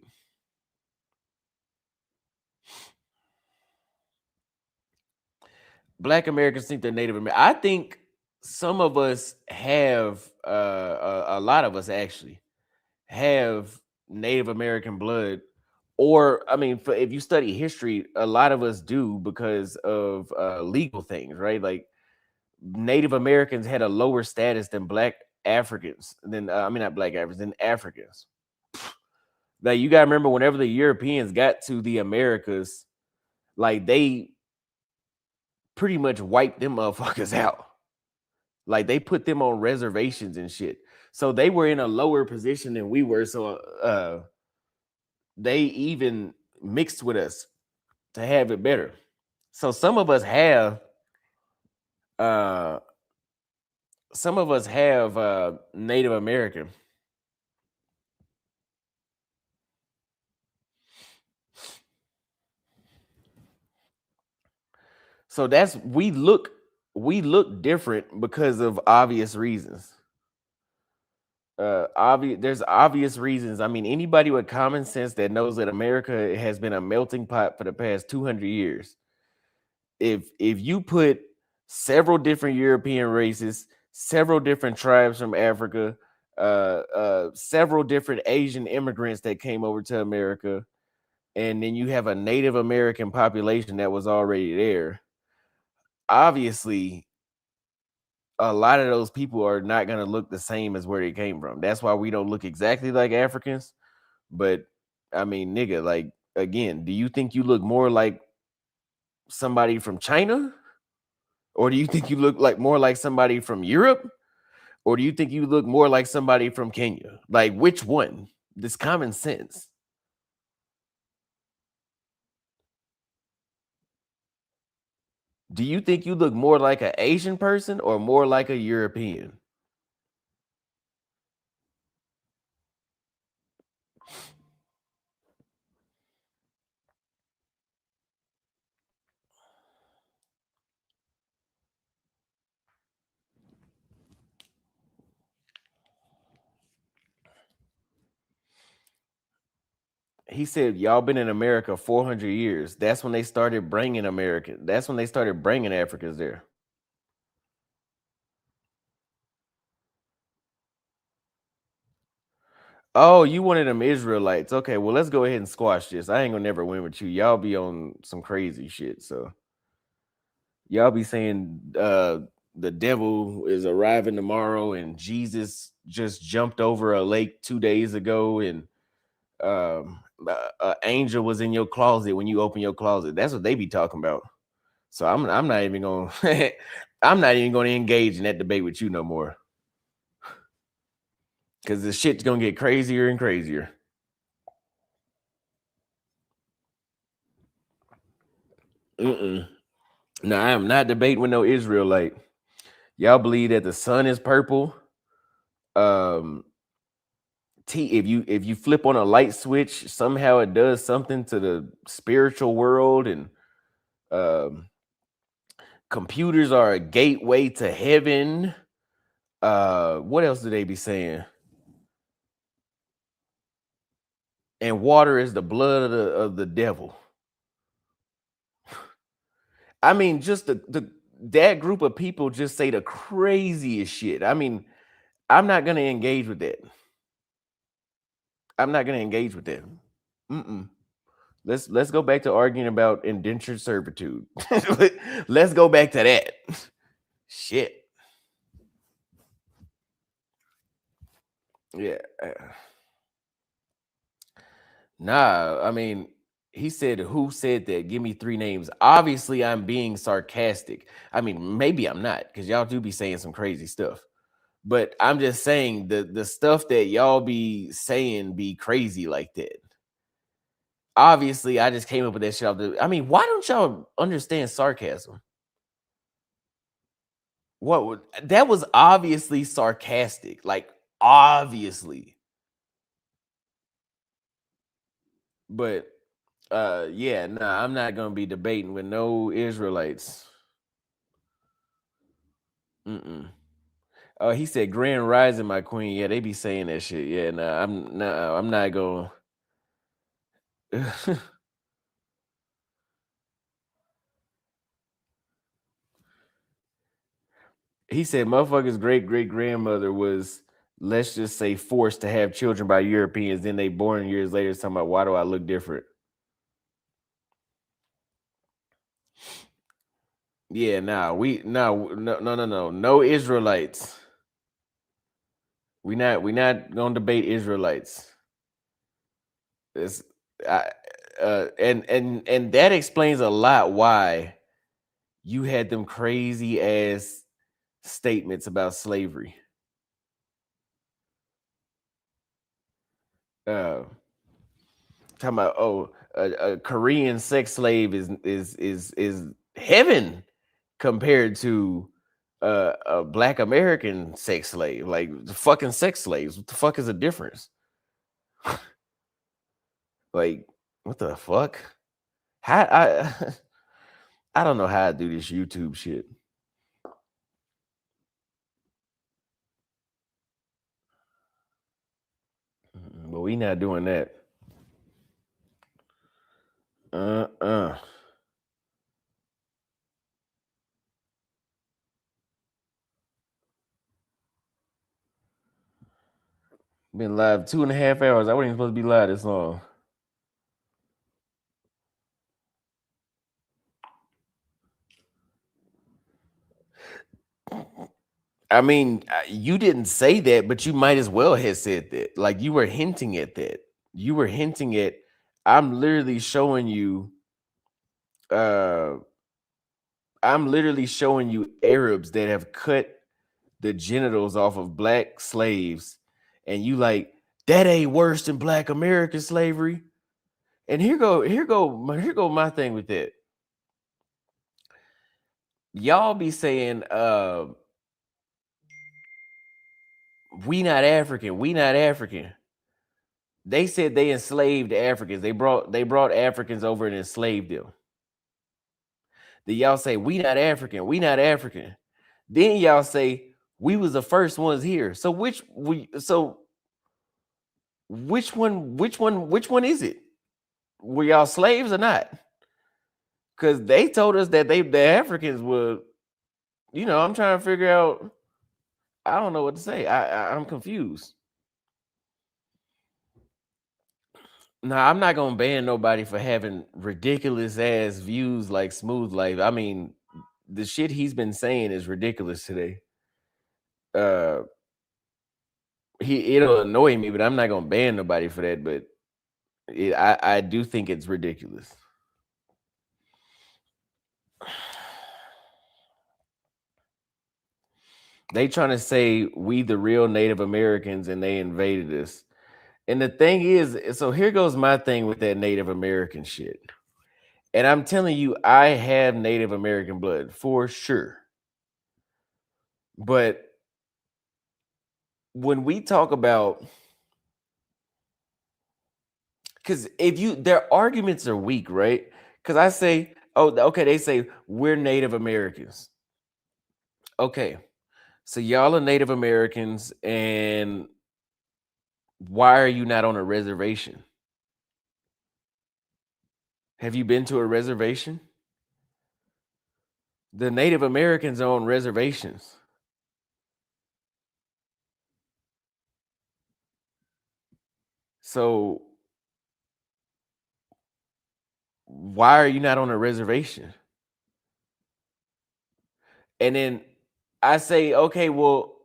Black Americans think they're Native American. I think some of us have, a lot of us actually have Native American blood, or I mean, if you study history, a lot of us do because of legal things, right? Like Native Americans had a lower status than Black Africans, than I mean not Black Africans, than Africans. Like you gotta remember, whenever the Europeans got to the Americas, like they pretty much wiped them motherfuckers out. Like they put them on reservations and shit. So they were in a lower position than we were. So they even mixed with us to have it better. So uh some of us have Native American. So that's we look different because of obvious reasons. There's obvious reasons. I mean, anybody with common sense that knows that America has been a melting pot for the past 200 years. If you put several different European races, several different tribes from Africa, several different Asian immigrants that came over to America, and then you have a Native American population that was already there, obviously a lot of those people are not going to look the same as where they came from. That's why we don't look exactly like Africans. But I mean, nigga, like again, do you think you look more like somebody from China? Or do you think you look like more like somebody from Europe? Or do you think you look more like somebody from Kenya? Like which one? This common sense. Do you think you look more like an Asian person or more like a European? He said, "Y'all been in America 400 years. That's when they started bringing American. That's when they started bringing Africans there." Oh, you wanted them Israelites. Okay, well, let's go ahead and squash this. I ain't gonna never win with you. Y'all be on some crazy shit. So y'all be saying the devil is arriving tomorrow and Jesus just jumped over a lake 2 days ago and an angel was in your closet when you open your closet. That's what they be talking about. So I'm not even gonna I'm not even gonna engage in that debate with you no more. Cause the shit's gonna get crazier and crazier. Mm-mm. No, I am not debating with no Israelite. Y'all believe that the sun is purple. Um, if you flip on a light switch, somehow it does something to the spiritual world, and um, computers are a gateway to heaven. What else do they be saying? And water is the blood of the devil. I mean, just the that group of people just say the craziest shit. I mean, I'm not gonna engage with that. I'm not gonna engage with that. Mm-mm. Let's go back to arguing about indentured servitude. Let's go back to that. Shit. Yeah. Nah, I mean, he said, "Who said that? Give me three names." Obviously, I'm being sarcastic. I mean, maybe I'm not, because y'all do be saying some crazy stuff. But I'm just saying the stuff that y'all be saying be crazy like that. Obviously, I just came up with that shit off the. I mean, why don't y'all understand sarcasm? That was obviously sarcastic, like obviously. But yeah, nah, I'm not gonna be debating with no Israelites. Mm-mm. Oh, he said Grand Rising, my queen. Yeah, they be saying that shit. Yeah, I'm not going. He said motherfucker's great great grandmother was let's just say forced to have children by Europeans, then they born years later talking about why do I look different? Yeah, no Israelites. We not gonna debate Israelites. It's I, and that explains a lot why you had them crazy ass statements about slavery. Uh, talking about a Korean sex slave is heaven compared to a Black American sex slave. Like the fucking sex slaves. What the fuck is the difference? Like what the fuck? How I I don't know how to do this YouTube shit. But we not doing that. Uh-uh. Been live 2.5 hours. I wasn't even supposed to be live this long. I mean, you didn't say that, but you might as well have said that. Like you were hinting at that. You were hinting at. I'm literally showing you. Uh, I'm literally showing you Arabs that have cut the genitals off of Black slaves, and you like that ain't worse than Black American slavery. And here go my thing with that. Y'all be saying, we not African, we not African. They said they enslaved Africans. They brought Africans over and enslaved them. Then y'all say we not African, we not African. Then y'all say we was the first ones here. So which one is it? Were y'all slaves or not? Because they told us that the Africans were, I'm trying to figure out. I don't know what to say. I'm confused. Nah, I'm not gonna ban nobody for having ridiculous ass views like Smooth Life. I mean, the shit he's been saying is ridiculous today. Uh, it'll annoy me, but I'm not gonna ban nobody for that. But I do think it's ridiculous. They trying to say we the real Native Americans and they invaded us. And the thing is, so here goes my thing with that Native American shit. And I'm telling you, I have Native American blood for sure. But when we talk about, because their arguments are weak, right? Because I say, oh, okay, they say we're Native Americans. Okay, so y'all are Native Americans, and why are you not on a reservation? Have you been to a reservation? The Native Americans are on reservations. So why are you not on a reservation? And then I say, okay, well,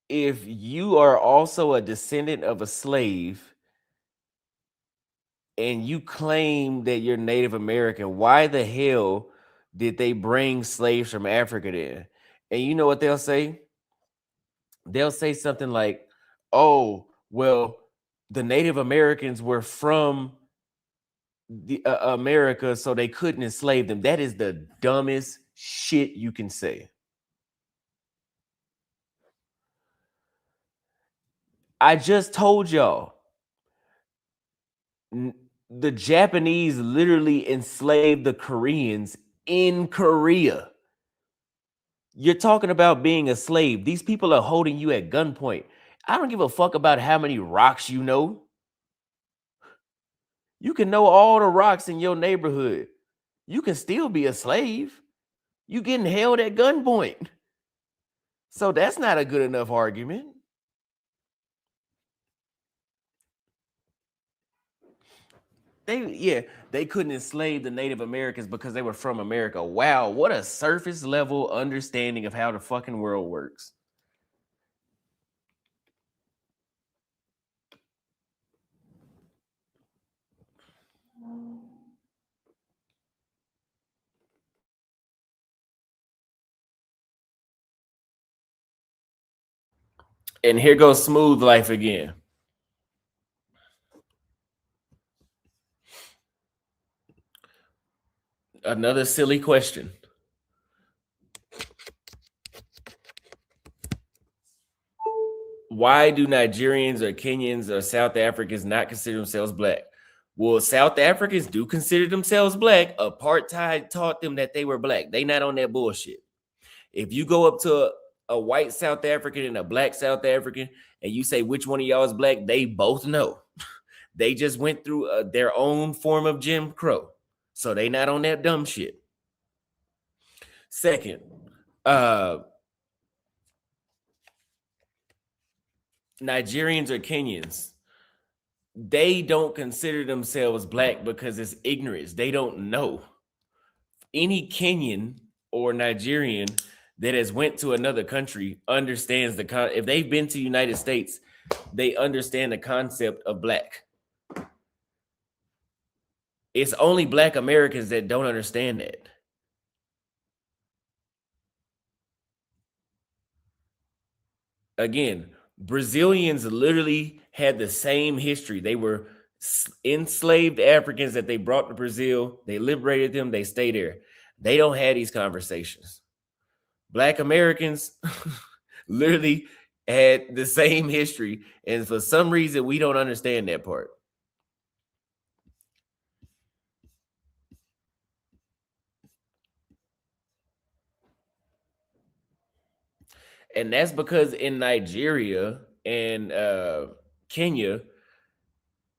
if you are also a descendant of a slave and you claim that you're Native American, why the hell did they bring slaves from Africa there? And you know what they'll say? They'll say something like, oh, well, the Native Americans were from the America, so they couldn't enslave them. That is the dumbest shit you can say. I just told y'all the Japanese literally enslaved the Koreans in Korea. You're talking about being a slave. These people are holding you at gunpoint. I don't give a fuck about how many rocks you know. You can know all the rocks in your neighborhood. You can still be a slave. You getting held at gunpoint. So that's not a good enough argument. They couldn't enslave the Native Americans because they were from America. Wow, what a surface level understanding of how the fucking world works. And here goes smooth life again. Another silly question. Why do Nigerians or Kenyans or South Africans not consider themselves black? Well, South Africans do consider themselves black. Apartheid taught them that they were black. They not on that bullshit. If you go up to a white South African and a black South African and you say which one of y'all is black, they both know. They just went through their own form of Jim Crow. So they not on that dumb shit. Second, Nigerians or Kenyans, they don't consider themselves black because it's ignorance. They don't know. Any Kenyan or Nigerian that has went to another country understands if they've been to the United States, they understand the concept of black. It's only black Americans that don't understand that. Again, Brazilians literally had the same history. They were enslaved Africans that they brought to Brazil. They liberated them. They stay there. They don't have these conversations. Black Americans literally had the same history. And for some reason, we don't understand that part. And that's because in Nigeria and Kenya,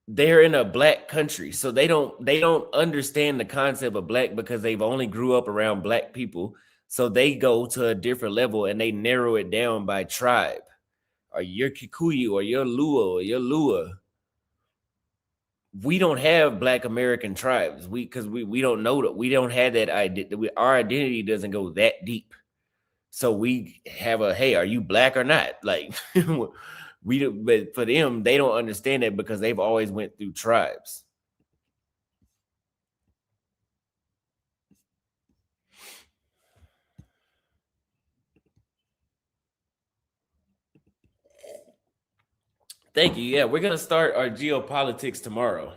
they're in a black country, so they don't understand the concept of black because they've only grew up around black people. So they go to a different level and they narrow it down by tribe. Or you're Kikuyu, or you're Luo, or you're Lua. We don't have black American tribes. We don't know that. We don't have that idea. Our identity doesn't go that deep. So we have a, hey, are you black or not? Like we do, but for them, they don't understand that because they've always went through tribes. Thank you. Yeah, we're gonna start our geopolitics tomorrow.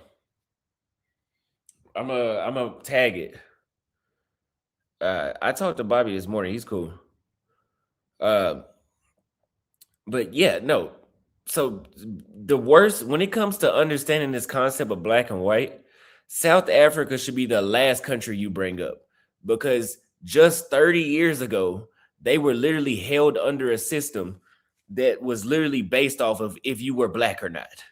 I'm a tag it. I talked to Bobby this morning. He's cool. But yeah, no. So the worst when it comes to understanding this concept of black and white, South Africa should be the last country you bring up because just 30 years ago, they were literally held under a system that was literally based off of if you were black or not.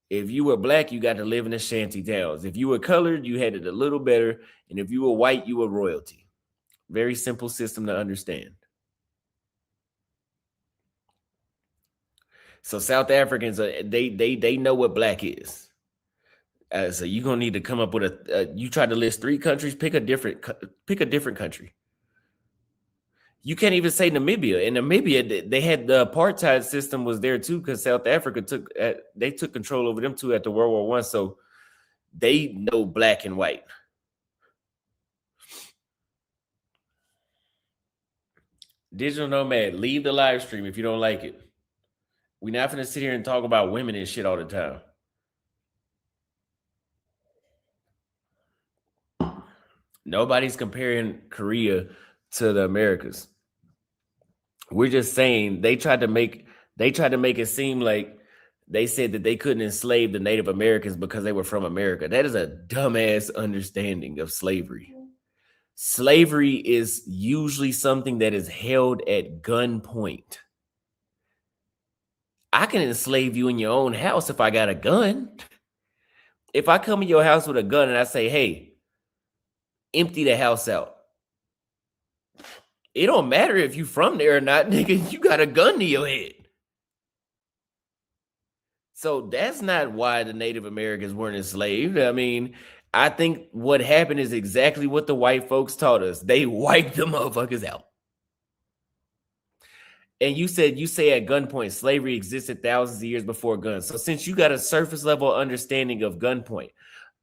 If you were black, you got to live in the shanty towns. If you were colored, you had it a little better. And if you were white, you were royalty. Very simple system to understand. So South Africans, they know what black is. So you're gonna need to come up with you try to list 3 countries, pick a different country. You can't even say Namibia. In Namibia, they had the apartheid system was there too because South Africa took control over them too after World War I. So they know black and white. Digital nomad, leave the live stream if you don't like it. We're not gonna sit here and talk about women and shit all the time. Nobody's comparing Korea to the Americas. We're just saying they tried to make it seem like they said that they couldn't enslave the Native Americans because they were from America. That is a dumbass understanding of slavery. Slavery is usually something that is held at gunpoint. I can enslave you in your own house if I got a gun. If I come in your house with a gun and I say, hey, empty the house out. It don't matter if you from there or not, nigga. You got a gun to your head. So that's not why the Native Americans weren't enslaved. I mean, I think what happened is exactly what the white folks taught us. They wiped the motherfuckers out. And you say at gunpoint, slavery existed thousands of years before guns. So since you got a surface level understanding of gunpoint,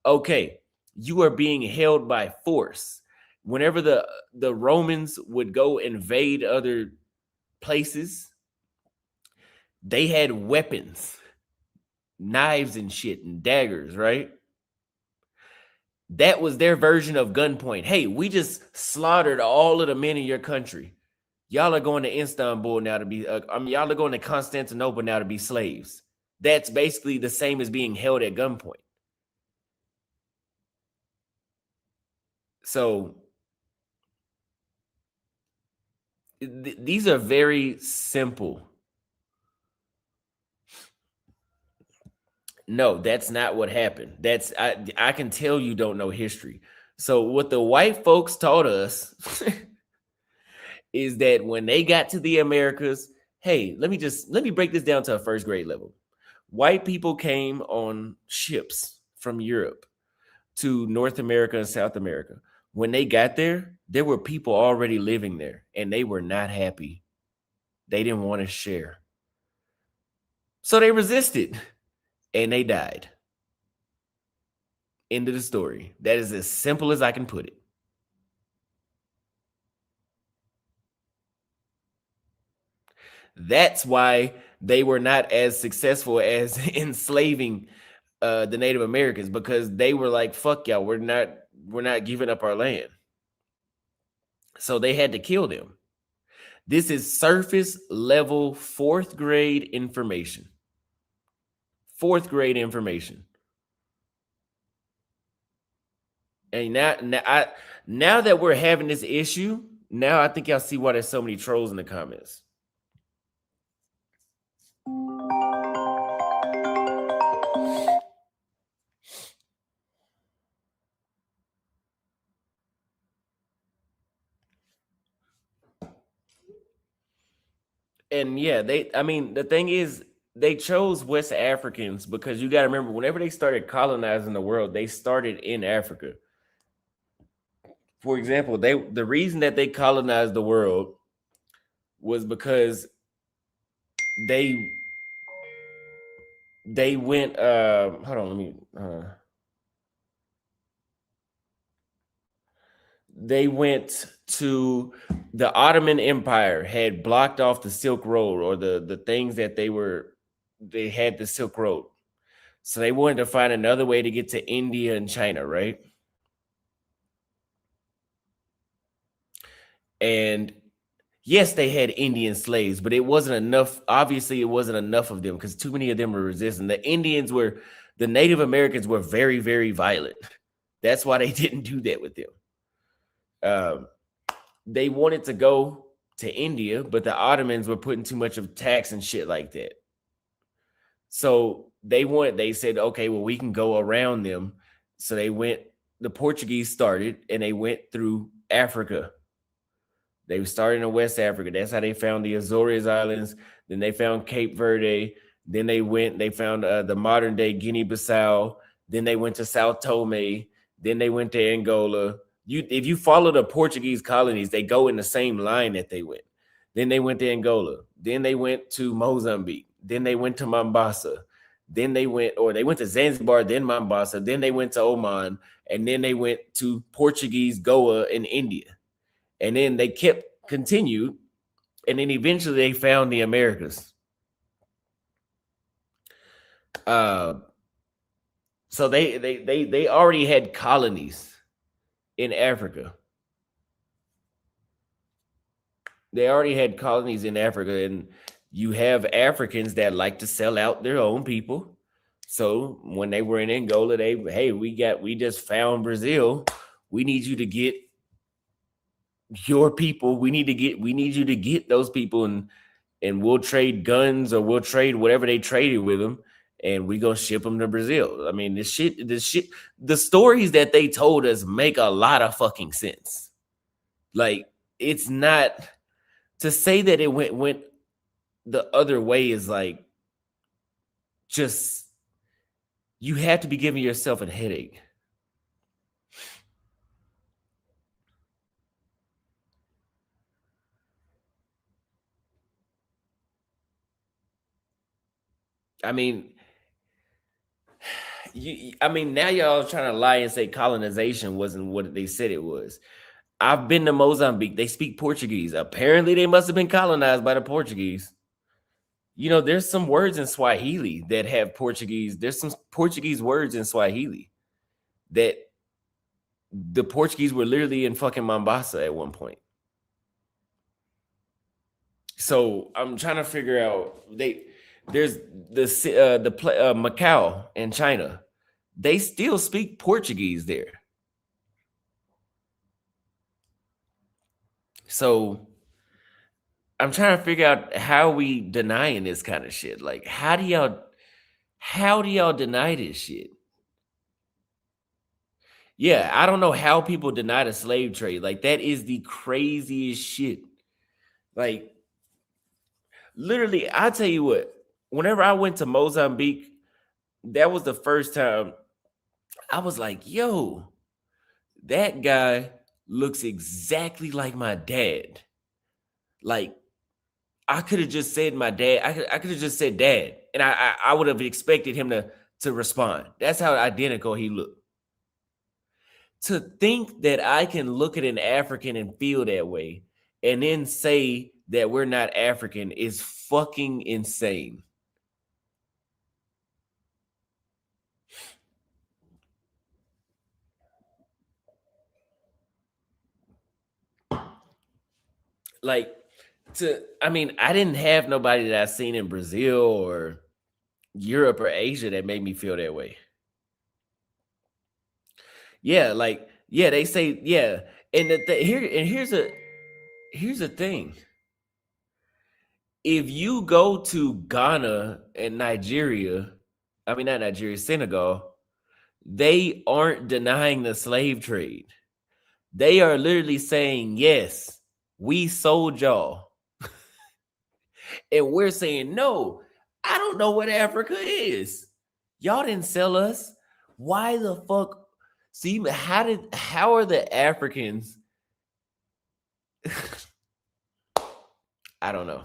okay, you are being held by force. Whenever the Romans would go invade other places, they had weapons, knives and shit and daggers, right? That was their version of gunpoint. Hey, we just slaughtered all of the men in your country. Y'all are going to Istanbul now to be, y'all are going to Constantinople now to be slaves. That's basically the same as being held at gunpoint. So these are very simple. No, that's not what happened. I can tell you don't know history. So what the white folks taught us is that when they got to the Americas, hey, let me break this down to a first grade level. White people came on ships from Europe to North America and South America. When they got there, there were people already living there and they were not happy. They didn't want to share. So they resisted and they died. End of the story. That is as simple as I can put it. That's why they were not as successful as enslaving the Native Americans, because they were like, fuck y'all, we're not giving up our land. So they had to kill them. This is surface level fourth grade information. Fourth grade information. And now that we're having this issue, now I think y'all see why there's so many trolls in the comments. And yeah, the thing is, they chose West Africans because you got to remember, whenever they started colonizing the world, they started in Africa. For example, the reason that they colonized the world was because they went hold on, let me they went to the Ottoman Empire had blocked off the Silk Road, or the things that they had the Silk Road. So they wanted to find another way to get to India and China, right? And yes, they had Indian slaves, but it wasn't enough. Obviously, it wasn't enough of them because too many of them were resisting. The Native Americans were very, very violent. That's why they didn't do that with them. They wanted to go to India, but the Ottomans were putting too much of tax and shit like that. So they said, okay, well, we can go around them. So the Portuguese started and they went through Africa. They started in West Africa. That's how they found the Azores Islands. Then they found Cape Verde. Then they found the modern day Guinea-Bissau. Then they went to Sao Tome. Then they went to Angola. If you follow the Portuguese colonies, they go in the same line that they went. Then they went to Angola. Then they went to Mozambique. Then they went to Mombasa. Then they went to Zanzibar, then Mombasa. Then they went to Oman. And then they went to Portuguese Goa in India. And then they continued, and then eventually they found the Americas. So they already had colonies in Africa. They already had colonies in Africa, and you have Africans that like to sell out their own people. So when they were in Angola, we just found Brazil. We need you to get your people. We need you to get those people, and we'll trade guns, or we'll trade whatever they traded with them, and we gonna ship them to Brazil. I mean, the stories that they told us make a lot of fucking sense. Like, it's not to say that it went the other way is like, just, you have to be giving yourself a headache. I mean, now y'all trying to lie and say colonization wasn't what they said it was. I've been to Mozambique. They speak Portuguese. Apparently, they must have been colonized by the Portuguese. You know, there's some words in Swahili that have Portuguese. There's some Portuguese words in Swahili that the Portuguese were literally in fucking Mombasa at one point. So I'm trying to figure out, there's Macau in China. They still speak Portuguese there. So I'm trying to figure out how we denying this kind of shit. Like, how do y'all deny this shit? Yeah, I don't know how people deny the slave trade. Like, that is the craziest shit. Like, literally, I tell you what, whenever I went to Mozambique, that was the first time I was like, yo, that guy looks exactly like my dad. Like, I could have just said my dad. I could have just said dad, and I would have expected him to respond. That's how identical he looked. To think that I can look at an African and feel that way, and then say that we're not African is fucking insane. Like, I didn't have nobody that I seen in Brazil or Europe or Asia that made me feel that way. Yeah, like, yeah, they say, yeah. And here's the thing. If you go to Ghana and Nigeria, not Nigeria, Senegal, they aren't denying the slave trade. They are literally saying, yes, we sold y'all. And we're saying, no, I don't know what Africa is. Y'all didn't sell us. Why the fuck? See, how are the Africans? I don't know.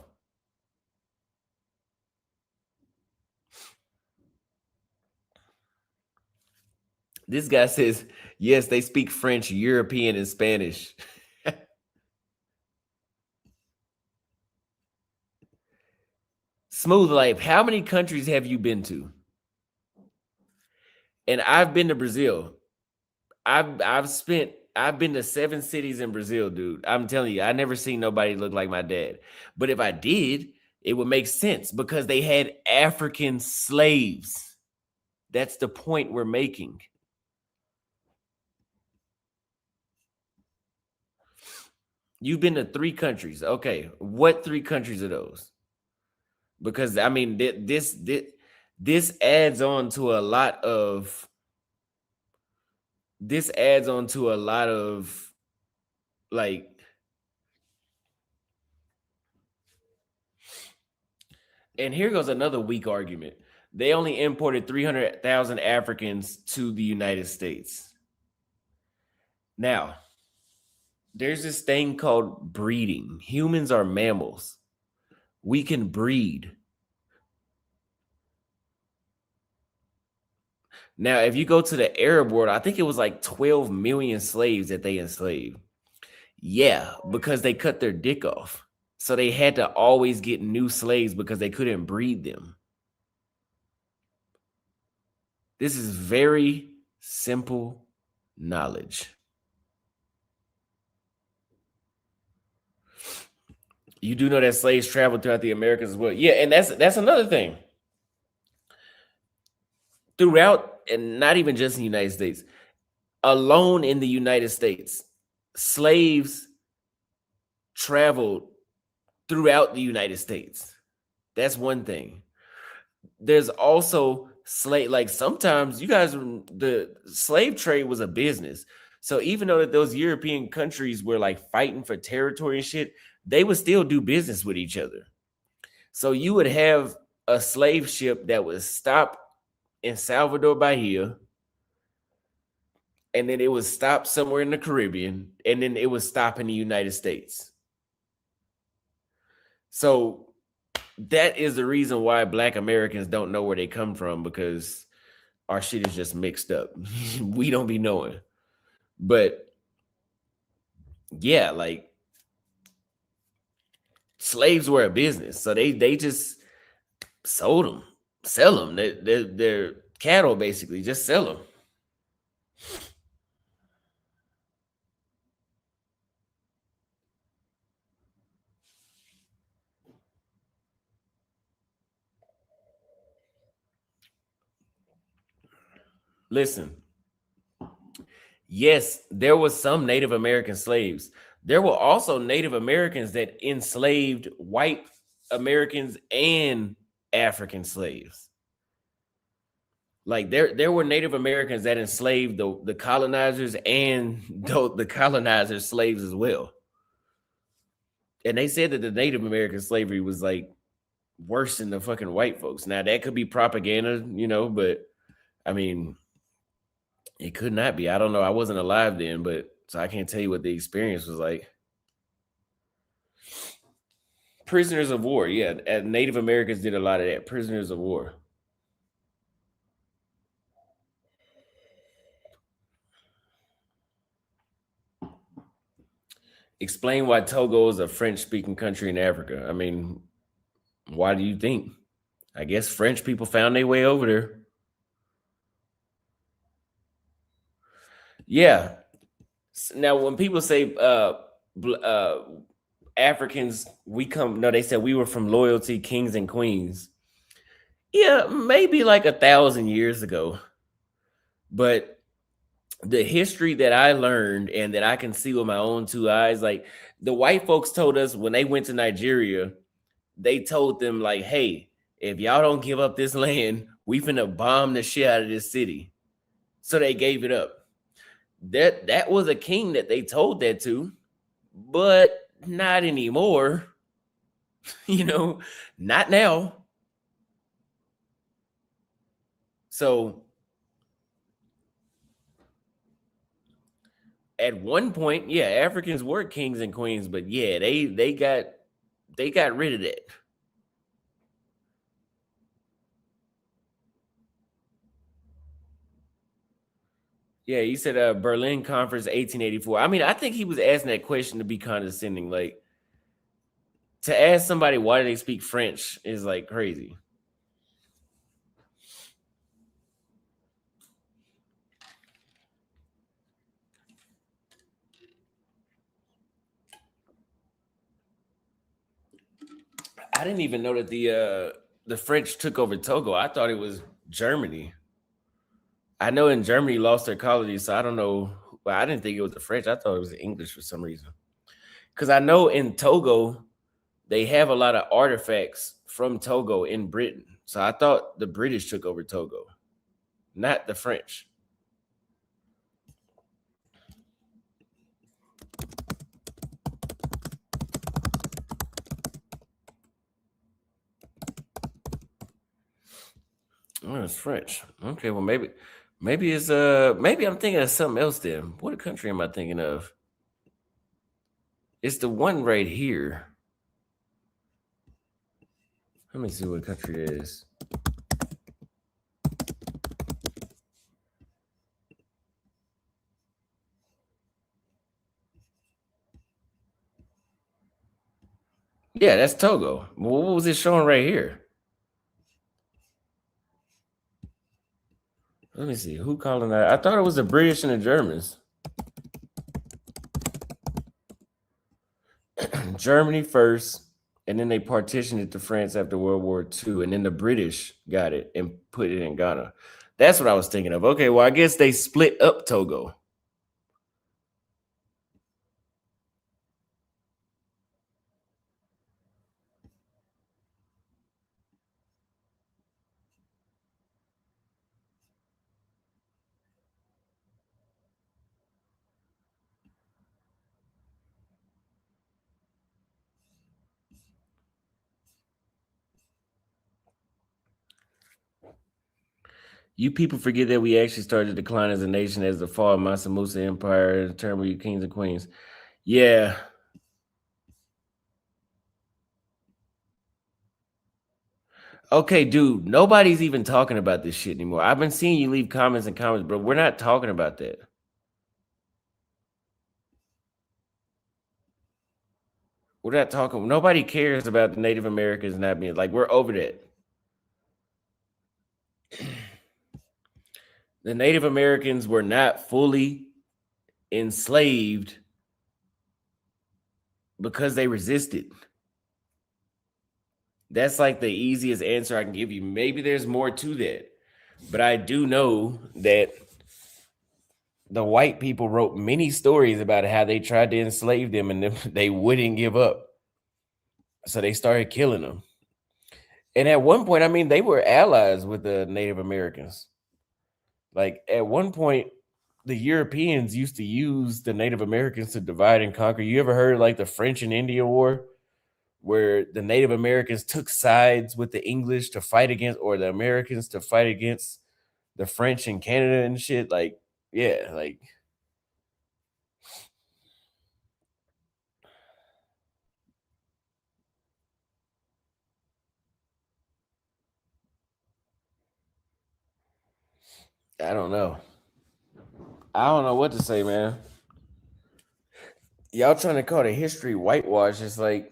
This guy says, yes, they speak French, European, and Spanish. Smooth Life, how many countries have you been to? And I've been to Brazil. I've been to 7 cities in Brazil, dude. I'm telling you, I never seen nobody look like my dad. But if I did, it would make sense because they had African slaves. That's the point we're making. You've been to 3 countries. Okay. What 3 countries are those? Because this adds on to a lot of like, and here goes another weak argument. They only imported 300,000 Africans to the United States. Now, there's this thing called breeding. Humans are mammals. We can breed. Now, if you go to the Arab world, I think it was like 12 million slaves that they enslaved. Yeah, because they cut their dick off. So they had to always get new slaves because they couldn't breed them. This is very simple knowledge. You do know that slaves traveled throughout the Americas as well. Yeah, and that's another thing. Throughout, and not even just in the United States, alone in the United States, slaves traveled throughout the United States. That's one thing. There's also like sometimes the slave trade was a business. So even though that those European countries were like fighting for territory and shit, they would still do business with each other. So you would have a slave ship that would stop in Salvador Bahia, and then it would stop somewhere in the Caribbean, and then it would stop in the United States. So that is the reason why Black Americans don't know where they come from, because our shit is just mixed up. We don't be knowing. But yeah, like slaves were a business. So they just sold them, sell them. They're cattle, basically. Just sell them. Listen, yes, there was some Native American slaves. There were also Native Americans that enslaved white Americans and African slaves. Like there were Native Americans that enslaved the colonizers and the colonizers' slaves as well. And they said that the Native American slavery was like worse than the fucking white folks. Now that could be propaganda, but I mean, it could not be. I don't know. I wasn't alive then, but so I can't tell you what the experience was like. Prisoners of war, yeah. And Native Americans did a lot of that. Prisoners of war. Explain why Togo is a French-speaking country in Africa. I mean, why do you think? I guess French people found their way over there. Yeah. Now, when people say Africans, we come. No, they said we were from loyalty, kings and queens. Yeah, maybe like 1,000 years ago. But the history that I learned and that I can see with my own two eyes, like the white folks told us when they went to Nigeria, they told them like, "Hey, if y'all don't give up this land, we finna bomb the shit out of this city." So they gave it up. That was a king that they told that to, but not anymore. Not now. So at one point, yeah, Africans were kings and queens, but yeah, they got rid of that. Yeah, he said Berlin Conference 1884. I mean, I think he was asking that question to be condescending. Like to ask somebody why do they speak French is like crazy. I didn't even know that the French took over Togo. I thought it was Germany. I know in Germany lost their colonies, so I don't know. Well, I didn't think it was the French. I thought it was the English for some reason. Because I know in Togo they have a lot of artifacts from Togo in Britain. So I thought the British took over Togo, not the French. Oh, it's French. Okay, well maybe it's maybe I'm thinking of something else then. What country am I thinking of? It's the one right here. Let me see what country it is. Yeah, that's Togo. What was it showing right here? Let me see. Who colonized? I thought it was the British and the Germans. Germany first, and then they partitioned it to France after World War II, and then the British got it and put it in Ghana. That's what I was thinking of. Okay, well, I guess they split up Togo. You people forget that we actually started to decline as a nation as the fall of Mansa Musa Empire, the term of your kings and queens. Yeah. Okay, dude. Nobody's even talking about this shit anymore. I've been seeing you leave comments and comments, bro. We're not talking about that. We're not talking. Nobody cares about the Native Americans not being like, we're over that. The Native Americans were not fully enslaved because they resisted. That's like the easiest answer I can give you. Maybe there's more to that, but I do know that the white people wrote many stories about how they tried to enslave them and they wouldn't give up. So they started killing them. And at one point, I mean, they were allies with the Native Americans. Like at one point, the Europeans used to use the Native Americans to divide and conquer. You ever heard like the French and Indian War, where the Native Americans took sides with the English to fight against, or the Americans to fight against the French in Canada and shit? Like, yeah, like I don't know. I don't know what to say, man. Y'all trying to call the history whitewash. It's like,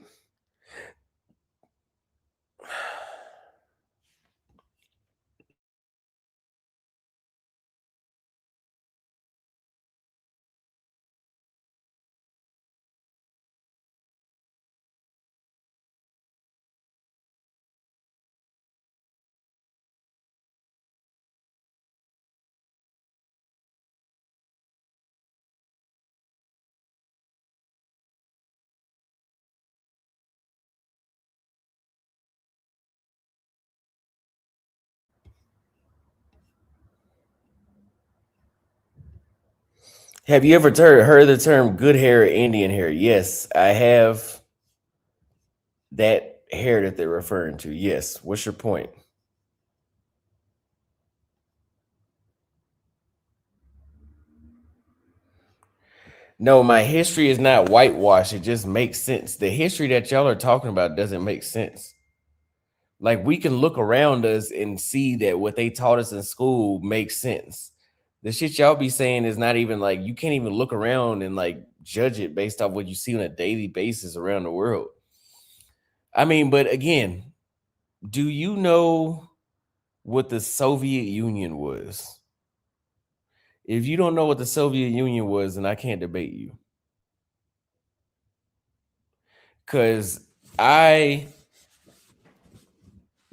have you ever heard the term good hair or Indian hair? Yes, I have that hair that they're referring to. Yes. What's your point? No, my history is not whitewash. It just makes sense. The history that y'all are talking about doesn't make sense. Like we can look around us and see that what they taught us in school makes sense. The shit y'all be saying is not even like you can't even look around and like judge it based off what you see on a daily basis around the world. I mean, but again, do you know what the Soviet Union was? If you don't know what the Soviet Union was, then I can't debate you. Because I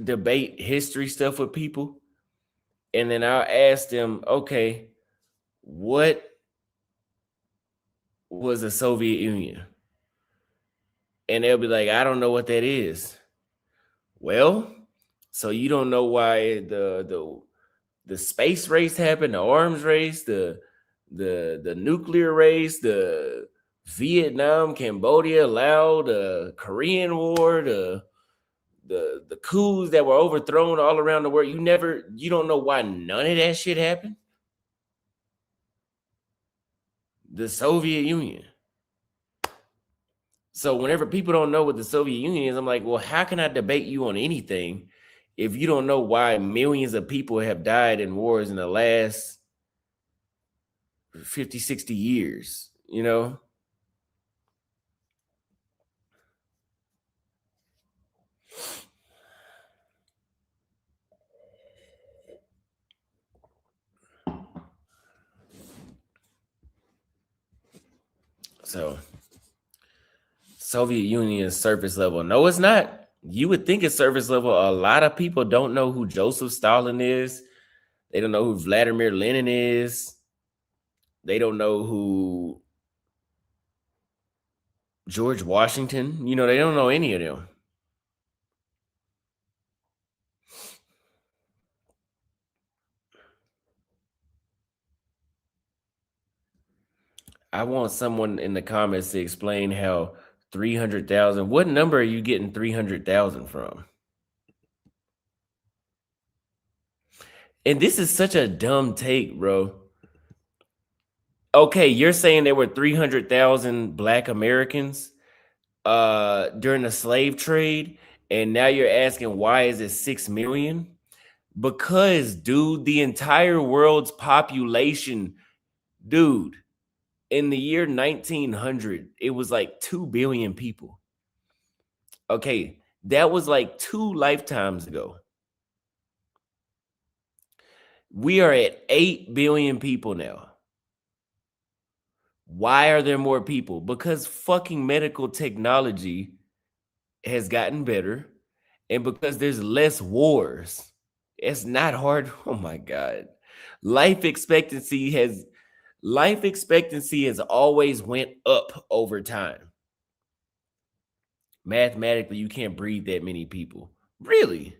debate history stuff with people, and then I'll ask them, okay, what was the Soviet Union? And they'll be like, I don't know what that is. Well, so you don't know why the space race happened, the arms race, the nuclear race, the Vietnam, Cambodia, Laos, the Korean War, the coups that were overthrown all around the world. You don't know why none of that shit happened. The Soviet Union. So whenever people don't know what the Soviet Union is, I'm like, well, how can I debate you on anything if you don't know why millions of people have died in wars in the last 50, 60 years, you know? So Soviet Union is surface level. No, it's not. You would think it's surface level. A lot of people don't know who Joseph Stalin is. They don't know who Vladimir Lenin is. They don't know who George Washington. They don't know any of them. I want someone in the comments to explain how 300,000. What number are you getting 300,000 from? And this is such a dumb take, bro. Okay, you're saying there were 300,000 Black Americans during the slave trade, and now you're asking why is it 6 million? Because, dude, the entire world's population, dude, in the year 1900, it was like 2 billion people. Okay, that was like 2 lifetimes ago. We are at 8 billion people now. Why are there more people? Because fucking medical technology has gotten better and because there's less wars. It's not hard. Oh my God. Life expectancy has always went up over time. Mathematically, you can't breed that many people. Really?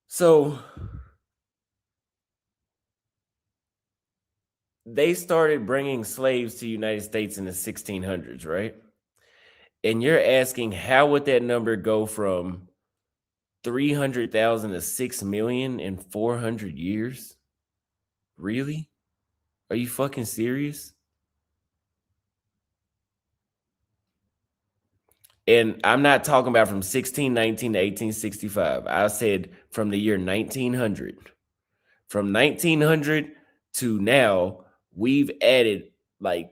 So they started bringing slaves to the United States in the 1600s, right? And you're asking how would that number go from 300,000 to 6 million in 400 years? Really? Are you fucking serious? And I'm not talking about from 1619 to 1865. I said from the year 1900. From 1900 to now, we've added like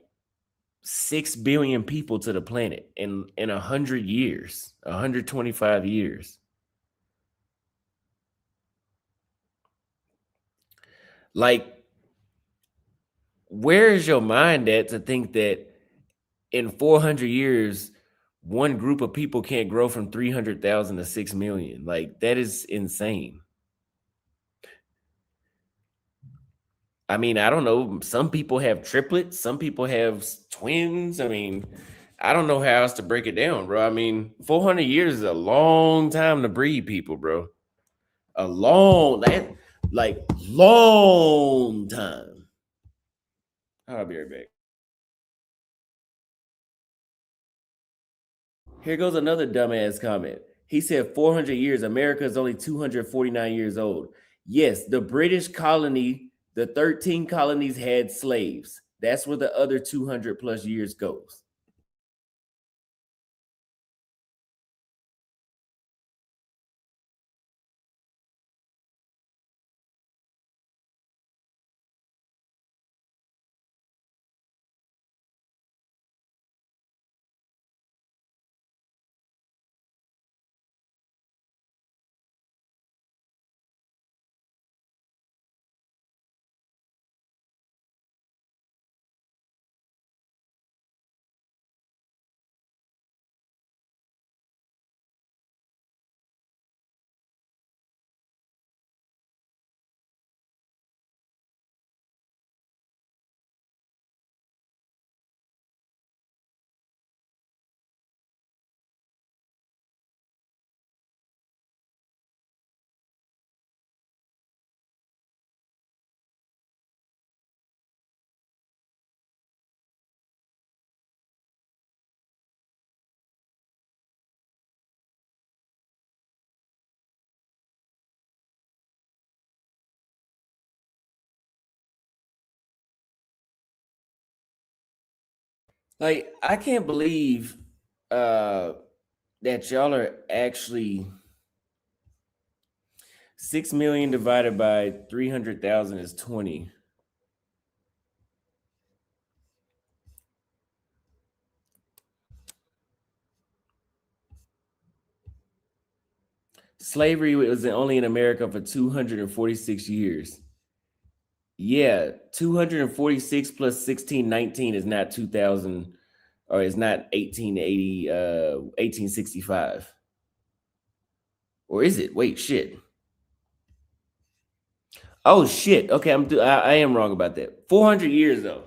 6 billion people to the planet in 100 years, 125 years. Like, where is your mind at to think that in 400 years, one group of people can't grow from 300,000 to 6 million? Like, that is insane. I mean, I don't know. Some people have triplets, some people have twins. I mean, I don't know how else to break it down, bro. I mean, 400 years is a long time to breed people, bro. A long, long time. I'll be right back. Here goes another dumbass comment. He said 400 years, America is only 249 years old. Yes, the British colony, the 13 colonies had slaves. That's where the other 200 plus years goes. Like, I can't believe uh that y'all are actually 6 million divided by 300,000 is 20. Slavery was only in America for 246 years. Yeah, 246 plus 1619 is not 2000 or it's not 1880 1865. Or is it? Wait, shit. Oh shit. Okay, I am wrong about that. 400 years though.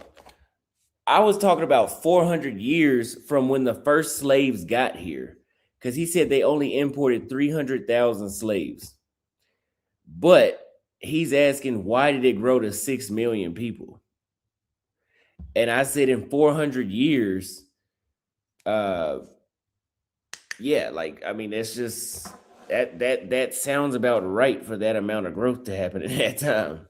I was talking about 400 years from when the first slaves got here cuz he said they only imported 300,000 slaves. But he's asking why did it grow to 6 million people? And I said in 400 years, uh yeah, like I mean that's just that sounds about right for that amount of growth to happen at that time.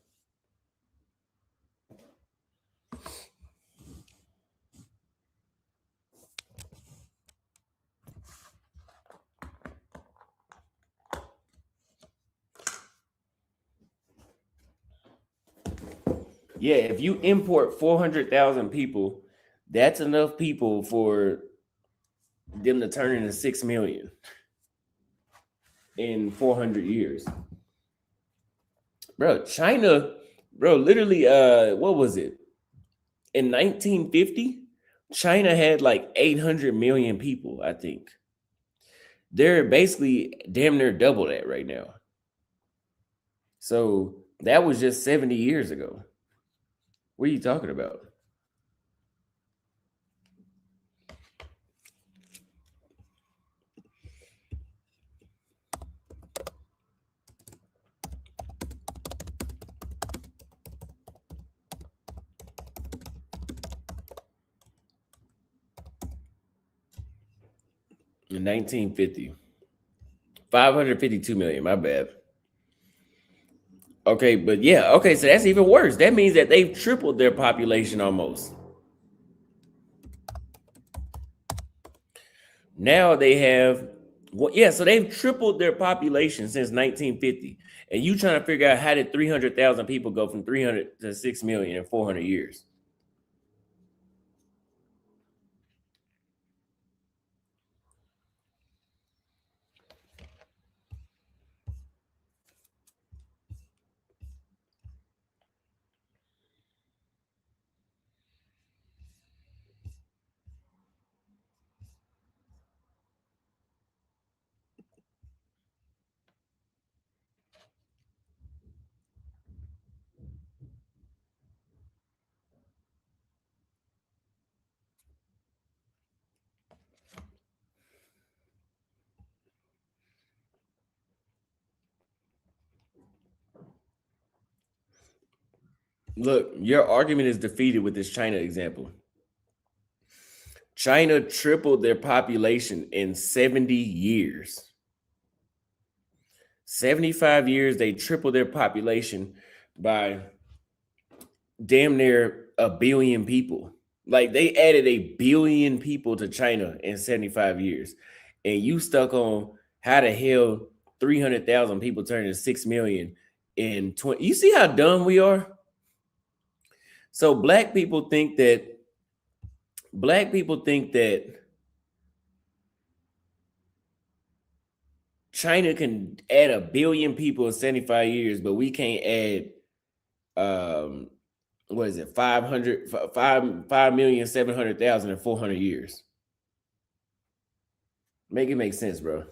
Yeah, if you import 400,000 people, that's enough people for them to turn into 6 million in 400 years. Bro, China, bro, literally what was it? In 1950, China had like 800 million people, I think. They're basically damn near double that right now. So that was just 70 years ago. What are you talking about? In 1950, 552 million, my bad. Okay, but yeah, okay, so that's even worse. That means that they've tripled their population almost. Now they have, well, yeah, so they've tripled their population since 1950. And you trying to figure out how did 300,000 people go from 300 to 6 million in 400 years? Look, your argument is defeated with this China example. China tripled their population in 70 years. 75 years, they tripled their population by damn near a billion people. Like they added a billion people to China in 75 years. And you stuck on how the hell 300,000 people turned to 6 million in 20. You see how dumb we are? So black people think that China can add a billion people in 75 years, but we can't add what is it, 5,700,000 in 400 years. Make it make sense, bro.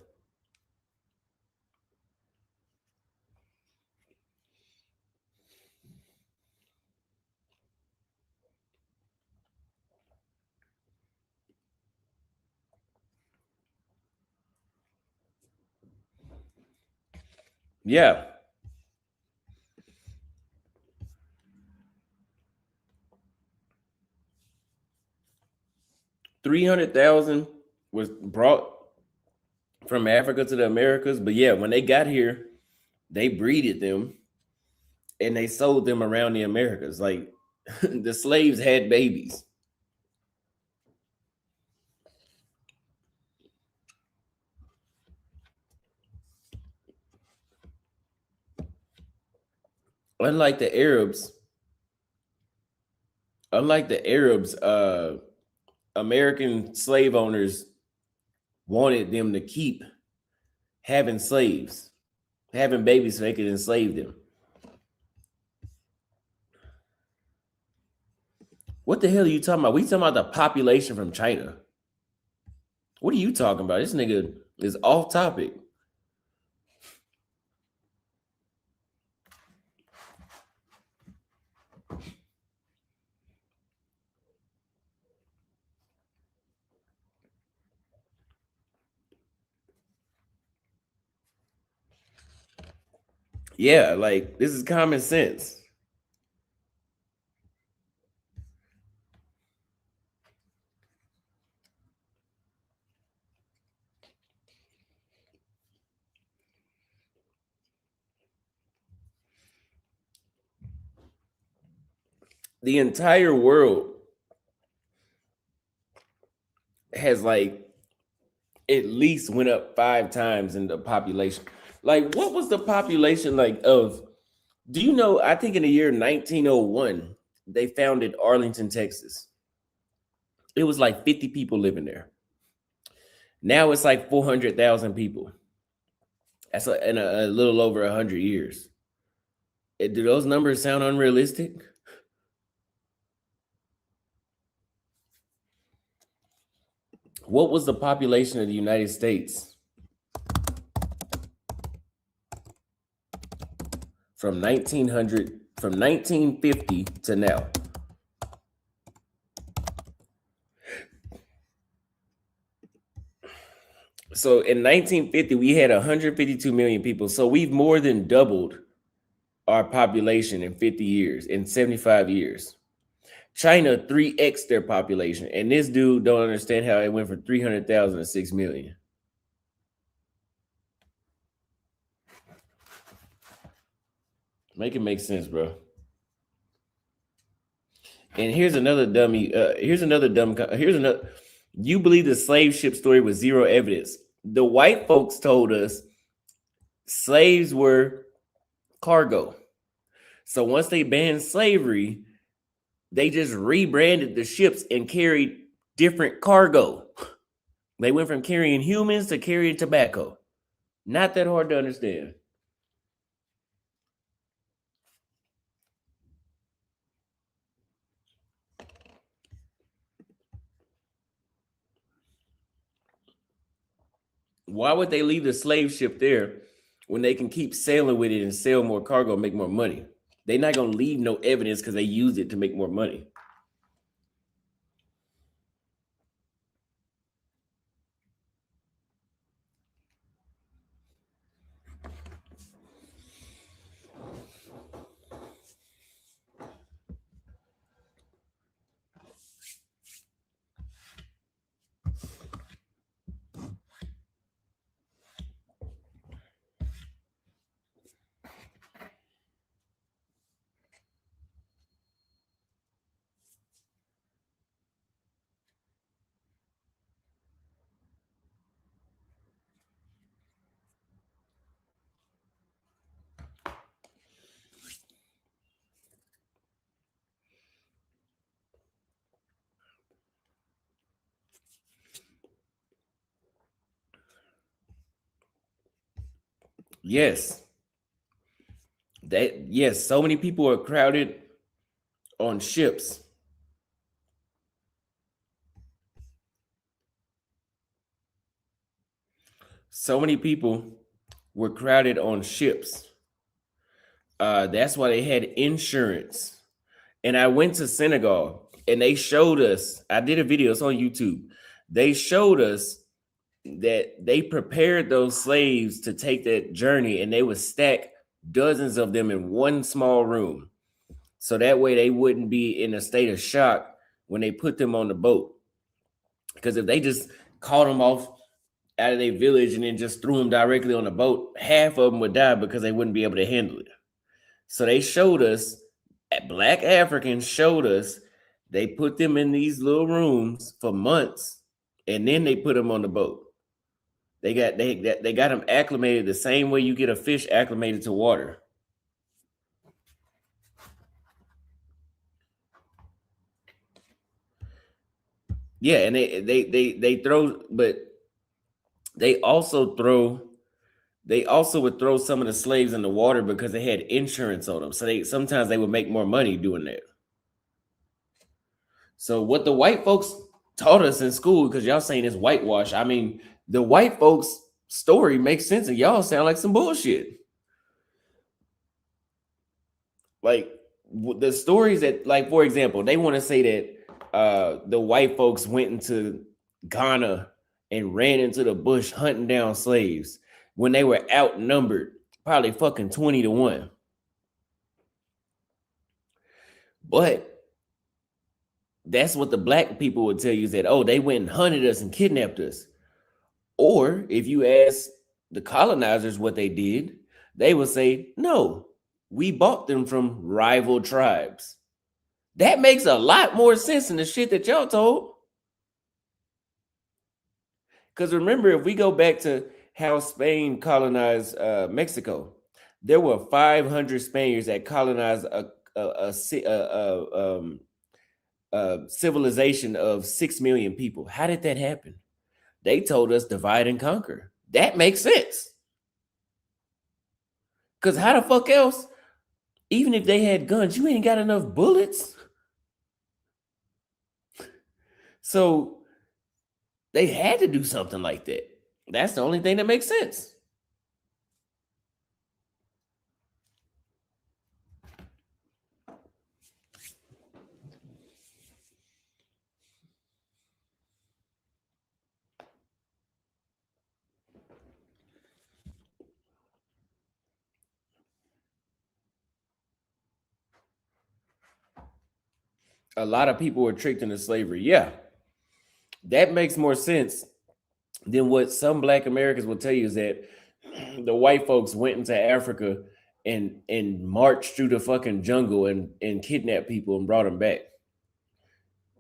Yeah. 300,000 was brought from Africa to the Americas. But yeah, when they got here, they breeded them and they sold them around the Americas. Like the slaves had babies. Unlike the Arabs, unlike the Arabs, American slave owners wanted them to keep having slaves, having babies so they could enslave them. What the hell are you talking about? We talking about the population from China. What are you talking about? This nigga is off topic. Yeah, like this is common sense. The entire world has like at least went up 5 times in the population. Like, what was the population like of? Do you know? I think in the year 1901, they founded Arlington, Texas. It was like 50 people living there. Now it's like 400,000 people. That's in a little over 100 years. Do those numbers sound unrealistic? What was the population of the United States from 1950 to now? So in 1950, we had 152 million people. So we've more than doubled our population in 50 years, in 75 years. China 3x their population. And this dude don't understand how it went from 300,000 to 6 million. Make it make sense, bro. And here's another dummy. Here's another. You believe the slave ship story with zero evidence. The white folks told us slaves were cargo. So once they banned slavery, they just rebranded the ships and carried different cargo. They went from carrying humans to carrying tobacco. Not that hard to understand. Why would they leave the slave ship there when they can keep sailing with it and sell more cargo and make more money? They're not going to leave no evidence because they used it to make more money. Yes. Yes, so many people are crowded on ships. So many people were crowded on ships. That's why they had insurance. And I went to Senegal and they showed us, I did a video, it's on YouTube. They showed us that they prepared those slaves to take that journey and they would stack dozens of them in one small room. So that way they wouldn't be in a state of shock when they put them on the boat. Because if they just caught them off out of their village and then just threw them directly on the boat, half of them would die because they wouldn't be able to handle it. So they showed us, Black Africans showed us, they put them in these little rooms for months and then they put them on the boat. They got them acclimated the same way you get a fish acclimated to water. Yeah, and they throw, but they also would throw some of the slaves in the water because they had insurance on them. So sometimes they would make more money doing that. So what the white folks taught us in school, because y'all saying it's whitewash. I mean, the white folks story makes sense, and y'all sound like some bullshit. Like the stories that, like, for example, they want to say that the white folks went into Ghana and ran into the bush hunting down slaves when they were outnumbered Probably fucking 20-1. But that's what the black people would tell you, is that, oh, they went and hunted us and kidnapped us. Or if you ask the colonizers what they did, they would say, no, we bought them from rival tribes. That makes a lot more sense than the shit that y'all told. Because remember, if we go back to how Spain colonized Mexico, there were 500 Spaniards that colonized a civilization of 6 million people. How did that happen? They told us divide and conquer. That makes sense. Because how the fuck else, even if they had guns, you ain't got enough bullets. So they had to do something like that. That's the only thing that makes sense. A lot of people were tricked into slavery. Yeah, that makes more sense than what some black Americans will tell you, is that the white folks went into Africa and marched through the fucking jungle and kidnapped people and brought them back.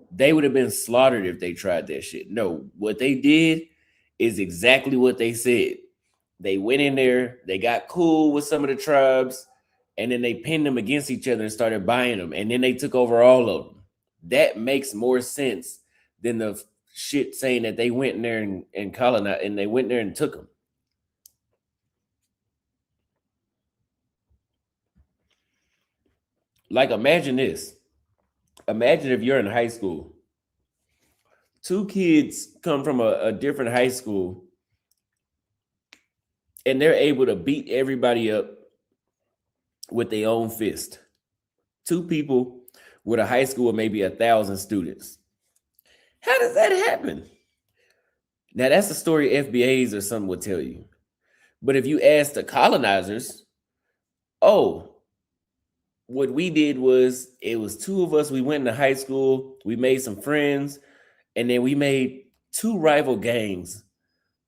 They would have been slaughtered if they tried that shit. No, what they did is exactly what they said. They went in there, they got cool with some of the tribes, and then they pinned them against each other and started buying them, and then they took over all of them. That makes more sense than the shit saying that they went in there and colonized, and they went there and took them. Like, imagine this. Imagine if you're in high school. Two kids come from a different high school and they're able to beat everybody up with their own fist. Two people with a high school of maybe 1,000 students. How does that happen? Now, that's a story FBAs or something would tell you. But if you ask the colonizers, oh, what we did was, it was two of us. We went into high school, we made some friends, and then we made two rival gangs,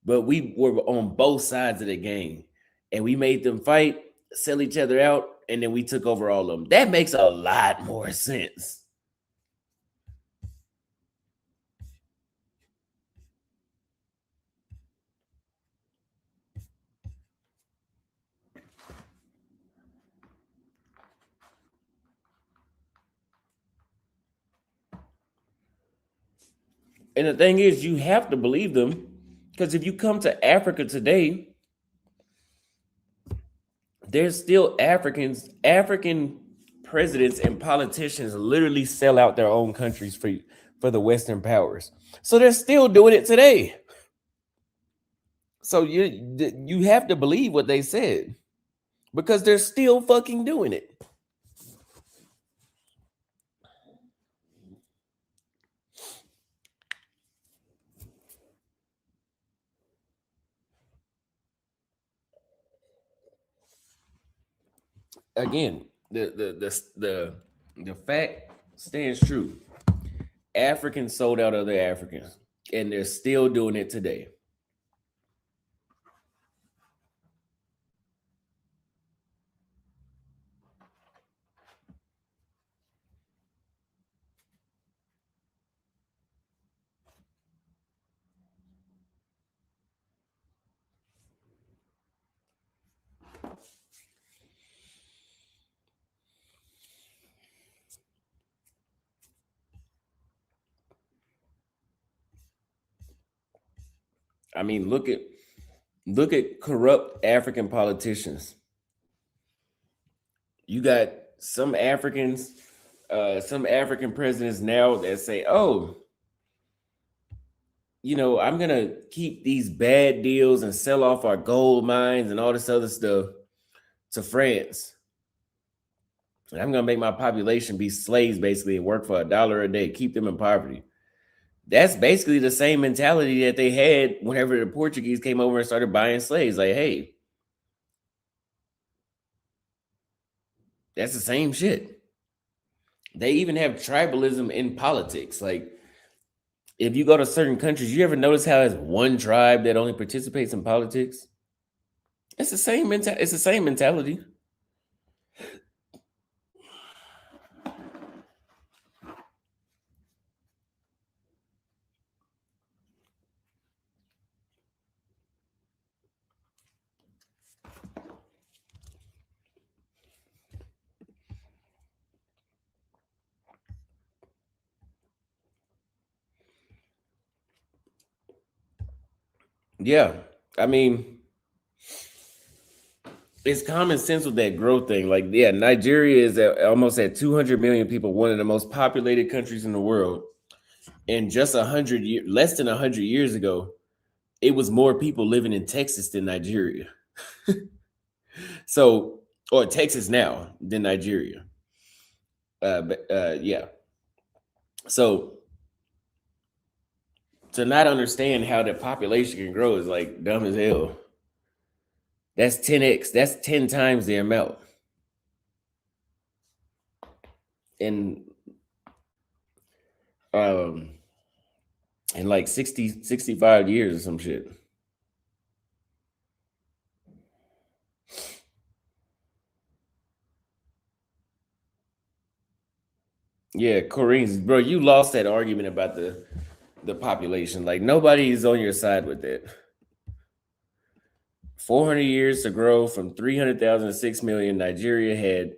but we were on both sides of the gang, and we made them fight, sell each other out, and then we took over all of them. That makes a lot more sense. And the thing is, you have to believe them, because if you come to Africa today, there's still African presidents and politicians literally sell out their own countries for the Western powers. So they're still doing it today. So you have to believe what they said, because they're still fucking doing it. Again, the fact stands true. Africans sold out other Africans, and they're still doing it today. I mean, look at corrupt African politicians. You got some African presidents now that say, "Oh, I'm gonna keep these bad deals and sell off our gold mines and all this other stuff to France. And I'm gonna make my population be slaves, basically, and work for $1 a day, keep them in poverty." That's basically the same mentality that they had whenever the Portuguese came over and started buying slaves. Like, hey, That's the same shit. They even have tribalism in politics. Like, if you go to certain countries, you ever notice how it's one tribe that only participates in politics? It's the same It's the same mentality. Yeah, I mean, it's common sense with that growth thing. Like, yeah, Nigeria is almost at 200 million people, one of the most populated countries in the world. And just 100 years, less than 100 years ago, it was more people living in Texas than Nigeria. So, or Texas now than Nigeria. Yeah. So to not understand how the population can grow is like dumb as hell. That's 10x. That's 10 times the amount. And um in like 65 years or some shit. Yeah, Koreans, bro, you lost that argument about the population. Like, nobody is on your side with that. 400 years to grow from 300,000 to 6 million. Nigeria had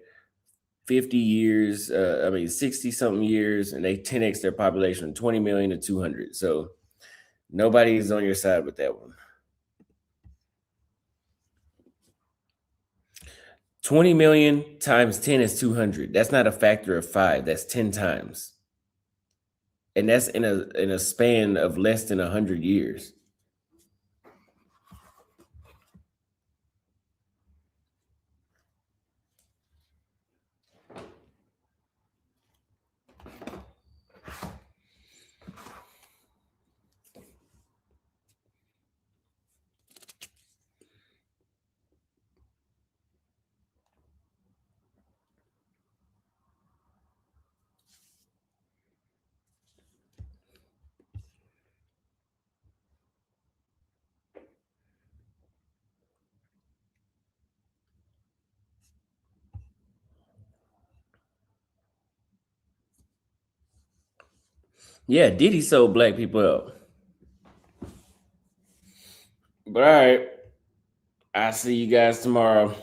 50 years, 60 something years, and they 10x their population from 20 million to 200. So nobody's on your side with that one. 20 million times 10 is 200. That's not a factor of 5. That's 10 times. And that's in a span of less than 100 years. Yeah, Diddy sold black people up. But all right, I'll see you guys tomorrow.